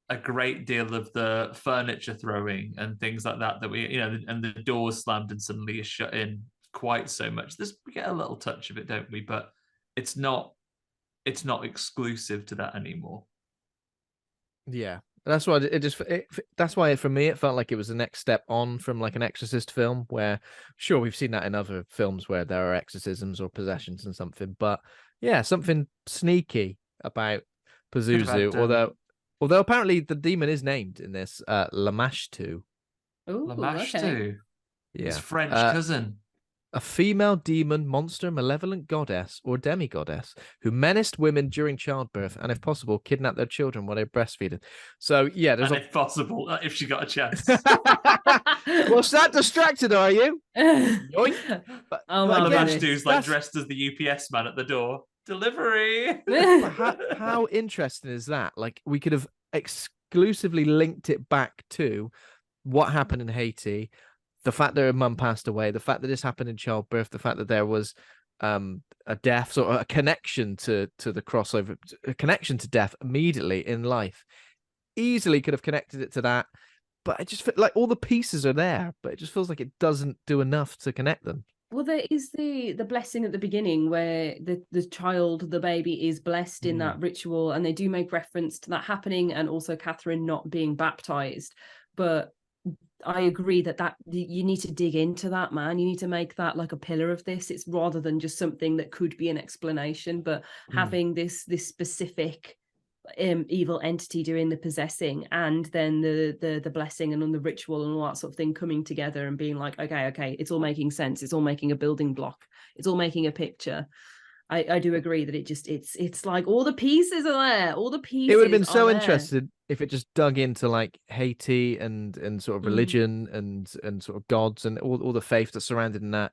a great deal of the furniture throwing and things like that we and the doors slammed and suddenly is shut in quite so much. We get a little touch of it, don't we? But it's not exclusive to that anymore. Yeah, that's why that's why for me it felt like it was the next step on from like an Exorcist film, where sure we've seen that in other films where there are exorcisms or possessions and something, but yeah, something sneaky about Pazuzu. Although apparently the demon is named in this Lamashtu. Lamashtu, yeah, his French cousin. A female demon, monster, malevolent goddess, or demigoddess who menaced women during childbirth and, if possible, kidnapped their children while they're breastfeeding. So, yeah, there's if possible, if she got a chance. Well, that distracted, are you? Yoink. But the match dude's like dressed as the UPS man at the door. Delivery. How interesting is that? Like, we could have exclusively linked it back to what happened in Haiti, the fact that her mum passed away, the fact that this happened in childbirth, the fact that there was a death, sort of a connection to the crossover, a connection to death immediately in life. Easily could have connected it to that, but it just felt like all the pieces are there, but it just feels like it doesn't do enough to connect them. Well, there is the blessing at the beginning where the child, the baby, is blessed in that ritual, and they do make reference to that happening, and also Catherine not being baptized. But I agree that you need to dig into that, man. You need to make that like a pillar of this. It's rather than just something that could be an explanation, but having this specific evil entity doing the possessing, and then the blessing and the ritual and all that sort of thing coming together and being like, okay, it's all making sense. It's all making a building block. It's all making a picture. I do agree that it's like all the pieces are there. All the pieces. It would have been so interesting if it just dug into like Haiti and sort of religion and sort of gods and all the faith that's surrounded in that.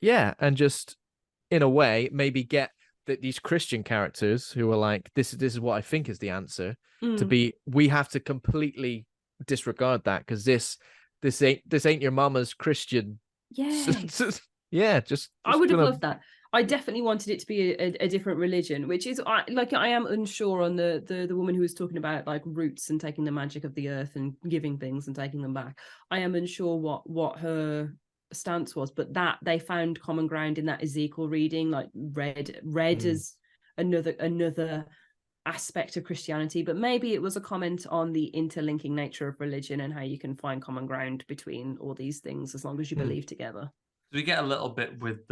Yeah, and just in a way maybe get these Christian characters who are like, this is what I think is the answer, to be, we have to completely disregard that because this ain't your mama's Christian. Yeah. Just I would have loved that. I definitely wanted it to be a different religion, which is I am unsure on the woman who was talking about like roots and taking the magic of the earth and giving things and taking them back. I am unsure what her stance was, but that they found common ground in that Ezekiel reading, like read as another aspect of Christianity, but maybe it was a comment on the interlinking nature of religion and how you can find common ground between all these things as long as you believe together. We get a little bit with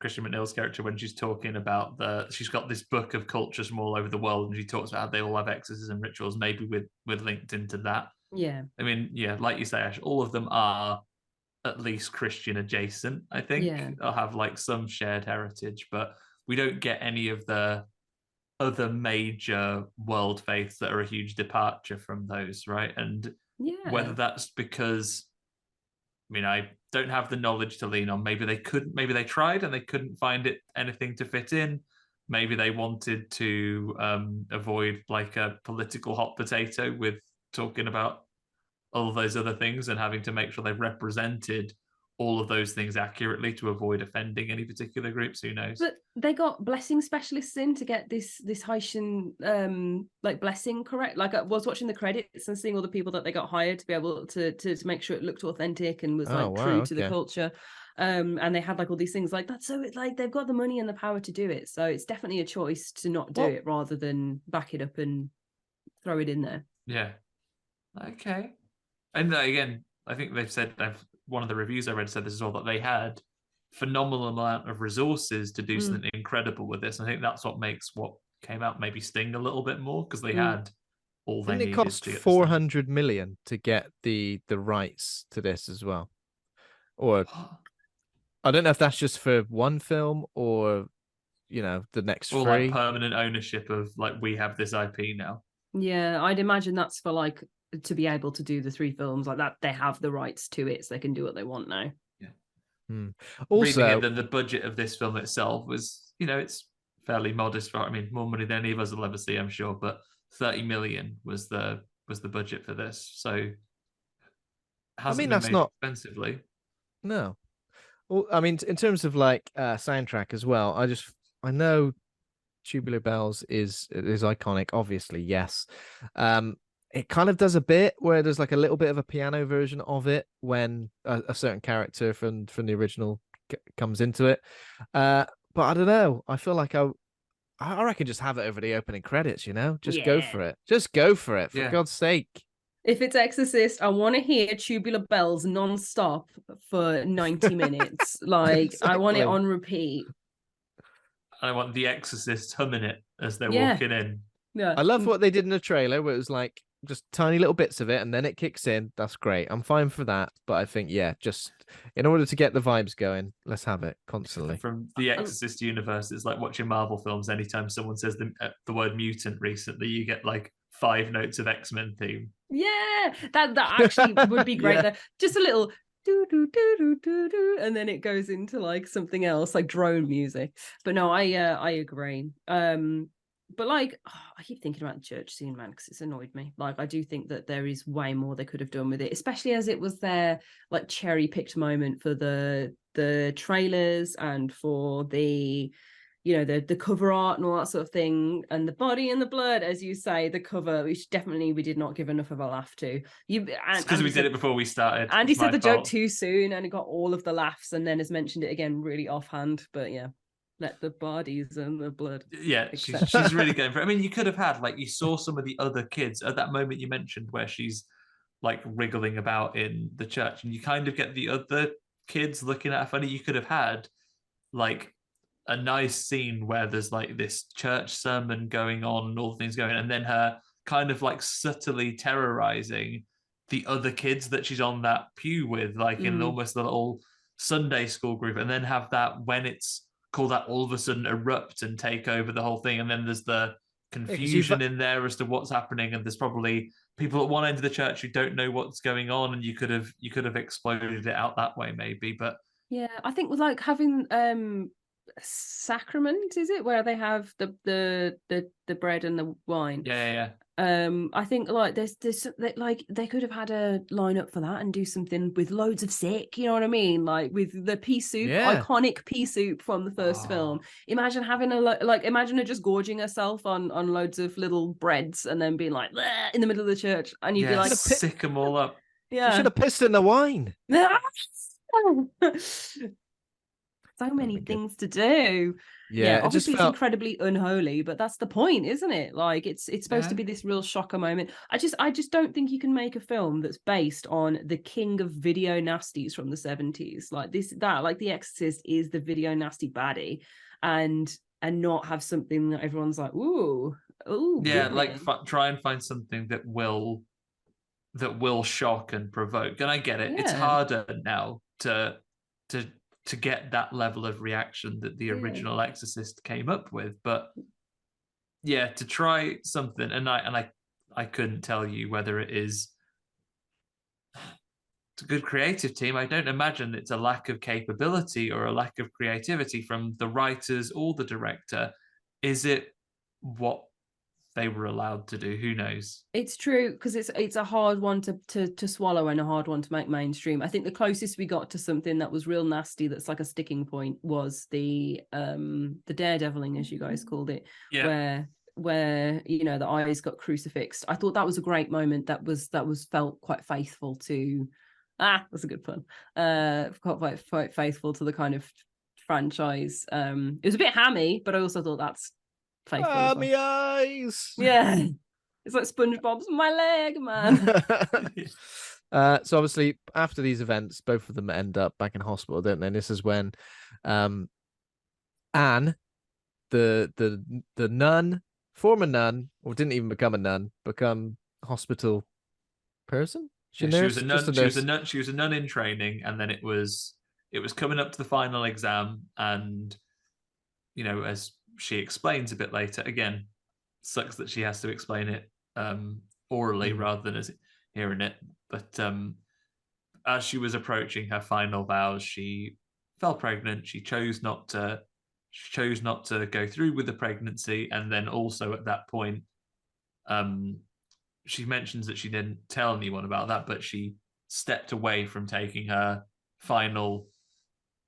Christian MacNeil's character when she's talking about she's got this book of cultures from all over the world, and she talks about how they all have exorcism rituals, maybe with linked into that. Yeah. I mean, yeah, like you say, Ash, all of them are at least Christian adjacent, I think. Yeah. They'll have like some shared heritage, but we don't get any of the other major world faiths that are a huge departure from those, right? And whether that's because, I mean, I don't have the knowledge to lean on. Maybe they tried and they couldn't find anything to fit in. Maybe they wanted to avoid like a political hot potato with talking about all of those other things and having to make sure they've represented all of those things accurately to avoid offending any particular groups. Who knows? But they got blessing specialists in to get this Haitian like blessing correct. Like I was watching the credits and seeing all the people that they got hired to be able to make sure it looked authentic and was true to the culture. And they had like all these things like that. So it's like they've got the money and the power to do it. So it's definitely a choice to not do it rather than back it up and throw it in there. Yeah. Okay. And again, I think they've said, one of the reviews I read said this as well, that they had phenomenal amount of resources to do something incredible with this. And I think that's what makes what came out maybe sting a little bit more, because they had all they needed. It cost 400 million to get the rights to this as well. Or I don't know if that's just for one film or, the next or three. Like permanent ownership of like, we have this IP now. Yeah, I'd imagine that's for like to be able to do the 3 films like that. They have the rights to it, so they can do what they want now. Yeah. Also, the budget of this film itself was, it's fairly modest. I mean, more money than any of us will ever see, I'm sure. But 30 million was the budget for this. So, that's not expensively. No. Well, I mean, in terms of like soundtrack as well, I know Tubular Bells is iconic, obviously, yes. It kind of does a bit where there's like a little bit of a piano version of it when a certain character from the original comes into it. But I don't know. I feel like I reckon just have it over the opening credits, Just go for it. Just go for it, for God's sake. If it's Exorcist, I want to hear Tubular Bells non-stop for 90 minutes. Like, exactly. I want it on repeat. I want the Exorcist humming it as they're walking in. Yeah. I love what they did in the trailer where it was like just tiny little bits of it, and then it kicks in. That's great. I'm fine for that. But I think, yeah, just in order to get the vibes going, let's have it constantly. From the Exorcist universe, it's like watching Marvel films. Anytime someone says the word mutant recently, you get like 5 notes of X-Men theme. Yeah, that actually would be great. Yeah. Just a little do do do do do do, and then it goes into like something else, like drone music. But no, I agree. But like, I keep thinking about the church scene, man, because it's annoyed me. Like, I do think that there is way more they could have done with it, especially as it was their like cherry picked moment for the trailers and for the, you know, the cover art and all that sort of thing, and the body and the blood, as you say, the cover, which definitely we did not give enough of a laugh to. Because we did it before we started. Andy said the joke too soon, and it got all of the laughs, and then has mentioned it again really offhand. But yeah. Let the bodies and the blood. Yeah, she's really going for it. I mean, you could have had, like, you saw some of the other kids at that moment you mentioned where she's like wriggling about in the church, and you kind of get the other kids looking at her funny. You could have had like a nice scene where there's like this church sermon going on, all things going, and then her kind of like subtly terrorizing the other kids that she's on that pew with, like in almost a little Sunday school group, and then have that when it's call that all of a sudden erupt and take over the whole thing, and then there's the confusion in there as to what's happening, and there's probably people at one end of the church who don't know what's going on, and you could have exploded it out that way maybe. But yeah, I think with like having sacrament, is it, where they have the bread and the wine? Yeah. I think like there's like they could have had a lineup for that and do something with loads of sick, you know what I mean, like with the pea soup, iconic pea soup from the first film. Imagine having imagine her just gorging herself on loads of little breads and then being like in the middle of the church, and you'd be like, sick them all up. Yeah, you should have pissed in the wine. So many things to do. Yeah, obviously it's incredibly unholy, but that's the point, isn't it? Like it's supposed to be this real shocker moment. I just don't think you can make a film that's based on the king of video nasties from the 70s. Like like The Exorcist is the video nasty baddie, and not have something that everyone's like, ooh. Yeah, like try and find something that will shock and provoke. And I get it. It's harder now to get that level of reaction that the original Exorcist came up with, but yeah, to try something, and I couldn't tell you whether it's a good creative team. I don't imagine it's a lack of capability or a lack of creativity from the writers or the director. Is it what they were allowed to do? Who knows? It's true, because it's a hard one to swallow and a hard one to make mainstream. I think the closest we got to something that was real nasty, that's like a sticking point, was the daredeviling, as you guys called it, where you know the eyes got crucifixed. I thought that was a great moment. That was felt quite faithful to that's a good pun. Quite faithful to the kind of franchise. It was a bit hammy, but I also thought that's faithful. My eyes. Yeah, it's like SpongeBob's my leg, man. So obviously after these events, both of them end up back in hospital, don't they? And this is when Anne, the nun, former nun, or didn't even become a nun, become hospital person. She was a nun. She was a nun in training, and then it was coming up to the final exam, and you know, as she explains a bit later, again, sucks that she has to explain it orally rather than as hearing it. But as she was approaching her final vows, she fell pregnant. She chose not to go through with the pregnancy, and then also at that point, she mentions that she didn't tell anyone about that, but she stepped away from taking her final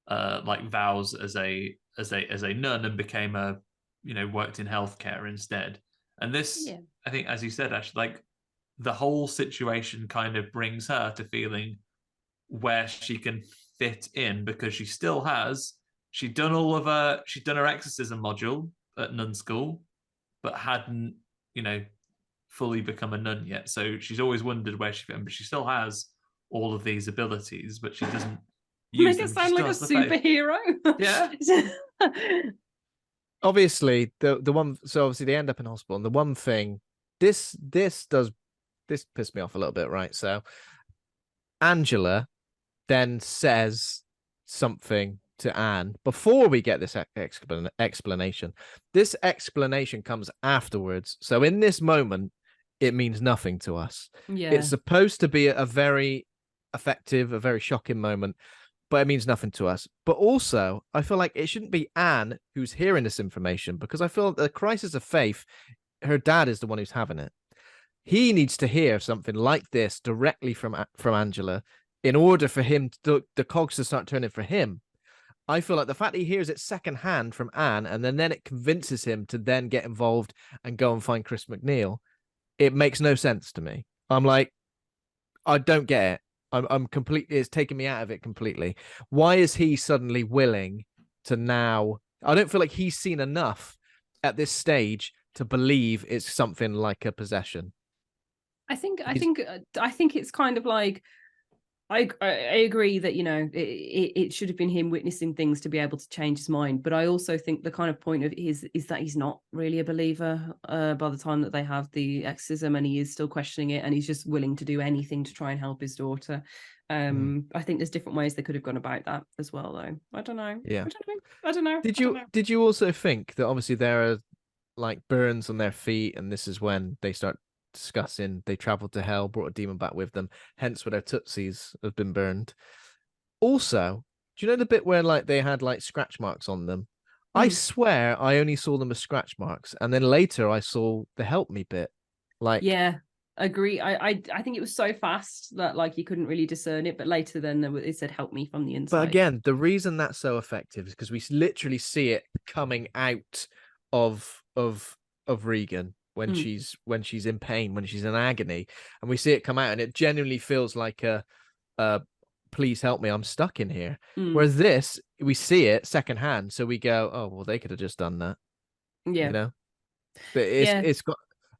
vows as a nun and became worked in healthcare instead. And this, I think, as you said, actually, like the whole situation kind of brings her to feeling where she can fit in, because she'd done her exorcism module at nun school, but hadn't, fully become a nun yet. So she's always wondered where she fit in, but she still has all of these abilities, but she doesn't use them. Make it sound like a superhero. Yeah. Obviously, the one. So obviously they end up in hospital, and the one thing this does this pissed me off a little bit, right? So Angela then says something to Anne before we get this explanation. This explanation comes afterwards. So in this moment, it means nothing to us. Yeah. It's supposed to be a very effective, a very shocking moment, but it means nothing to us. But also, I feel like it shouldn't be Anne who's hearing this information, because I feel the crisis of faith, her dad is the one who's having it. He needs to hear something like this directly from Angela in order for him the cogs to start turning for him. I feel like the fact that he hears it secondhand from Anne, and then it convinces him to then get involved and go and find Chris MacNeil, it makes no sense to me. I'm like, I don't get it. I'm completely, it's taking me out of it completely. Why is he suddenly willing to now? I don't feel like he's seen enough at this stage to believe it's something like a possession. I think it's kind of like, I agree that, you know, it should have been him witnessing things to be able to change his mind. But I also think the kind of point of is that he's not really a believer by the time that they have the exorcism, and he is still questioning it, and he's just willing to do anything to try and help his daughter. I think there's different ways they could have gone about that as well, though. I don't know. Yeah. I don't know. Did you also think that obviously there are like burns on their feet, and this is when they start discussing they traveled to hell, brought a demon back with them, hence where their tootsies have been burned. Also, do you know the bit where like they had like scratch marks on them? I swear I only saw them as scratch marks, and then later I saw the help me bit. Like, yeah, agree. I think it was so fast that like you couldn't really discern it, but later then it said help me from the inside. But again, the reason that's so effective is because we literally see it coming out of Regan when she's in pain, when she's in agony, and we see it come out, and it genuinely feels like a please help me, I'm stuck in here. Whereas this, we see it secondhand, so we go, oh well, they could have just done that. Yeah, you know. But it's got,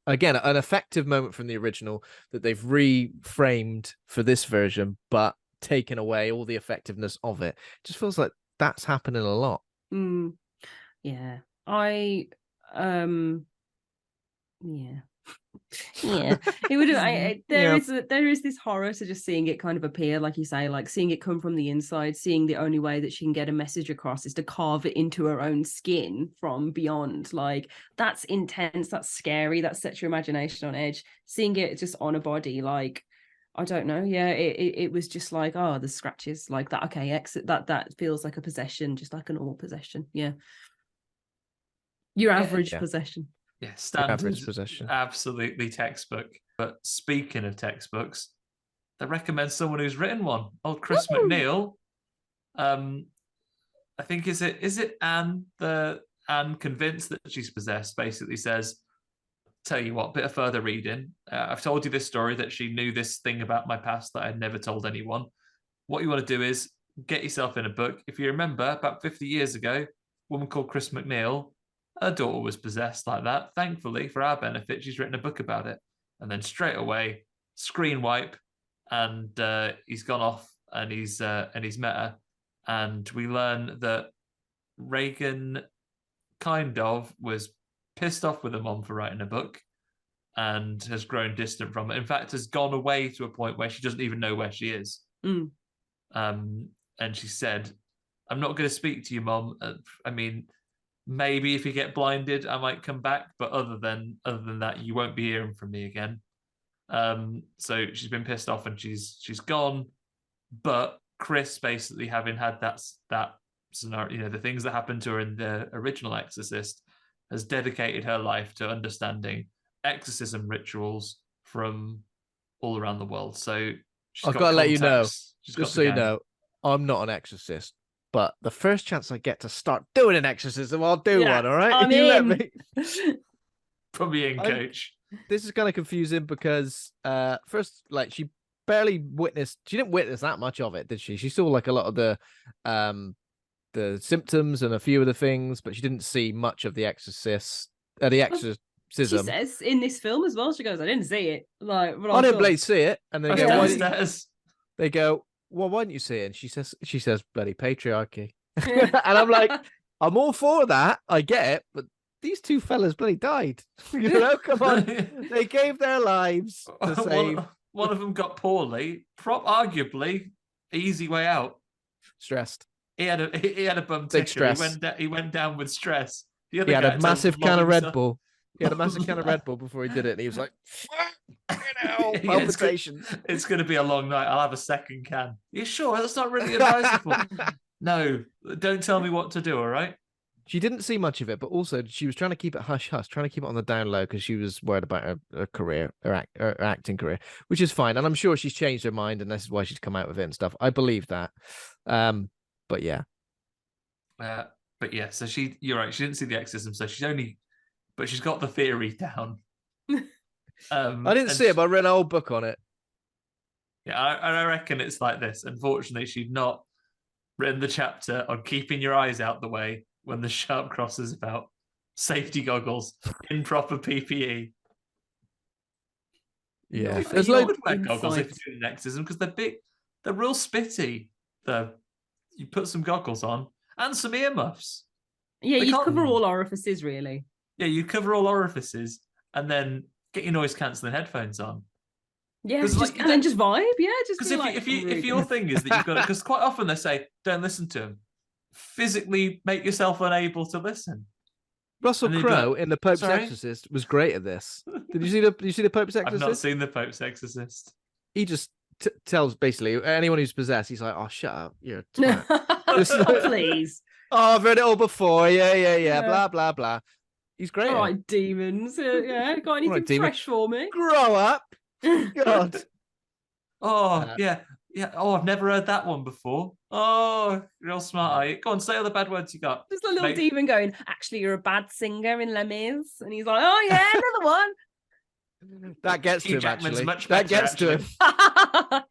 again, an effective moment from the original that they've reframed for this version, but taken away all the effectiveness of it. It just feels like that's happening a lot. Yeah, yeah, it would. There is this horror to just seeing it kind of appear, like you say, like seeing it come from the inside, seeing the only way that she can get a message across is to carve it into her own skin from beyond. Like, that's intense, that's scary, that sets your imagination on edge. Seeing it just on a body, like, I don't know. Yeah, it was just like, oh, the scratches like that. Okay, exit that feels like a possession, just like an all possession. Yeah, your average possession. Yeah, standard possession. Absolutely textbook. But speaking of textbooks, they recommend someone who's written one. Old Chris MacNeil. I think is it Anne? Anne, convinced that she's possessed, basically says, tell you what, bit of further reading. I've told you this story that she knew this thing about my past that I'd never told anyone. What you want to do is get yourself in a book. If you remember, about 50 years ago, a woman called Chris MacNeil, her daughter was possessed like that. Thankfully, for our benefit, she's written a book about it. And then straight away, screen wipe, and he's gone off and he's met her. And we learn that Regan kind of was pissed off with her mom for writing a book and has grown distant from it. In fact, has gone away to a point where she doesn't even know where she is. And she said, I'm not going to speak to you, Mom. I mean, maybe if you get blinded, I might come back. But other than that, you won't be hearing from me again. So she's been pissed off and she's gone. But Chris, basically having had that scenario, the things that happened to her in the original Exorcist, has dedicated her life to understanding exorcism rituals from all around the world. So I've got to let you know, just so you know, I'm not an exorcist, but the first chance I get to start doing an exorcism, I'll do one. All right, you let me. Put me in, coach. This is kind of confusing because first, like, she didn't witness that much of it, did she? She saw like a lot of the symptoms and a few of the things, but she didn't see much of the exorcism. She says in this film as well, she goes, I didn't see it. Like, I didn't bloody see it. And they go, they go, well, why didn't you see it? And she says bloody patriarchy. And I'm like, I'm all for that. I get it, but these two fellas bloody died. Come on. They gave their lives to save. One of them got poorly. Arguably, easy way out. Stressed. He had a bum Big ticker. stress. He went down with stress. He had a massive can of Red Bull. He had a massive can of Red Bull before he did it, and he was like, palpitations. It's going to be a long night. I'll have a second can. Are you sure? That's not really advisable. No, don't tell me what to do, all right? She didn't see much of it, but also she was trying to keep it hush-hush, trying to keep it on the down low because she was worried about her career, her acting career, which is fine. And I'm sure she's changed her mind, and this is why she's come out with it and stuff. I believe that. But yeah. But yeah, so you're right. She didn't see the exorcism, so but she's got the theory down. I didn't see it, but I read an old book on it. Yeah, I reckon it's like this. Unfortunately, she'd not written the chapter on keeping your eyes out the way when the sharp crosses about, safety goggles, improper PPE. Yeah, there's loads of wear goggles if you're doing an exorcism because they're big, they're real spitty. You put some goggles on and some earmuffs. Yeah, you cover all orifices, really. Yeah, you cover all orifices and then get your noise cancelling headphones on. Yeah, and then just vibe. Yeah, just because if your thing is that you've got it, because quite often they say don't listen to them. Physically make yourself unable to listen. Russell Crowe in The Pope's Exorcist was great at this. Did you see the Pope's Exorcist? I've not seen The Pope's Exorcist. He just tells basically anyone who's possessed, he's like, "Oh, shut up, you're a twat." Please. Oh, I've read it all before. Yeah. Blah blah blah. He's great. All right, demons. Yeah, got anything fresh for me? Grow up. God. Yeah. Oh, I've never heard that one before. Oh, real smart eye. Go on, say all the bad words you got. Just a little demon going, actually, you're a bad singer in Les Mis. And he's like, oh, yeah, another one. That gets to him, Jackman's actually. Much that better, gets actually. to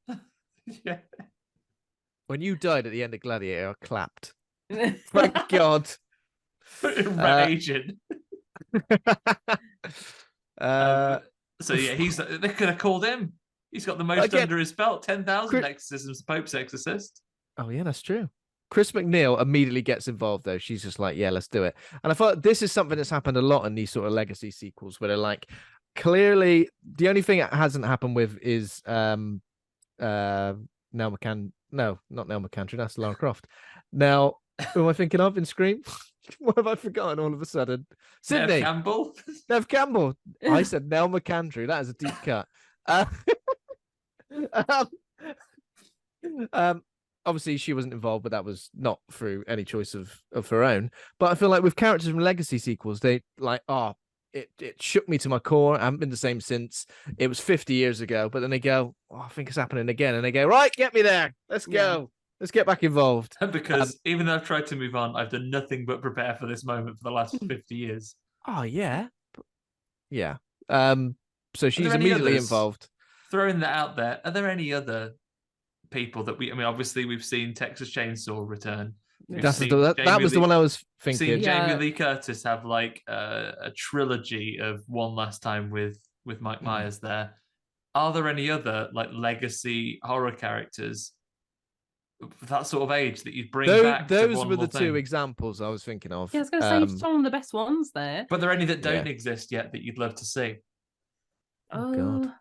him. Yeah. When you died at the end of Gladiator, I clapped. Thank God. Raging. So yeah, they could have called him. He's got the most under his belt, 10,000 exorcisms, the Pope's Exorcist. Oh yeah, that's true. Chris MacNeil immediately gets involved though. She's just like, yeah, let's do it. And I thought this is something that's happened a lot in these sort of legacy sequels where they're like, clearly the only thing it hasn't happened with is Nell McCandry. No, not Nell McCandry. That's Lara Croft. Now, who am I thinking of in Scream? What have I forgotten all of a sudden? Sydney. Nev Campbell. I said Nell McCandry. That is a deep cut. Obviously she wasn't involved, but that was not through any choice of her own. But I feel like with characters from legacy sequels, they like, it shook me to my core. I haven't been the same since. It was 50 years ago. But then they go, I think it's happening again. And they go, right, get me there. Let's go. Let's get back involved. Because even though I've tried to move on, I've done nothing but prepare for this moment for the last 50 years. Oh, yeah. Yeah. So she's immediately involved. Throwing that out there, are there any other people that obviously we've seen Texas Chainsaw return. That was the one I was thinking. Seen Jamie Lee Curtis have like a trilogy of One Last Time with Mike Myers there. Are there any other like legacy horror characters of that sort of age that you'd bring back? Those were the two examples I was thinking of. Yeah, I was going to say some of the best ones there. But are there any that don't exist yet that you'd love to see? Oh God.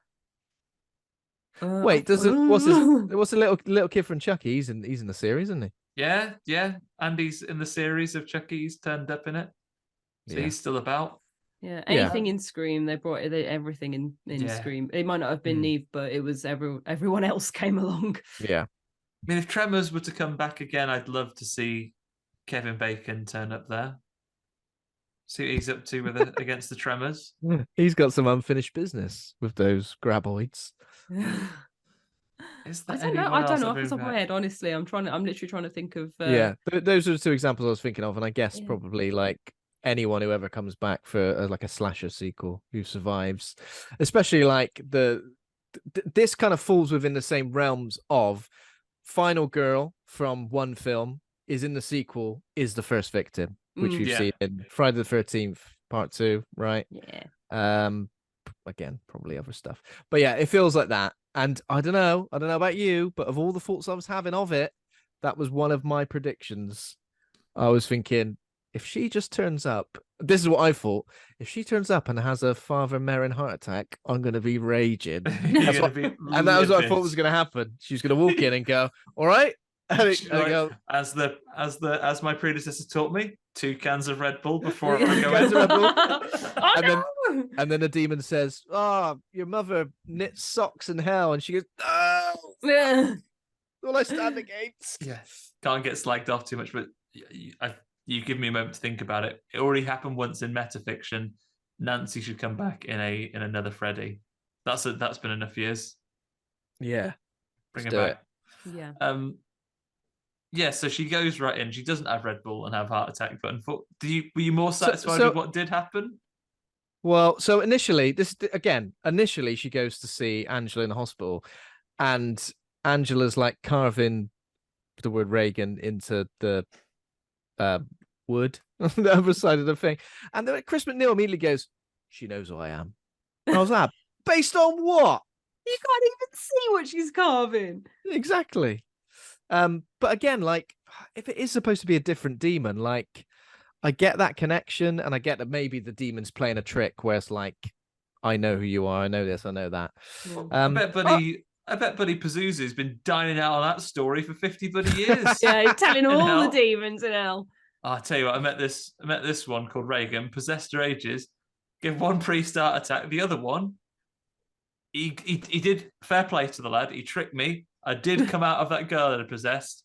Wait, what's the little kid from Chucky? He's in the series, isn't he? Yeah. Andy's in the series of Chucky. He's turned up in it. So he's still about. Yeah, anything in Scream, they brought everything in Scream. It might not have been Neve, but it was everyone else came along. Yeah. I mean, if Tremors were to come back again, I'd love to see Kevin Bacon turn up there. See what he's up to against the Tremors. He's got some unfinished business with those graboids. I don't know off the top of my head, honestly. I'm literally trying to think of those are the two examples I was thinking of, and I guess probably like anyone who ever comes back for like a slasher sequel who survives, especially like this kind of falls within the same realms of Final Girl from one film is in the sequel is the first victim, which we've seen in Friday the 13th Part 2, right? Again, probably other stuff, but yeah, it feels like that. And I don't know about you, but of all the thoughts I was having of it, that was one of my predictions. I was thinking if she just turns up, this is what I thought. If she turns up and has a Father Merrin heart attack, I'm going to be raging. And that was what I thought was going to happen. She's going to walk in and go, all right. And go, as my predecessor taught me, 2 cans of Red Bull before I go in. And then the demon says, "Oh, your mother knits socks in hell," and she goes, "Oh, all I stand against." Yes, can't get slagged off too much, but you give me a moment to think about it. It already happened once in metafiction. Nancy should come back in another Freddy. That's been enough years. Yeah, bring her back. Yeah. Yeah, so she goes right in. She doesn't have Red Bull and have heart attack. But were you more satisfied with what did happen? Well, so initially she goes to see Angela in the hospital, and Angela's like carving the word Reagan into the wood on the other side of the thing. And then Chris MacNeil immediately goes, "She knows who I am." And I was like, based on what? You can't even see what she's carving. Exactly. But again, like, if it is supposed to be a different demon, like, I get that connection, and I get that maybe the demon's playing a trick where it's like, I know who you are, I know this, I know that. Yeah. I bet Buddy Pazuzu's been dining out on that story for 50 bloody years. Yeah, he's telling all the demons in hell. I'll tell you what, I met this one called Reagan, possessed her ages, gave one priest heart attack, the other one, he did fair play to the lad, he tricked me. I did come out of that girl that had possessed,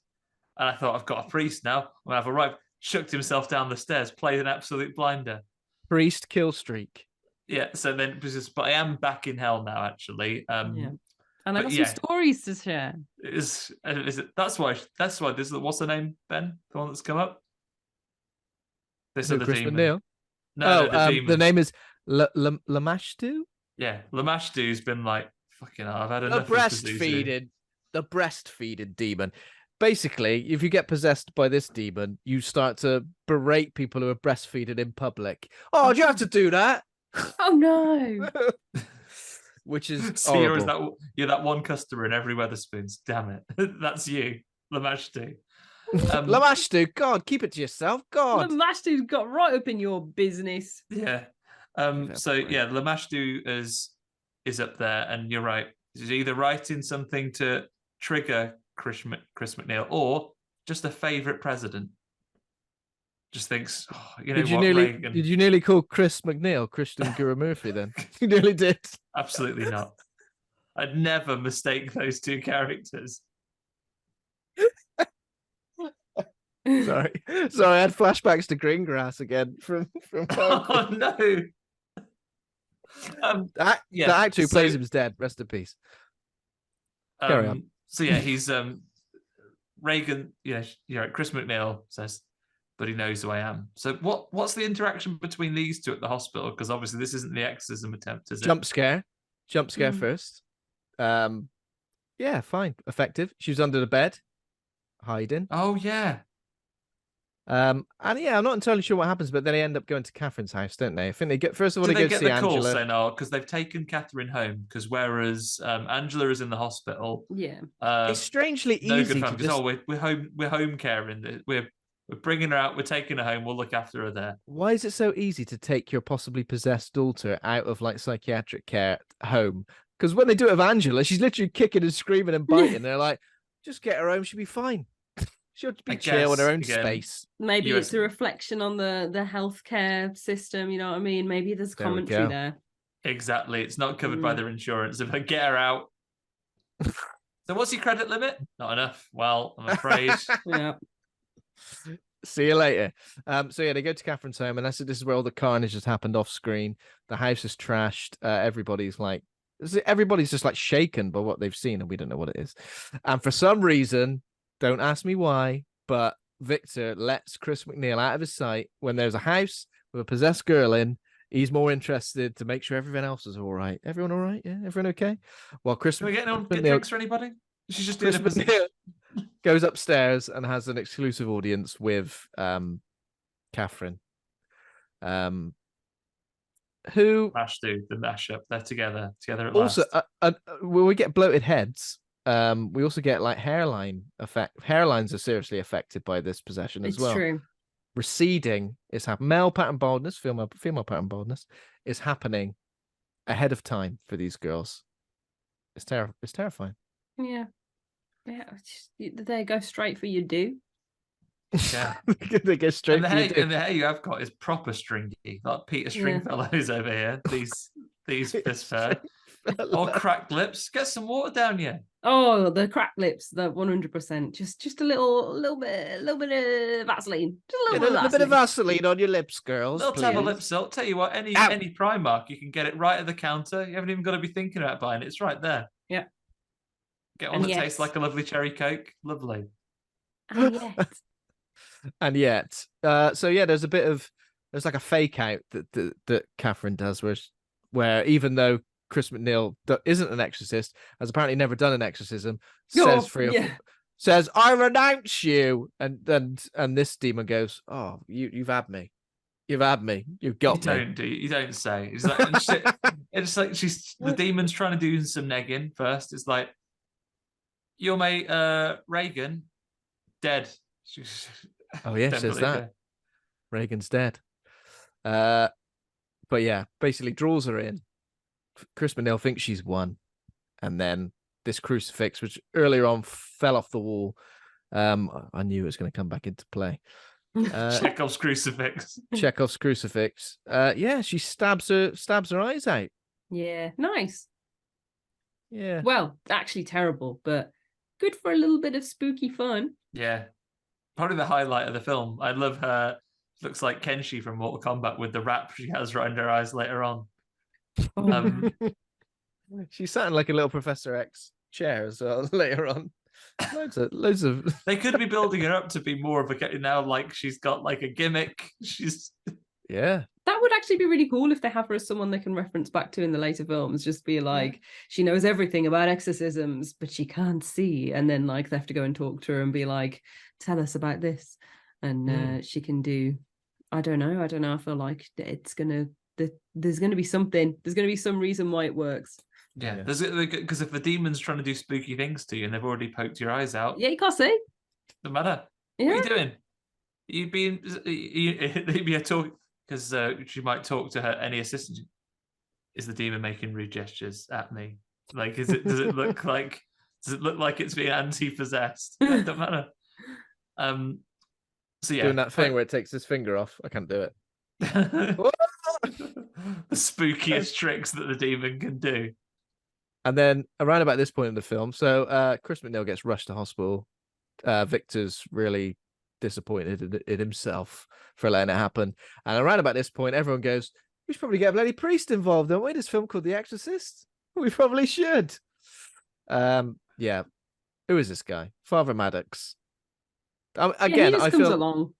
and I thought, I've got a priest now. I'm gonna have a right. Chucked himself down the stairs, played an absolute blinder. Priest kill streak. Yeah. So then, but I am back in hell now, actually. Yeah. And I got some stories to share. Is it? That's why. This is what's the name, Ben? The one that's come up. This is the Chris demon. MacNeil? No, the demon. The name is Lamashtu. Yeah, Lamashtu's been like, fucking hell, I've had enough. The breastfeeding demon. Basically, if you get possessed by this demon, you start to berate people who are breastfeeding in public. Oh, do you have to do that? Oh no! Which is so you're that one customer in every Wetherspoons. Damn it, that's you, Lamashtu. Lamashtu, God, keep it to yourself, God. Lamashtu's got right up in your business. Yeah. Lamashtu is up there, and you're right. He's either writing something to trigger Chris MacNeil or just a favourite president. Just thinks, Did you nearly call Chris MacNeil Christian Guru-Murphy then? You nearly did. Absolutely not. I'd never mistake those two characters. Sorry, I had flashbacks to Greengrass again from Oh no. The actor who plays him is dead. Rest in peace. Carry on. So yeah, he's Reagan. Chris MacNeil says, but he knows who I am. So what's the interaction between these two at the hospital? Because obviously this isn't the exorcism attempt, is it? Jump scare first. Yeah, fine, effective. She was under the bed, hiding. Oh yeah. And yeah, I'm not entirely sure what happens, but then they end up going to Catherine's house, don't they? I think they get Do they get go the see call Angela. saying, because they've taken Catherine home, because whereas Angela is in the hospital, it's strangely easy to just... we're home caring. We're bringing her out. We're taking her home. We'll look after her there. Why is it so easy to take your possibly possessed daughter out of like psychiatric care home? Because when they do it with Angela, she's literally kicking and screaming and biting. They're like, just get her home. She'll be fine. She'll be chill in her own space. Maybe it's a reflection on the healthcare system. You know what I mean? Maybe there's commentary there. Exactly. It's not covered by their insurance. If I get her out. So what's your credit limit? Not enough. Well, I'm afraid. Yeah. See you later. So yeah, they go to Catherine's home, and this is where all the carnage has happened off screen. The house is trashed. Everybody's just like shaken by what they've seen, and we don't know what it is. And for some reason, don't ask me why, but Victor lets Chris MacNeil out of his sight when there's a house with a possessed girl in. He's more interested to make sure everyone else is all right. Everyone all right? Yeah, everyone okay? Well, Chris, are we getting on? Get drinks for anybody? She's just doing a goes upstairs and has an exclusive audience with Catherine. Who Mashtu, the mashup. They're together at also, last. When we get bloated heads, we also get like hairline effect. Hairlines are seriously affected by this possession as well. It's true. receding is happening. Male pattern baldness, female pattern baldness is happening ahead of time for these girls. It's terrifying. Yeah. They go straight for your do. Yeah. They go straight for your do. And the hair you have got is proper stringy, like Peter Stringfellow's over here. These fist hair. Or cracked lips. Get some water down you. Oh, the cracked lips, the 100%. Just a little bit of Vaseline. Just a little bit of Vaseline on your lips, girls. Little tab of lip salt. Tell you what, any Primark, you can get it right at the counter. You haven't even got to be thinking about buying it. It's right there. Yeah. Get one that tastes like a lovely cherry Coke. Lovely. And yet. So yeah, there's like a fake out that Catherine does where even though Chris MacNeil isn't an exorcist, has apparently never done an exorcism, says, "I renounce you," and this demon goes, "Oh, you've had me. You've had me. You've got me." You don't say. It's like it's like the demon's trying to do some negging first. It's like, your mate Reagan dead. Oh yeah, says that. Reagan's dead. But yeah, basically draws her in. Chris MacNeil thinks she's won, and then this crucifix, which earlier on fell off the wall, I knew it was going to come back into play. Chekhov's crucifix. Yeah, she stabs her eyes out. Yeah, nice. Yeah. Well, actually terrible, but good for a little bit of spooky fun. Yeah. Probably the highlight of the film. I love her. Looks like Kenshi from Mortal Kombat with the wrap she has right under her eyes later on. She sat in like a little Professor X chair as well later on. Loads of. They could be building her up to be more of a now, like she's got like a gimmick. Yeah. That would actually be really cool if they have her as someone they can reference back to in the later films. Just be like, she knows everything about exorcisms, but she can't see. And then like they have to go and talk to her and be like, tell us about this. And she can do, I don't know. I feel like there's going to be something. There's going to be some reason why it works. Yeah, because if the demon's trying to do spooky things to you and they've already poked your eyes out. Yeah, you can't see. Doesn't matter. Yeah. What are you doing? You'd be a talk, because she might talk to her any assistant. Is the demon making rude gestures at me? Like, does it look like it's being anti-possessed? It doesn't matter. So yeah, doing that thing where it takes his finger off. I can't do it. The spookiest tricks that the demon can do. And then around about this point in the film, so Chris MacNeil gets rushed to hospital. Victor's really disappointed in himself for letting it happen. And around about this point, everyone goes, "We should probably get a bloody priest involved, don't we? This film called The Exorcist. We probably should." Yeah. Who is this guy? Father Maddox. Again, he just I comes feel along.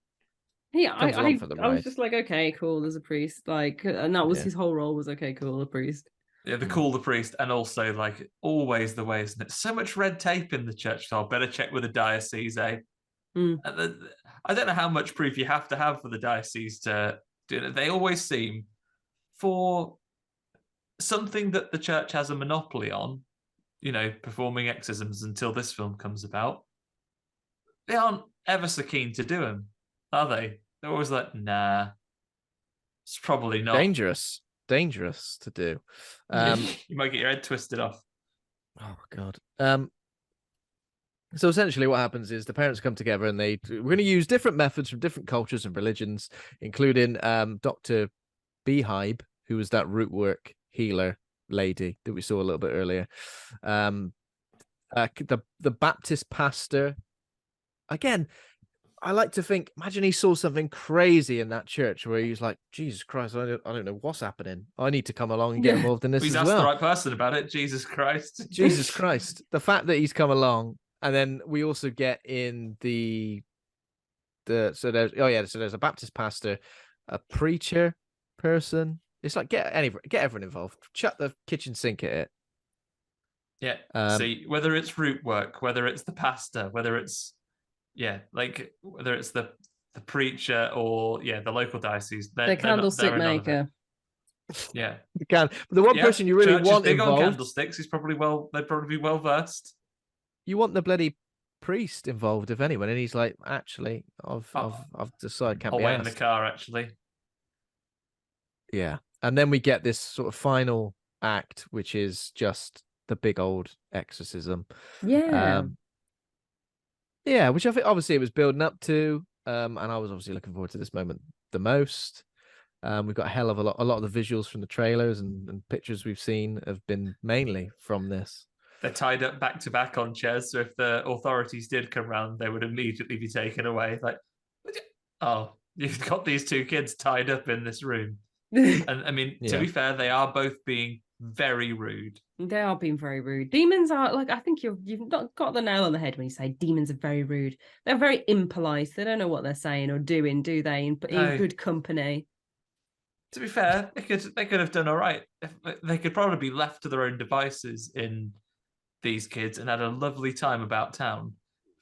I was just like, okay, cool. There's a priest, like, and that was his whole role. Was okay, cool, a priest. Yeah, the priest, and also like always the way, isn't it? So much red tape in the church. So I better check with the diocese, eh? I don't know how much proof you have to have for the diocese to do it. They always seem, for something that the church has a monopoly on, performing exorcisms until this film comes about, they aren't ever so keen to do them, are they? They're always like, nah, it's probably not. Dangerous to do. You might get your head twisted off. Oh God. So essentially what happens is the parents come together and we're going to use different methods from different cultures and religions, including Dr. Beehibe, who was that root work healer lady that we saw a little bit earlier. The Baptist pastor. Again, I like to think, imagine he saw something crazy in that church where he's like, Jesus Christ, I don't know what's happening. I need to come along and get involved in this as well. He's asked the right person about it. Jesus Christ. Jesus Christ. The fact that he's come along, and then we also get in so there's a Baptist pastor, a preacher person. It's like get everyone involved. Chuck the kitchen sink at it. Yeah. See, whether it's root work, whether it's the pastor, whether it's whether it's the preacher or the local diocese, the candlestick maker. Yeah, you can. But the one person you really want big involved, on candlesticks, they'd probably be well versed. You want the bloody priest involved, if anyone, and he's like, actually, I've decided can't I'll be wait asked. in the car, actually. Yeah, and then we get this sort of final act, which is just the big old exorcism. Yeah. Yeah, which I think obviously it was building up to, and I was obviously looking forward to this moment the most. We've got a hell of a lot of the visuals from the trailers and pictures we've seen have been mainly from this. They're tied up back to back on chairs, so if the authorities did come round, they would immediately be taken away. Like, oh, you've got these two kids tied up in this room. And I mean, to be fair, they are both being very rude. They are being very rude. Demons are like, I think you've not got the nail on the head when you say demons are very rude. They're very impolite. They don't know what they're saying or doing, do they? In good company. To be fair, they could have done all right. They could probably be left to their own devices in these kids and had a lovely time about town.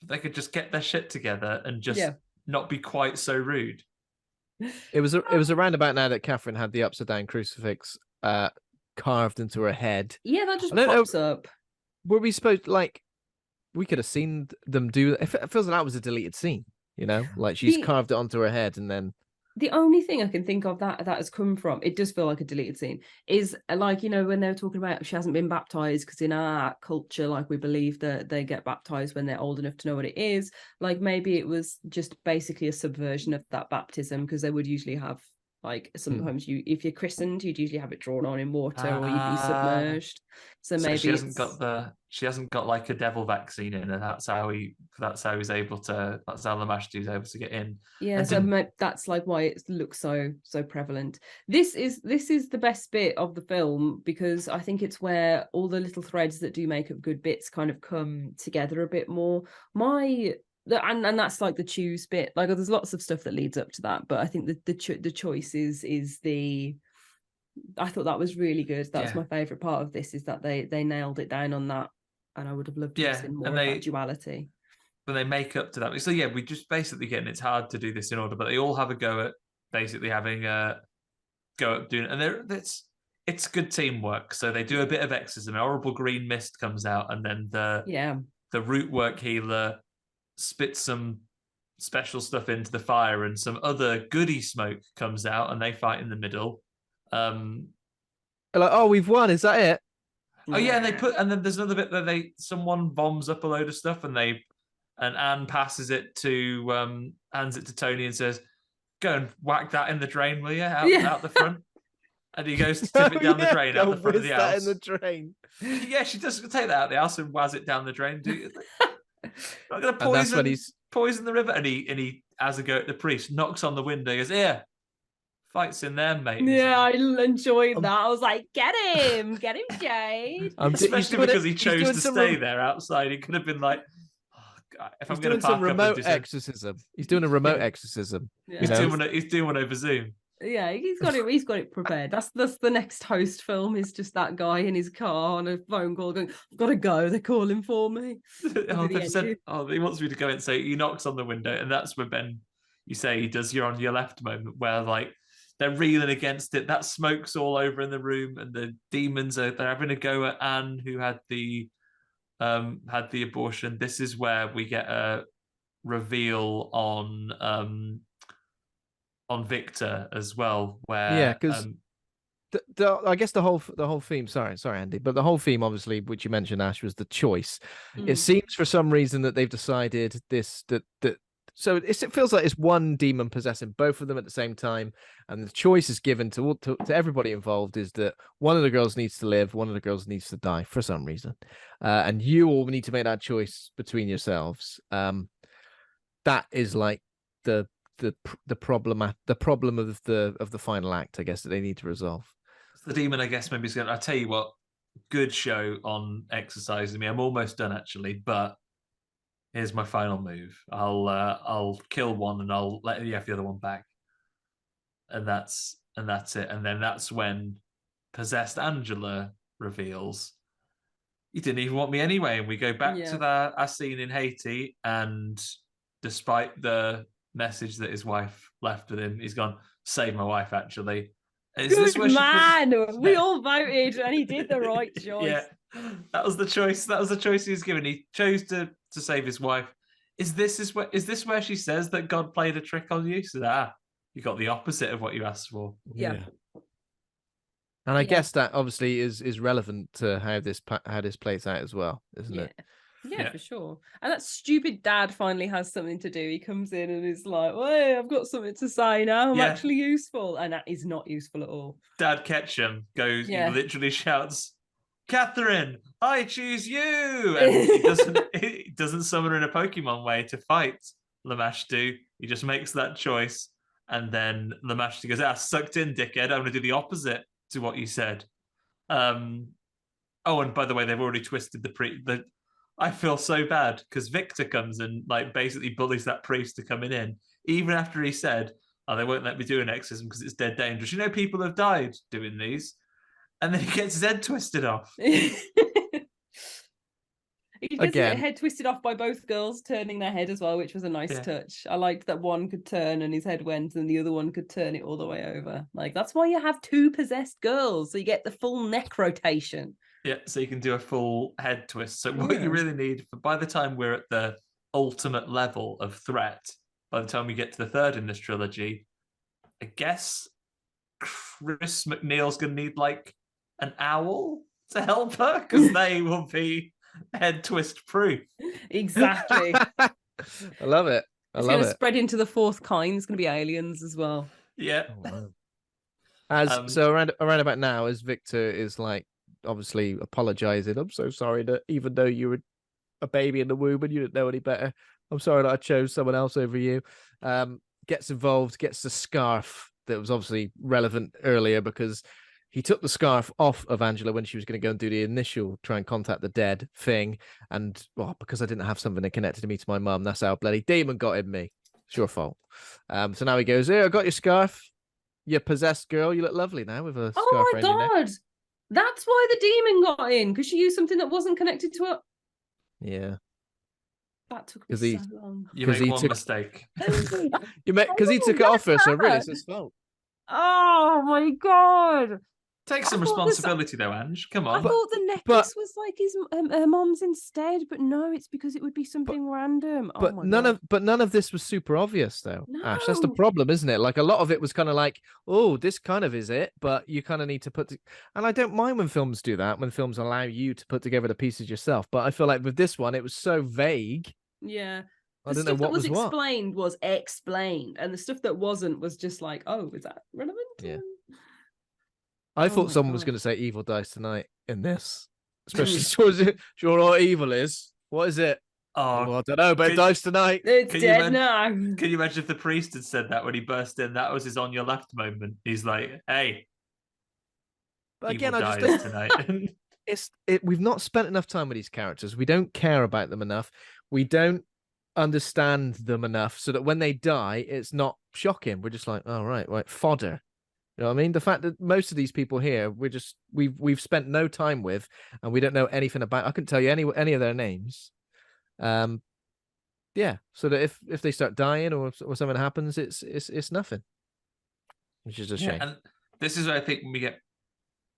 They could just get their shit together and just not be quite so rude. It was around about now that Catherine had the upside down crucifix carved into her head. Yeah, that just pops up. Were we supposed, like, we could have seen them do it feels like that was a deleted scene, you know, like she's carved it onto her head, and then the only thing I can think of that has come from, it does feel like a deleted scene, is like, you know, when they were talking about she hasn't been baptized, because in our culture, like, we believe that they get baptized when they're old enough to know what it is. Like, maybe it was just basically a subversion of that baptism, because they would usually have, like, sometimes if you're christened, you'd usually have it drawn on in water or you'd be submerged. So maybe she hasn't got like a devil vaccine in, and that's how the Master is able to get in. Yeah, so that's like why it looks so prevalent. This is the best bit of the film, because I think it's where all the little threads that do make up good bits kind of come together a bit more. And that's like the choose bit. Like, there's lots of stuff that leads up to that, but I think the choice is the. I thought that was really good. That's my favorite part of this, is that they nailed it down on that, and I would have loved to have seen more of that duality. When they make up to that, so we just basically getting. It's hard to do this in order, but they all have a go at basically having a go at doing, and it's good teamwork. So they do a bit of exorcism. An horrible green mist comes out, and then the root work healer spits some special stuff into the fire, and some other goody smoke comes out, and they fight in the middle. Like, oh, we've won, is that it? Oh yeah, and then there's another bit that someone bombs up a load of stuff, and Anne passes it to hands it to Tony and says, "Go and whack that in the drain, will you? Out the front." And he goes to tip it down the drain out the front of the house. In the drain. Yeah, she does take that out of the house and whaz it down the drain. Not going to poison the river. And he has a go at the priest, knocks on the window, he goes, "Here, fight's in there, mate." Yeah, I enjoyed that. I was like, get him, Jade. Especially because he chose to stay there outside. He could have been like, "Oh, God, if I'm going to park remote exorcism." He's doing a remote exorcism. Yeah. He's doing one over Zoom. Yeah, he's got it prepared. That's the next host film, is just that guy in his car on a phone call going, "I've got to go, they're calling for me." He wants me to go in. So he knocks on the window, and that's when Ben, you say he does "you're on your left" moment, where like they're reeling against it. That smoke's all over in the room, and the demons they're having a go at Anne, who had the abortion. This is where we get a reveal on Victor as well, where because I guess the whole theme. Sorry, Andy, but the whole theme, obviously, which you mentioned, Ash, was the choice. It seems for some reason that they've decided so it feels like it's one demon possessing both of them at the same time, and the choice is given to everybody involved, is that one of the girls needs to live, one of the girls needs to die for some reason, and you all need to make that choice between yourselves. That is like the problem of the final act, I guess, that they need to resolve. The demon, I guess, maybe is going. I tell you what, good show on exercising me. I'm almost done actually, but here's my final move. I'll kill one and I'll let you have the other one back, and that's it. And then that's when possessed Angela reveals, "You didn't even want me anyway." And we go back to our scene in Haiti, and despite the message that his wife left with him, he's gone, "Save my wife." Actually, we all voted, and he did the right choice. That was the choice. That was the choice he was given. He chose to save his wife. Is this where she says that God played a trick on you? So you got the opposite of what you asked for. Yeah. And I guess that obviously is relevant to how this plays out as well, isn't it? Yeah, for sure. And that stupid dad finally has something to do. He comes in and is like, "Hey, I've got something to say now. I'm actually useful," and that is not useful at all. Dad Ketchum goes. He literally shouts, "Catherine, I choose you!" And he doesn't summon her in a Pokemon way to fight Lamashtu. He just makes that choice, and then Lamashtu goes, "Sucked in, dickhead. I'm going to do the opposite to what you said." And by the way, they've already twisted the I feel so bad because Victor comes and like basically bullies that priest to coming in, even after he said, "Oh, they won't let me do an exorcism because it's dead dangerous. You know, people have died doing these." And then he gets his head twisted off. He gets his head twisted off by both girls turning their head as well, which was a nice touch. I liked that one could turn and his head went, and the other one could turn it all the way over. Like, that's why you have 2 possessed girls, so you get the full neck rotation. Yeah, so you can do a full head twist. So what you really need, by the time we're at the ultimate level of threat, by the time we get to the third in this trilogy, I guess Chris MacNeil's going to need like an owl to help her because they will be head twist proof. Exactly. I love it. It's going to spread into the 4th kind. It's going to be aliens as well. Yeah. Oh, wow. So around about now, as Victor is like obviously apologizing, "I'm so sorry that even though you were a baby in the womb and you didn't know any better, I'm sorry that I chose someone else over you." Gets involved, gets the scarf that was obviously relevant earlier because he took the scarf off of Angela when she was going to go and do the initial try and contact the dead thing. And because I didn't have something that connected me to my mum, that's how a bloody demon got in me. It's your fault. So now he goes, "Here, I got your scarf. You possessed girl. You look lovely now with a scarf around your neck." Oh my God. That's why the demon got in, because she used something that wasn't connected to her. Yeah. That took me so long. You made one mistake. Because he took it off her, so really it's his fault. Oh my God. Take some responsibility though, Ange. Come on. I thought the necklace was like his her mom's instead, but no, it's because it would be something random. But none of this was super obvious though. No. Ash, that's the problem, isn't it? Like a lot of it was kind of like, oh, this kind of is it, but you kind of need to and I don't mind when films do that, when films allow you to put together the pieces yourself. But I feel like with this one, it was so vague. Yeah. I don't know what was explained was explained, and the stuff that wasn't was just like, oh, is that relevant? Yeah. I thought someone was going to say evil dies tonight in this, especially sure what evil is. What is it? Oh, well, I don't know, but it dies tonight. It's dead now. Can you imagine if the priest had said that when he burst in? That was his on your left moment. He's like, "Hey, but again, I just tonight." We've not spent enough time with these characters. We don't care about them enough. We don't understand them enough so that when they die, it's not shocking. We're just like, "Oh, right, fodder." You know what I mean? The fact that most of these people here, we've spent no time with, and we don't know anything about. I couldn't tell you any of their names. Yeah. So that if they start dying or something happens, it's nothing, which is a shame. And this is where I think we get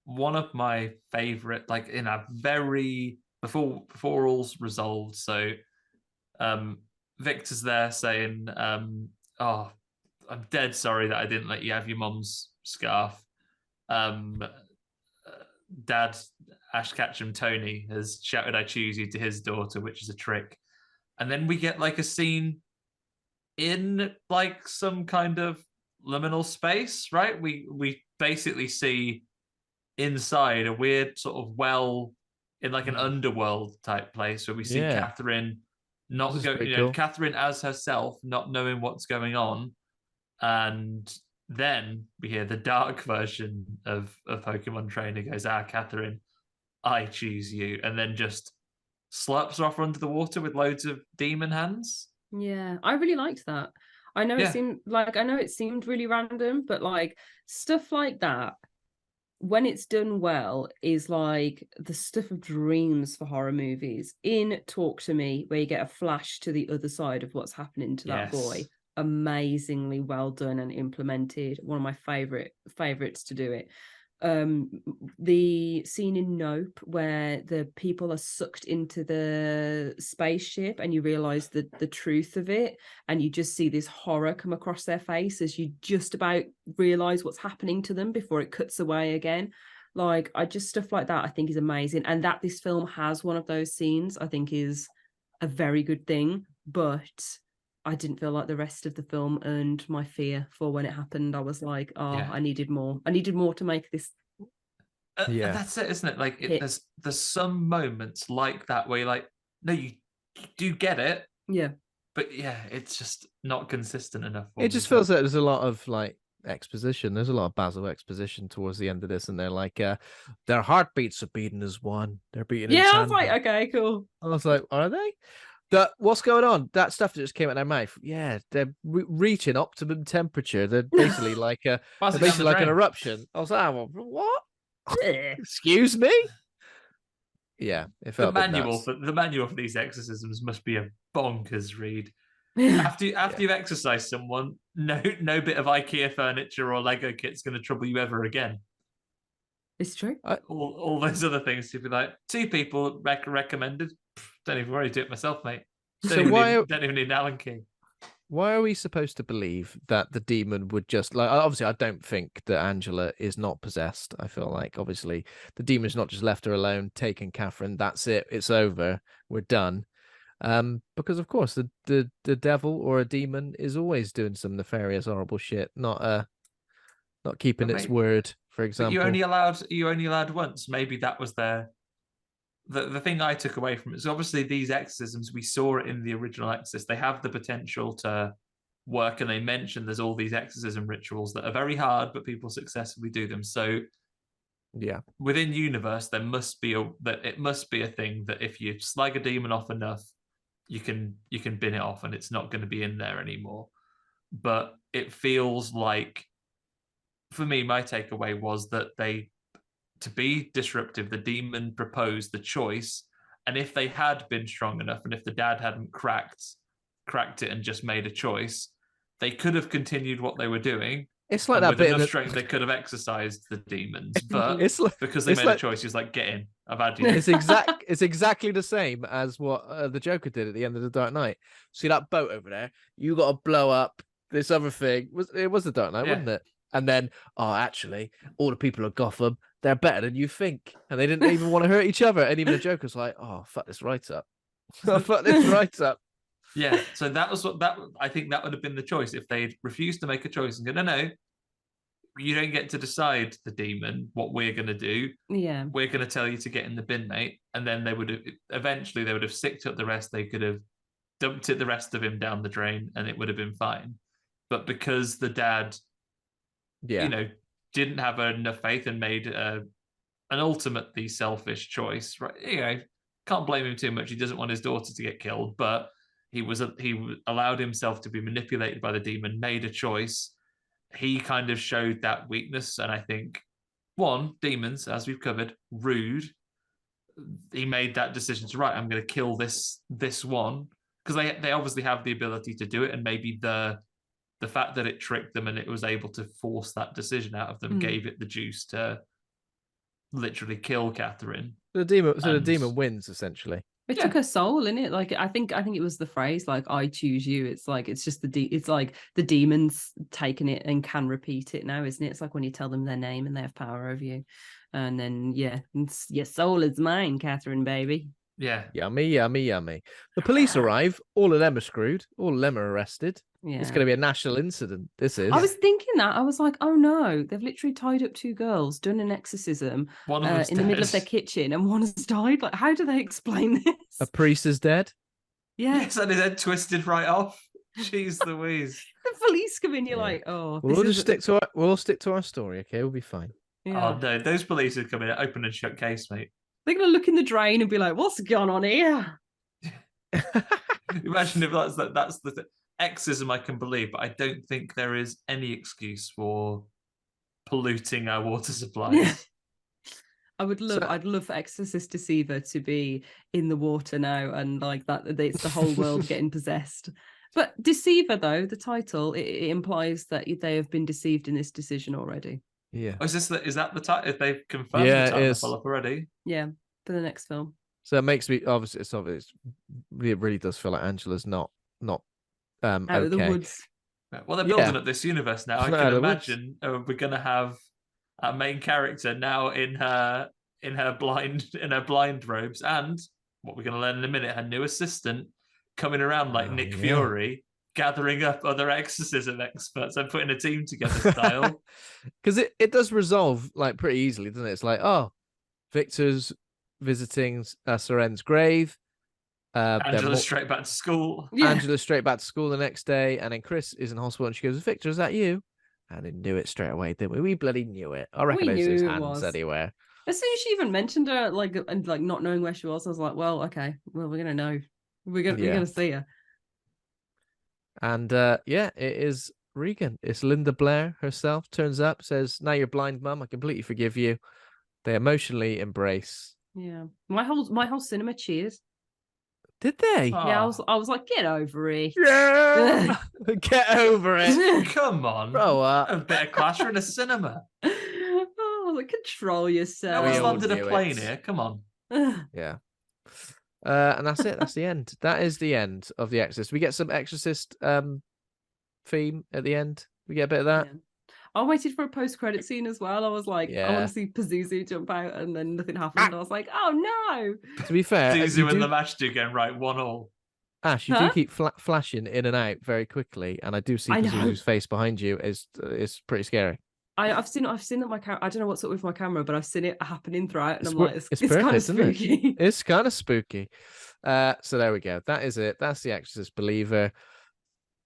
one of my favorite, like in a very before all's resolved. So, Victor's there saying, "Oh, I'm dead sorry that I didn't let you have your mom's scarf." Dad, Ash Ketchum, Tony, has shouted, "I choose you" to his daughter, which is a trick. And then we get like a scene in like some kind of liminal space, right? We basically see inside a weird sort of well in like an underworld type place where we see Catherine not going, cool. Catherine as herself, not knowing what's going on. And then we hear the dark version of Pokemon Trainer goes, "Catherine, I choose you," and then just slurps her off under the water with loads of demon hands. Yeah, I really liked that. I know it seemed really random, but like stuff like that, when it's done well, is like the stuff of dreams for horror movies. In Talk to Me, where you get a flash to the other side of what's happening to that boy. Amazingly well done and implemented. One of my favorites to do it. the scene in Nope where the people are sucked into the spaceship and you realize the truth of it, and you just see this horror come across their face as you just about realize what's happening to them before it cuts away again. Like, stuff like that I think is amazing, and that this film has one of those scenes I think is a very good thing. But I didn't feel like the rest of the film earned my fear for when it happened. I was like, I needed more. I needed more to make this. That's it, isn't it? Like, there's some moments like that where you're like, no, you do get it. Yeah. But yeah, it's just not consistent enough. It just feels like there's a lot of like exposition. There's a lot of Basil exposition towards the end of this, and they're like, their heartbeats are beating as one. They're beating. Yeah, I was like, okay, cool. I was like, are they? What's going on? That stuff that just came out of their mouth. Yeah, they're reaching optimum temperature. They're basically like an eruption. I was like, what? Excuse me? Yeah, it felt the manual for these exorcisms must be a bonkers read. After you've exorcised someone, no bit of IKEA furniture or Lego kit's going to trouble you ever again. It's true. All those other things to be like, 2 people recommended. Don't even worry, do it myself, mate. Don't even need an Allen key. Why are we supposed to believe that the demon would just like? Obviously, I don't think that Angela is not possessed. I feel like obviously the demon's not just left her alone, taken Catherine. That's it. It's over. We're done. Because of course the devil or a demon is always doing some nefarious, horrible shit. Not keeping its word. For example, you only allowed once. Maybe that was the thing I took away from it. So obviously these exorcisms, we saw it in the original Exorcist, they have the potential to work, and they mention there's all these exorcism rituals that are very hard, but people successfully do them. So yeah, within universe, it must be a thing that if you slag a demon off enough, you can bin it off and it's not going to be in there anymore. But it feels like, for me, my takeaway was that to be disruptive, the demon proposed the choice, and if they had been strong enough, and if the dad hadn't cracked it and just made a choice, they could have continued what they were doing. It's like that with bit enough strength, they could have exercised the demons, but because they made a choice, he's like, "Get in, I've had you." It's exactly the same as what the Joker did at the end of the Dark Knight. See that boat over there? You got to blow up this other thing. It was the Dark Knight, wasn't it? And then, actually, all the people of Gotham, they're better than you think. And they didn't even want to hurt each other. And even the Joker's like, fuck this right up. Fuck this right up. Yeah, so I think that would have been the choice. If they'd refused to make a choice and go, no, you don't get to decide, the demon, what we're going to do. Yeah. We're going to tell you to get in the bin, mate. And then they would have sicked up the rest. They could have dumped the rest of him down the drain and it would have been fine. But because the dad... didn't have enough faith and made an ultimately selfish choice, right? Can't blame him too much. He doesn't want his daughter to get killed, but he allowed himself to be manipulated by the demon, made a choice. He kind of showed that weakness, and I think, demons, as we've covered, rude. He made that decision to, I'm going to kill this one, because they obviously have the ability to do it, and maybe the fact that it tricked them and it was able to force that decision out of them gave it the juice to literally kill Catherine. The demon wins, essentially. It took her soul, innit? Like, I think it was the phrase, like, "I choose you." It's like, it's just it's like the demon's taken it and can repeat it now, isn't it? It's like when you tell them their name and they have power over you. And then, your soul is mine, Catherine, baby. Yeah. Yummy, yummy, yummy. The police arrive. All of them are screwed. All of them are arrested. Yeah. It's going to be a national incident. This is. I was thinking that. I was like, oh no, they've literally tied up 2 girls, done an exorcism in the middle of their kitchen, and one has died. Like, how do they explain this? A priest is dead. Yeah. Yes, and his head twisted right off. Jeez Louise. The police come in, you're like, oh. We'll all stick to our story, okay? We'll be fine. Yeah. Oh no, those police would come in, open and shut case, mate. They're going to look in the drain and be like, what's going on here? Imagine if that's the exorcism, I can believe, but I don't think there is any excuse for polluting our water supplies. I'd love for Exorcist Deceiver to be in the water now, and like that, it's the whole world getting possessed. But Deceiver, though, the title, it implies that they have been deceived in this decision already. Yeah. Oh, is that the title? If they've confirmed Yeah, the title it of is. follow-up already? Yeah, for the next film. So it makes me obviously it's obvious. It really does feel like Angela's not Out of the okay. woods. Well, they're building up this universe now. I Out can of the woods. imagine we're gonna have our main character now in her blind robes, and what we're gonna learn in a minute, her new assistant coming around like Nick Fury, gathering up other exorcism experts and putting a team together style. Because it does resolve like pretty easily, doesn't it? It's like, oh, Victor's visiting Seren's grave. Angela's straight back to school. Yeah. Angela's straight back to school the next day, and then Chris is in hospital, and she goes, "Victor, is that you?" And they knew it straight away, didn't we? We bloody knew it. I recognize his hands anywhere. As soon as she even mentioned her, like not knowing where she was, I was like, "Well, okay, well, we're gonna know. We're gonna see her." And it is Regan. It's Linda Blair herself. Turns up, says, "Now you're blind, Mum. I completely forgive you." They emotionally embrace. Yeah, my whole cinema cheers. Did they? Yeah, I was like, get over it. Yeah, get over it. Come on, Grow up. A bit of class. We're in a cinema. Oh, like, control yourself. No one's landed a plane here. Come on. Yeah. And that's it. That's the end. That is the end of The Exorcist. We get some Exorcist theme at the end. We get a bit of that. Yeah. I waited for a post-credit scene as well. I was like, Yeah. I want to see Pazuzu jump out, and then nothing happened. I was like, oh no. To be fair, Pazuzu and the match do going right 1-1. Ash, you do keep flashing in and out very quickly, and I do see Pazuzu's face behind you. Is pretty scary. I've seen that my camera. I don't know what's up with my camera, but I've seen it happening throughout, and It's it's perfect, kind of isn't it? spooky. It's kind of spooky. So there we go. That is it. That's The Exorcist Believer.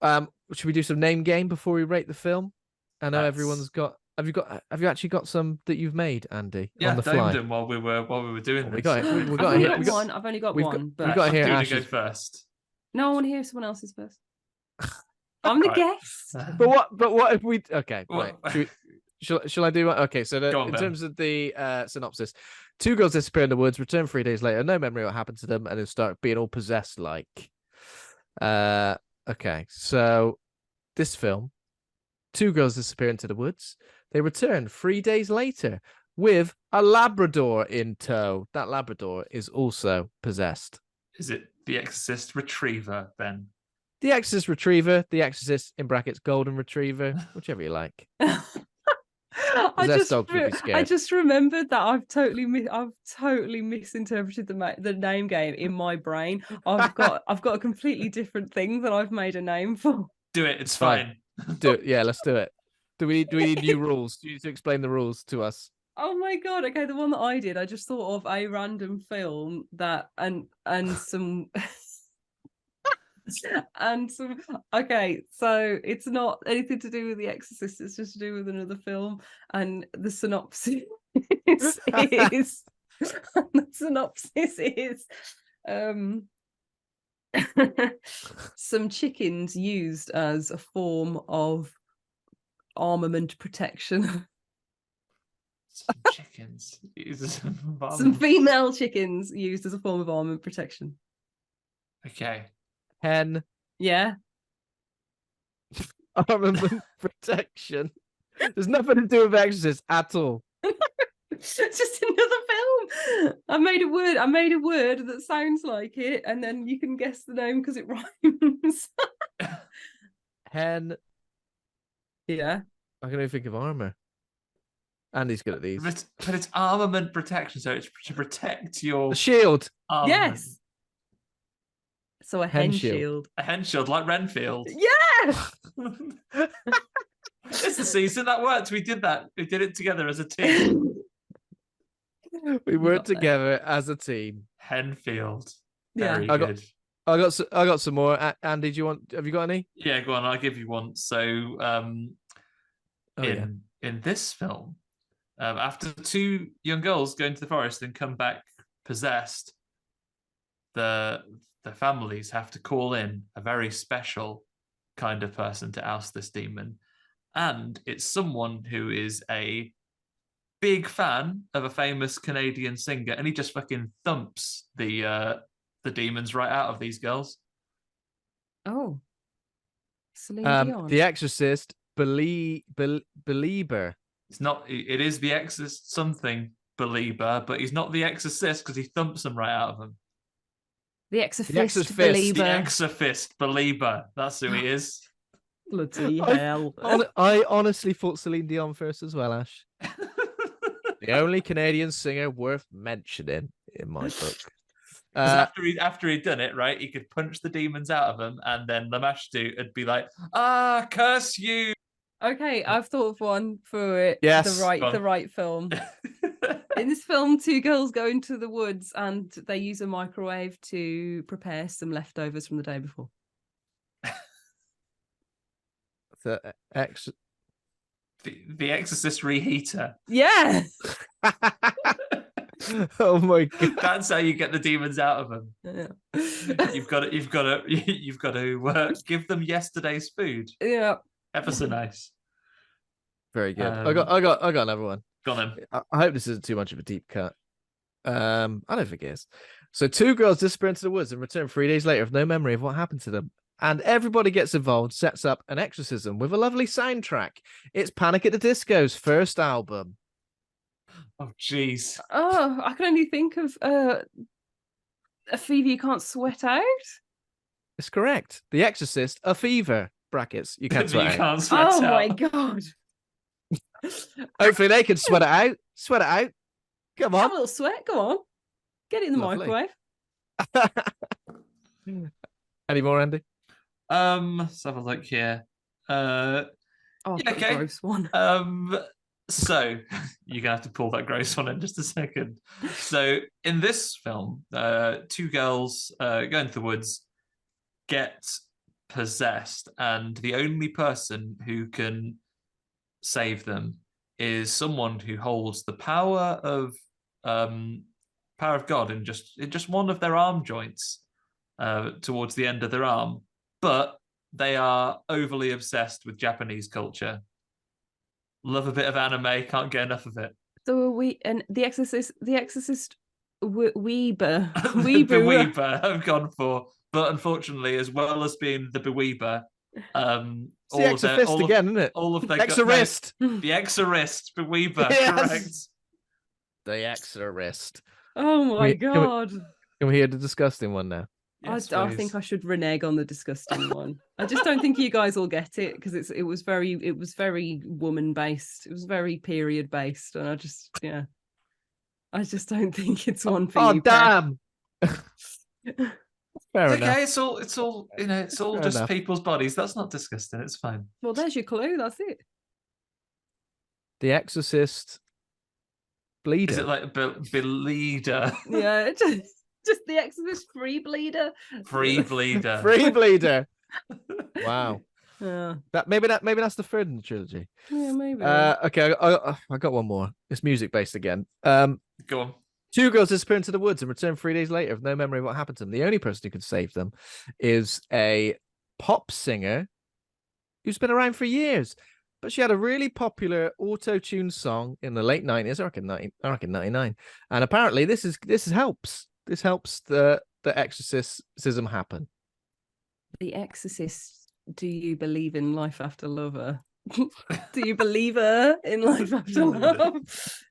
Should we do some name game before we rate the film? I know everyone's got. Have you actually got some that you've made, Andy? Yeah, on the fly? them while we were doing this. We got it. I've only got one. I've only got one. But we've got here. Ash, go first. No, I want to hear someone else's first. I'm the guest. But what if we? Okay, right. Shall I do one? Okay, so in terms of the synopsis, two girls disappear in the woods, return 3 days later, no memory of what happened to them, and then start being all possessed like. Okay, so this film, two girls disappear into the woods. They return 3 days later with a Labrador in tow. That Labrador is also possessed. Is it the Exorcist Retriever, then? The Exorcist Retriever, the Exorcist in brackets Golden Retriever, whichever you like. I just remembered that I've totally misinterpreted the name game in my brain. I've got a completely different thing that I've made a name for. Do it. It's fine. Do it. Yeah, let's do it. Do we need new rules? Do you need to explain the rules to us? Oh my god! Okay, the one that I did, I just thought of a random film that and some. And some okay, so it's not anything to do with The Exorcist, it's just to do with another film, and the synopsis is some chickens used as a form of armament protection. Some female chickens used as a form of armament protection. Okay. Hen. Yeah. Armament protection. There's nothing to do with Exorcist at all. It's just another film. I made a word that sounds like it, and then you can guess the name because it rhymes. Hen. Yeah. I can only think of armor. Andy's good at these. But it's armament protection, so it's to protect your the shield. Armament. Yes. So a hen shield. A hen shield, like Renfield. Yeah! It's the season that worked. We did that. We did it together as a team. We worked together as a team. Henfield. Yeah. Very good. I got some more. Andy, have you got any? Yeah, go on. I'll give you one. So, in this film, after two young girls go into the forest and come back possessed, the families have to call in a very special kind of person to oust this demon. And it's someone who is a big fan of a famous Canadian singer, and he just fucking thumps the demons right out of these girls. Oh. Celine Dion. The Exorcist, Belieber. It's not. It is the Exorcist something believer, but he's not the Exorcist because he thumps them right out of him. The Exorcist believer. The Exorcist believer. That's who he is. Bloody hell. I honestly thought Celine Dion first as well, Ash. The only Canadian singer worth mentioning in my book. After he'd done it, right, he could punch the demons out of him, and then Lamashtu would be like, curse you. Okay, I've thought of one for it. Yes. The right film. In this film, two girls go into the woods and they use a microwave to prepare some leftovers from the day before. The Exorcist reheater. Yeah. Oh my god. That's how you get the demons out of them. Yeah. You've got to give them yesterday's food. Yeah. Ever so nice. Very good. I got another one. Go on then. I hope this isn't too much of a deep cut. I don't think it is. So two girls disappear into the woods and return 3 days later with no memory of what happened to them. And everybody gets involved, sets up an exorcism with a lovely soundtrack. It's Panic at the Disco's first album. Oh, jeez. Oh, I can only think of a fever you can't sweat out. It's correct. The Exorcist, a fever. Brackets. You can't sweat out. Oh my god. Hopefully they can sweat it out. Sweat it out. Come on. Have a little sweat. Go on. Get it in the microwave. Any more, Andy? Let's have a look here. Okay. Gross one. So you're gonna have to pull that gross one in just a second. So in this film, two girls go into the woods, get possessed, and the only person who can save them is someone who holds the power of God in just one of their arm joints, towards the end of their arm. But they are overly obsessed with Japanese culture. Love a bit of anime, can't get enough of it. So the Exorcist Weeber. The Beweeber I've gone for, but unfortunately, as well as being the Beweeber, it's the Exorcist again, isn't it? All of their Exorcist. The Exorcist Beweeber, yes. correct? The Exorcist. Oh my god! Can we hear the disgusting one now? Yes, I think I should renege on the disgusting one. I just don't think you guys will get it because it was very woman based. It was very period based, and I just don't think it's one for you. Oh damn! Fair enough. Okay, it's all it's all Fair just enough. people's bodies. That's not disgusting. It's fine. Well, there's your clue. That's it. The Exorcist bleeder. Is it like bleeder? Yeah, just the Exorcist free bleeder. Free bleeder. Free bleeder. Wow. Yeah. Maybe that's the third in the trilogy. Yeah, maybe. Okay, I got one more. It's music based again. Go on. Two girls disappear into the woods and return 3 days later with no memory of what happened to them. The only person who can save them is a pop singer who's been around for years. But she had a really popular auto-tune song in the late 90s, I reckon 99. And apparently this helps. This helps the exorcism happen. The Exorcist, do you believe in life after lover? Do you believe her in life after love?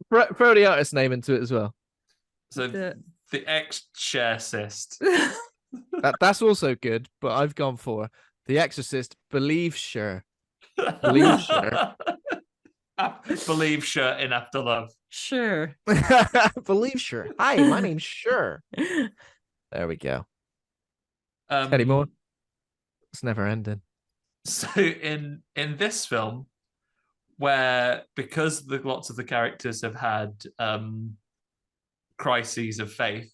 Throw the artist name into it as well. So the Exorcist. That's also good, but I've gone for The Exorcist believes sure. Believe sure. Believe sure in After Love. Sure. Believe sure. Hi, my name's Sure. There we go. Any more? It's never ending. So in this film, where because lots of the characters have had crises of faith,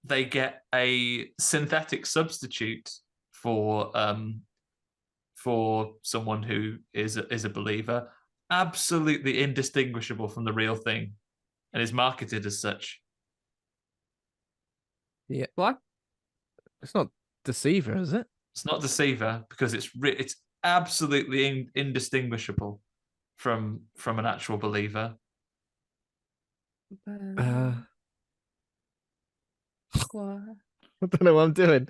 they get a synthetic substitute for someone who is a believer, absolutely indistinguishable from the real thing, and is marketed as such. Yeah. What? It's not Deceiver, is it? It's not Deceiver because it's absolutely indistinguishable from an actual believer. What? What? I don't know what I'm doing.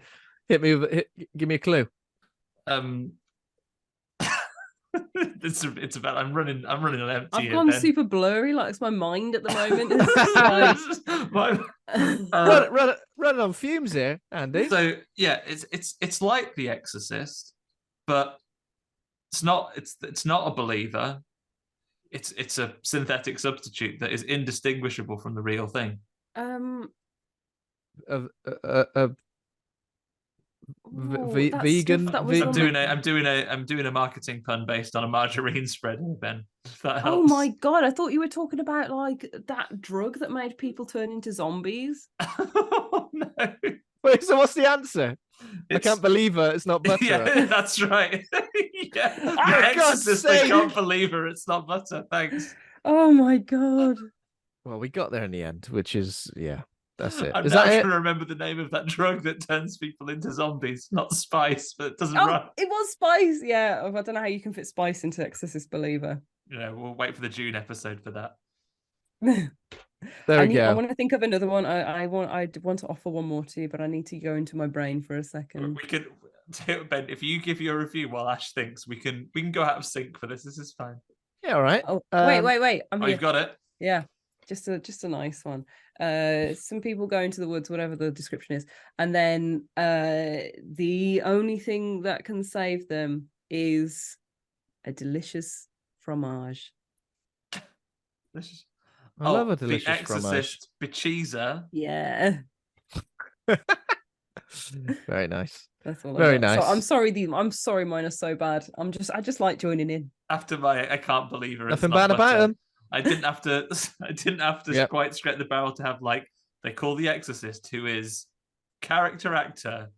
Give me a clue. It's about I'm running on empty. I've here, gone Ben. super blurry. Like it's my mind at the moment. It's Running on fumes here, Andy. So yeah, it's like The Exorcist, but it's not a believer. It's a synthetic substitute that is indistinguishable from the real thing. Vegan. I'm doing a marketing pun based on a margarine spread, Ben. If that helps. Oh my god! I thought you were talking about like that drug that made people turn into zombies. Oh no! Wait, so what's the answer? I can't believe her. It's not butter. Yeah, that's right. Yeah, The Exorcist. I can't believe her. It's not butter. Thanks. Oh my god! Well, we got there in the end, which is that's it. I'm now trying to remember the name of that drug that turns people into zombies. Not spice, but it doesn't run. It was spice. Yeah, I don't know how you can fit spice into Exorcist Believer. Yeah, we'll wait for the June episode for that. There we go. I want to think of another one. I want to offer one more to you, but I need to go into my brain for a second. We can, Ben. If you give your review while Ash thinks, we can go out of sync for this. This is fine. Yeah, all right. Oh, wait. I'm here. You've got it. Yeah, just a nice one. Some people go into the woods, whatever the description is, and then the only thing that can save them is a delicious fromage. I love a delicious The Exorcist Bichiza. Yeah. Very nice. That's all. Very nice. So I'm sorry, mine are so bad. I just like joining in. After my, I can't believe her. Nothing bad about them. I didn't have to quite scrape the barrel to have like they call The Exorcist, who is character actor.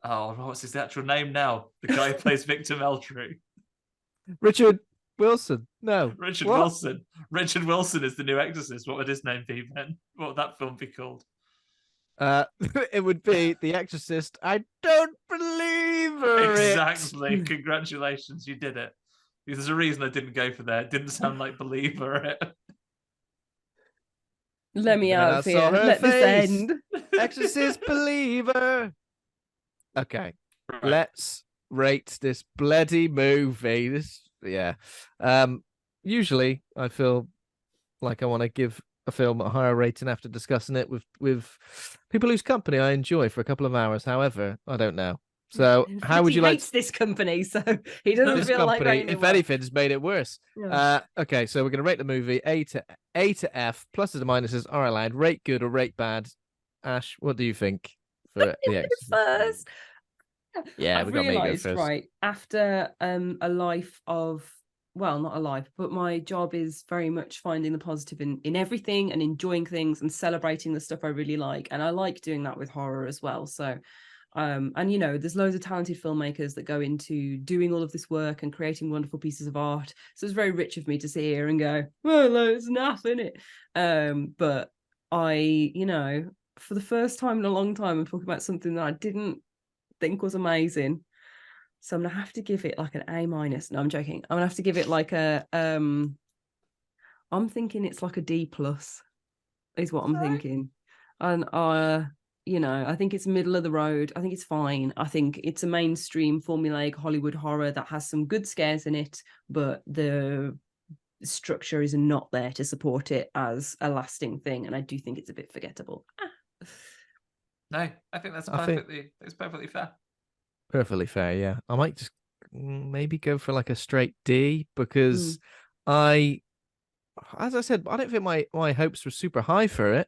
Oh, what's his actual name now? The guy who plays Victor Meldrew. Richard Wilson. No. Richard Wilson. Richard Wilson is the new Exorcist. What would his name be, Ben? What would that film be called? It would be The Exorcist. I don't believe her. Exactly. Congratulations, you did it. There's a reason I didn't go for that. It didn't sound like Believer. It. Let me out of here. Let this end. Exorcist Believer. Okay, Right. Let's rate this bloody movie. Usually I feel like I want to give a film a higher rating after discussing it with people whose company I enjoy for a couple of hours. However, I don't know. So how would you like? He hates this company, so he doesn't This feel like company, rating it if well. anything, has made it worse. Yeah. Okay, so we're going to rate the movie A to F. Pluses and minuses are allowed. Rate good or rate bad. Ash, what do you think for The Exorcist? First. Yeah, we got me go first. Right after a life of, well, not a life, but my job is very much finding the positive in everything and enjoying things and celebrating the stuff I really like, and I like doing that with horror as well. So and there's loads of talented filmmakers that go into doing all of this work and creating wonderful pieces of art, so it's very rich of me to sit here and go, well, there's enough in it, but I for the first time in a long time I'm talking about something that I didn't think was amazing, so I'm gonna have to give it like an A-. No, I'm joking. I'm gonna have to give it like a I'm thinking it's like a D+ is what I'm thinking. And I think it's middle of the road. I think it's fine. I think it's a mainstream formulaic Hollywood horror that has some good scares in it, but the structure is not there to support it as a lasting thing, and I do think it's a bit forgettable. No, I think that's perfectly fair. Perfectly fair, yeah. I might just maybe go for like a straight D, because as I said, I don't think my hopes were super high for it.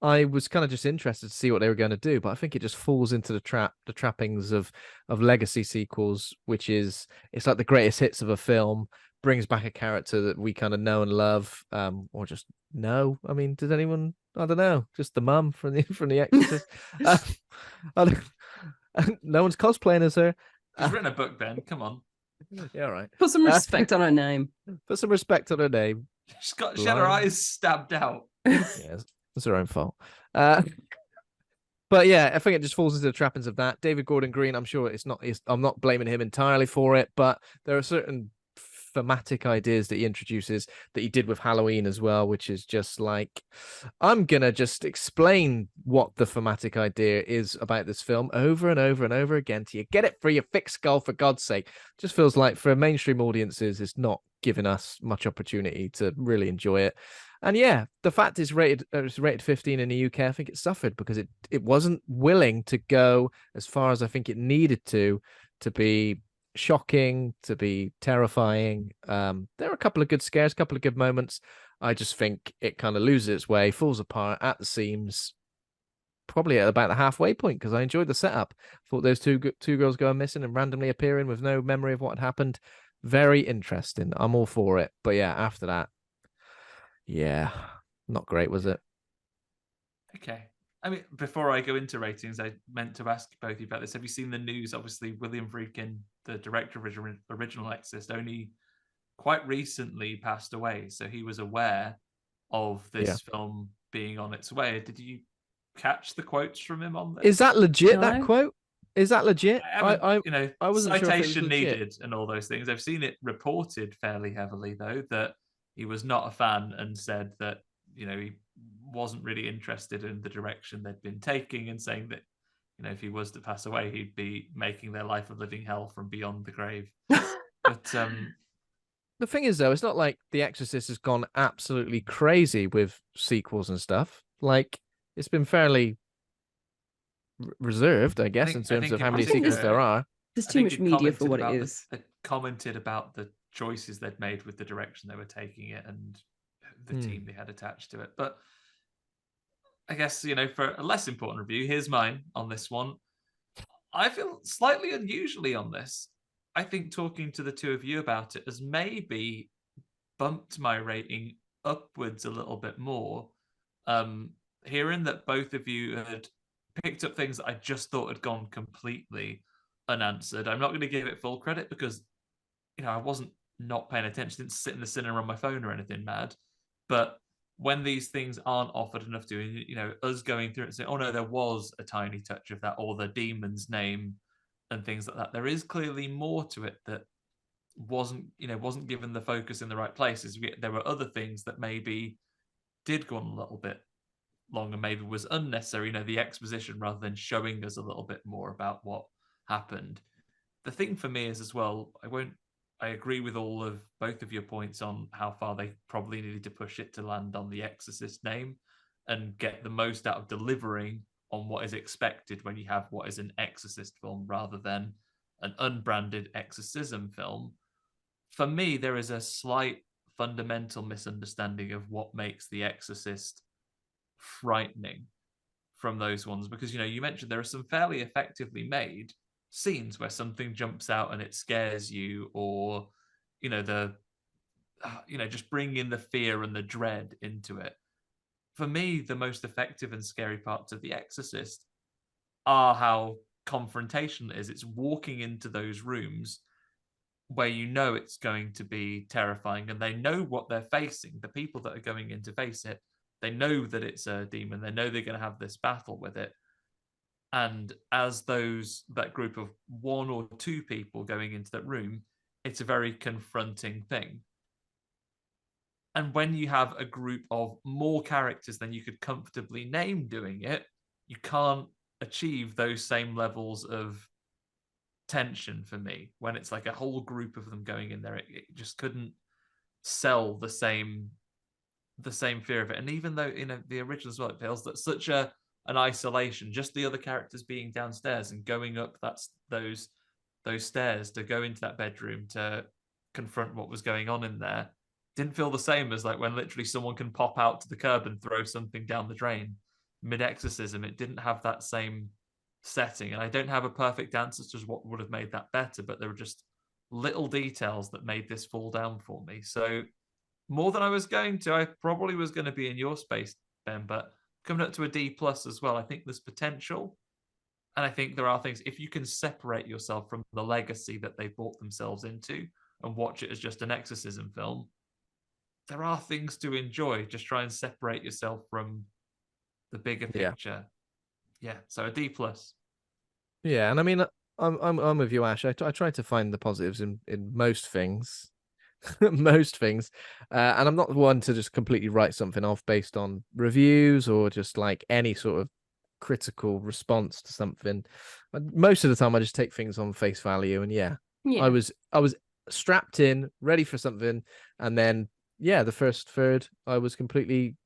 I was kind of just interested to see what they were going to do, but I think it just falls into the trappings of legacy sequels, which is, it's like the greatest hits of a film, brings back a character that we kind of know and love, or just know. I mean, does anyone? I don't know. Just the mum from the Exorcist. No one's cosplaying as her. She's written a book, Ben. Come on. Yeah, all right. Put some respect on her name. Put some respect on her name. She had her eyes stabbed out. Yeah, it's her own fault. But yeah, I think it just falls into the trappings of that. David Gordon Green, I'm sure I'm not blaming him entirely for it, but there are certain thematic ideas that he introduces that he did with Halloween as well, which is just like, I'm gonna just explain what the thematic idea is about this film over and over and over again to you. Get it for your thick skull, for God's sake. Just feels like for mainstream audiences, it's not giving us much opportunity to really enjoy it. And yeah, the fact it's rated 15 in the UK, I think it suffered because it wasn't willing to go as far as I think it needed to be shocking, to be terrifying. There are a couple of good scares, a couple of good moments. I just think it kind of loses its way, falls apart at the seams, probably at about the halfway point, because I enjoyed the setup. Thought those two girls going missing and randomly appearing with no memory of what had happened. Very interesting. I'm all for it. But yeah, after that, yeah, not great, was it? Okay. I mean, before I go into ratings, I meant to ask both of you about this. Have you seen the news? Obviously, William Friedkin, the director of original Exorcist, only quite recently passed away. So he was aware of this film being on its way. Did you catch the quotes from him on this? Is that legit, that quote? Is that legit? I wasn't citation sure needed and all those things. I've seen it reported fairly heavily, though, that he was not a fan and said that, he wasn't really interested in the direction they'd been taking, and saying that, if he was to pass away, he'd be making their life a living hell from beyond the grave. But the thing is, though, it's not like The Exorcist has gone absolutely crazy with sequels and stuff. Like, it's been fairly reserved, I guess, in terms of how many sequels there are. There's too much media for what it is. They commented about the choices they'd made with the direction they were taking it and the team they had attached to it. But I guess, for a less important review, here's mine on this one. I feel slightly unusually on this. I think talking to the two of you about it has maybe bumped my rating upwards a little bit more. Hearing that both of you had picked up things that I just thought had gone completely unanswered. I'm not going to give it full credit because, I wasn't not paying attention. Didn't sit in the cinema on my phone or anything mad. But when these things aren't offered enough to, us going through it and saying, oh no, there was a tiny touch of that, or the demon's name and things like that. There is clearly more to it that wasn't given the focus in the right places. There were other things that maybe did go on a little bit longer, maybe was unnecessary, the exposition, rather than showing us a little bit more about what happened. The thing for me is as well, I agree with all of both of your points on how far they probably needed to push it to land on the Exorcist name and get the most out of delivering on what is expected when you have what is an Exorcist film rather than an unbranded exorcism film. For me, there is a slight fundamental misunderstanding of what makes the Exorcist frightening from those ones, because you mentioned there are some fairly effectively made scenes where something jumps out and it scares you, or just bring in the fear and the dread into it. For me, the most effective and scary parts of The Exorcist are how confrontational it is. It's walking into those rooms where it's going to be terrifying, and they know what they're facing. The people that are going in to face it, they know that it's a demon. They know they're going to have this battle with it. And as that group of one or two people going into that room, it's a very confronting thing. And when you have a group of more characters than you could comfortably name doing it, you can't achieve those same levels of tension for me. When it's like a whole group of them going in there, it just couldn't sell the same fear of it. And even though the original as well, it feels that such an isolation, just the other characters being downstairs and going up those stairs to go into that bedroom to confront what was going on in there, didn't feel the same as like when literally someone can pop out to the curb and throw something down the drain mid-exorcism. It didn't have that same setting, and I don't have a perfect answer to what would have made that better, but there were just little details that made this fall down for me. So more than I was going to. I probably was going to be in your space, Ben, but coming up to a D+ as well. I think there's potential, and I think there are things, if you can separate yourself from the legacy that they brought themselves into and watch it as just an exorcism film, there are things to enjoy. Just try and separate yourself from the bigger picture. Yeah, so a D+. Yeah, and I mean, I'm with you, Ash. I try to find the positives in most things. most things, and I'm not one to just completely write something off based on reviews or just like any sort of critical response to something. Most of the time I just take things on face value, and I was strapped in, ready for something, and then the first third I was completely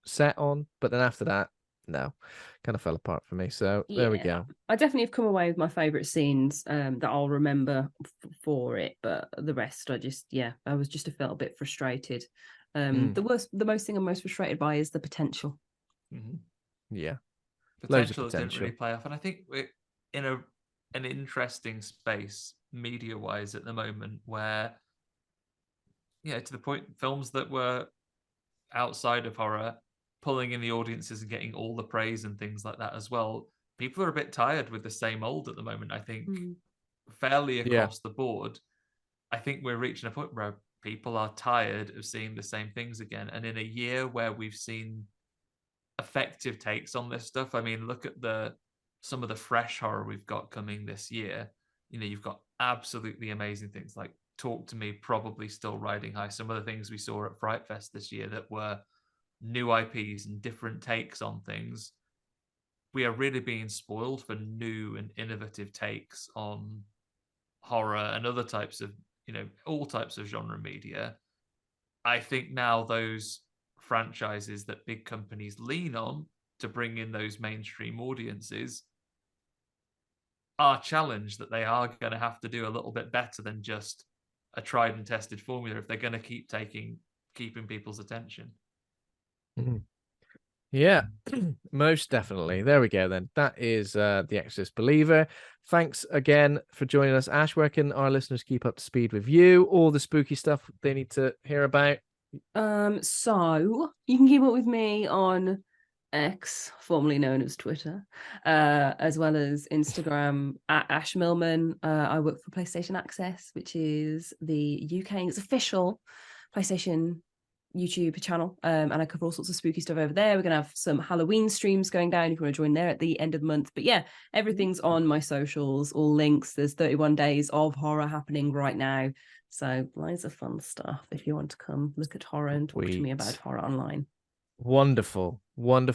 set on, but then after that, no, kind of fell apart for me. So there we go. I definitely have come away with my favorite scenes that I'll remember for it, but the rest I was just a little bit frustrated. The most thing I'm most frustrated by is the potential. Potential didn't really play off, and I think we're in an interesting space media wise at the moment where to the point, films that were outside of horror pulling in the audiences and getting all the praise and things like that as well. People are a bit tired with the same old at the moment. I think fairly across the board. I think we're reaching a point where people are tired of seeing the same things again. And in a year where we've seen effective takes on this stuff, I mean, look at some of the fresh horror we've got coming this year. You've got absolutely amazing things like Talk to Me, probably still riding high. Some of the things we saw at Fright Fest this year that were new IPs and different takes on things. We are really being spoiled for new and innovative takes on horror and other types of, all types of genre media. I think now those franchises that big companies lean on to bring in those mainstream audiences are challenged that they are going to have to do a little bit better than just a tried and tested formula if they're going to keep keeping people's attention. Yeah, most definitely. There we go then. That is The Exorcist Believer. Thanks again for joining us. Ash, where can our listeners keep up to speed with you? All the spooky stuff they need to hear about? So you can keep up with me on X, formerly known as Twitter, as well as Instagram at Ash Millman. I work for PlayStation Access, which is the UK's official PlayStation YouTube channel, and I cover all sorts of spooky stuff over there. We're gonna have some Halloween streams going down if you want to join there at the end of the month. But everything's on my socials, all links. There's 31 days of horror happening right now, so loads of fun stuff if you want to come look at horror and talk to me about horror online. Wonderful. We'll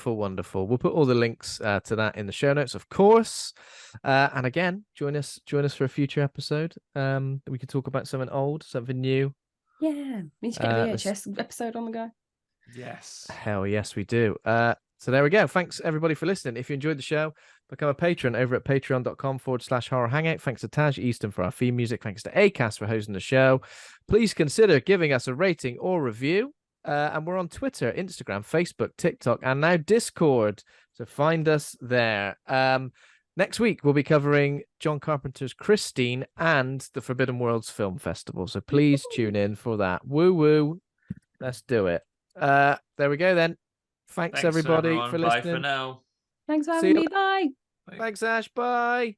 put all the links to that in the show notes, of course. And again, join us for a future episode. We can talk about something old, something new. Yeah, we need to get a VHS episode on the go. Yes. Hell yes, we do. So there we go. Thanks everybody for listening. If you enjoyed the show, become a patron over at patreon.com/horror hangout. Thanks to Taj Easton for our theme music. Thanks to Acast for hosting the show. Please consider giving us a rating or review. And we're on Twitter, Instagram, Facebook, TikTok, and now Discord. So find us there. Next week, we'll be covering John Carpenter's Christine and the Forbidden Worlds Film Festival. So please tune in for that. Woo woo. Let's do it. There we go then. Thanks everybody for listening. Bye for now. Thanks for having me. Bye. Thanks, Ash. Bye.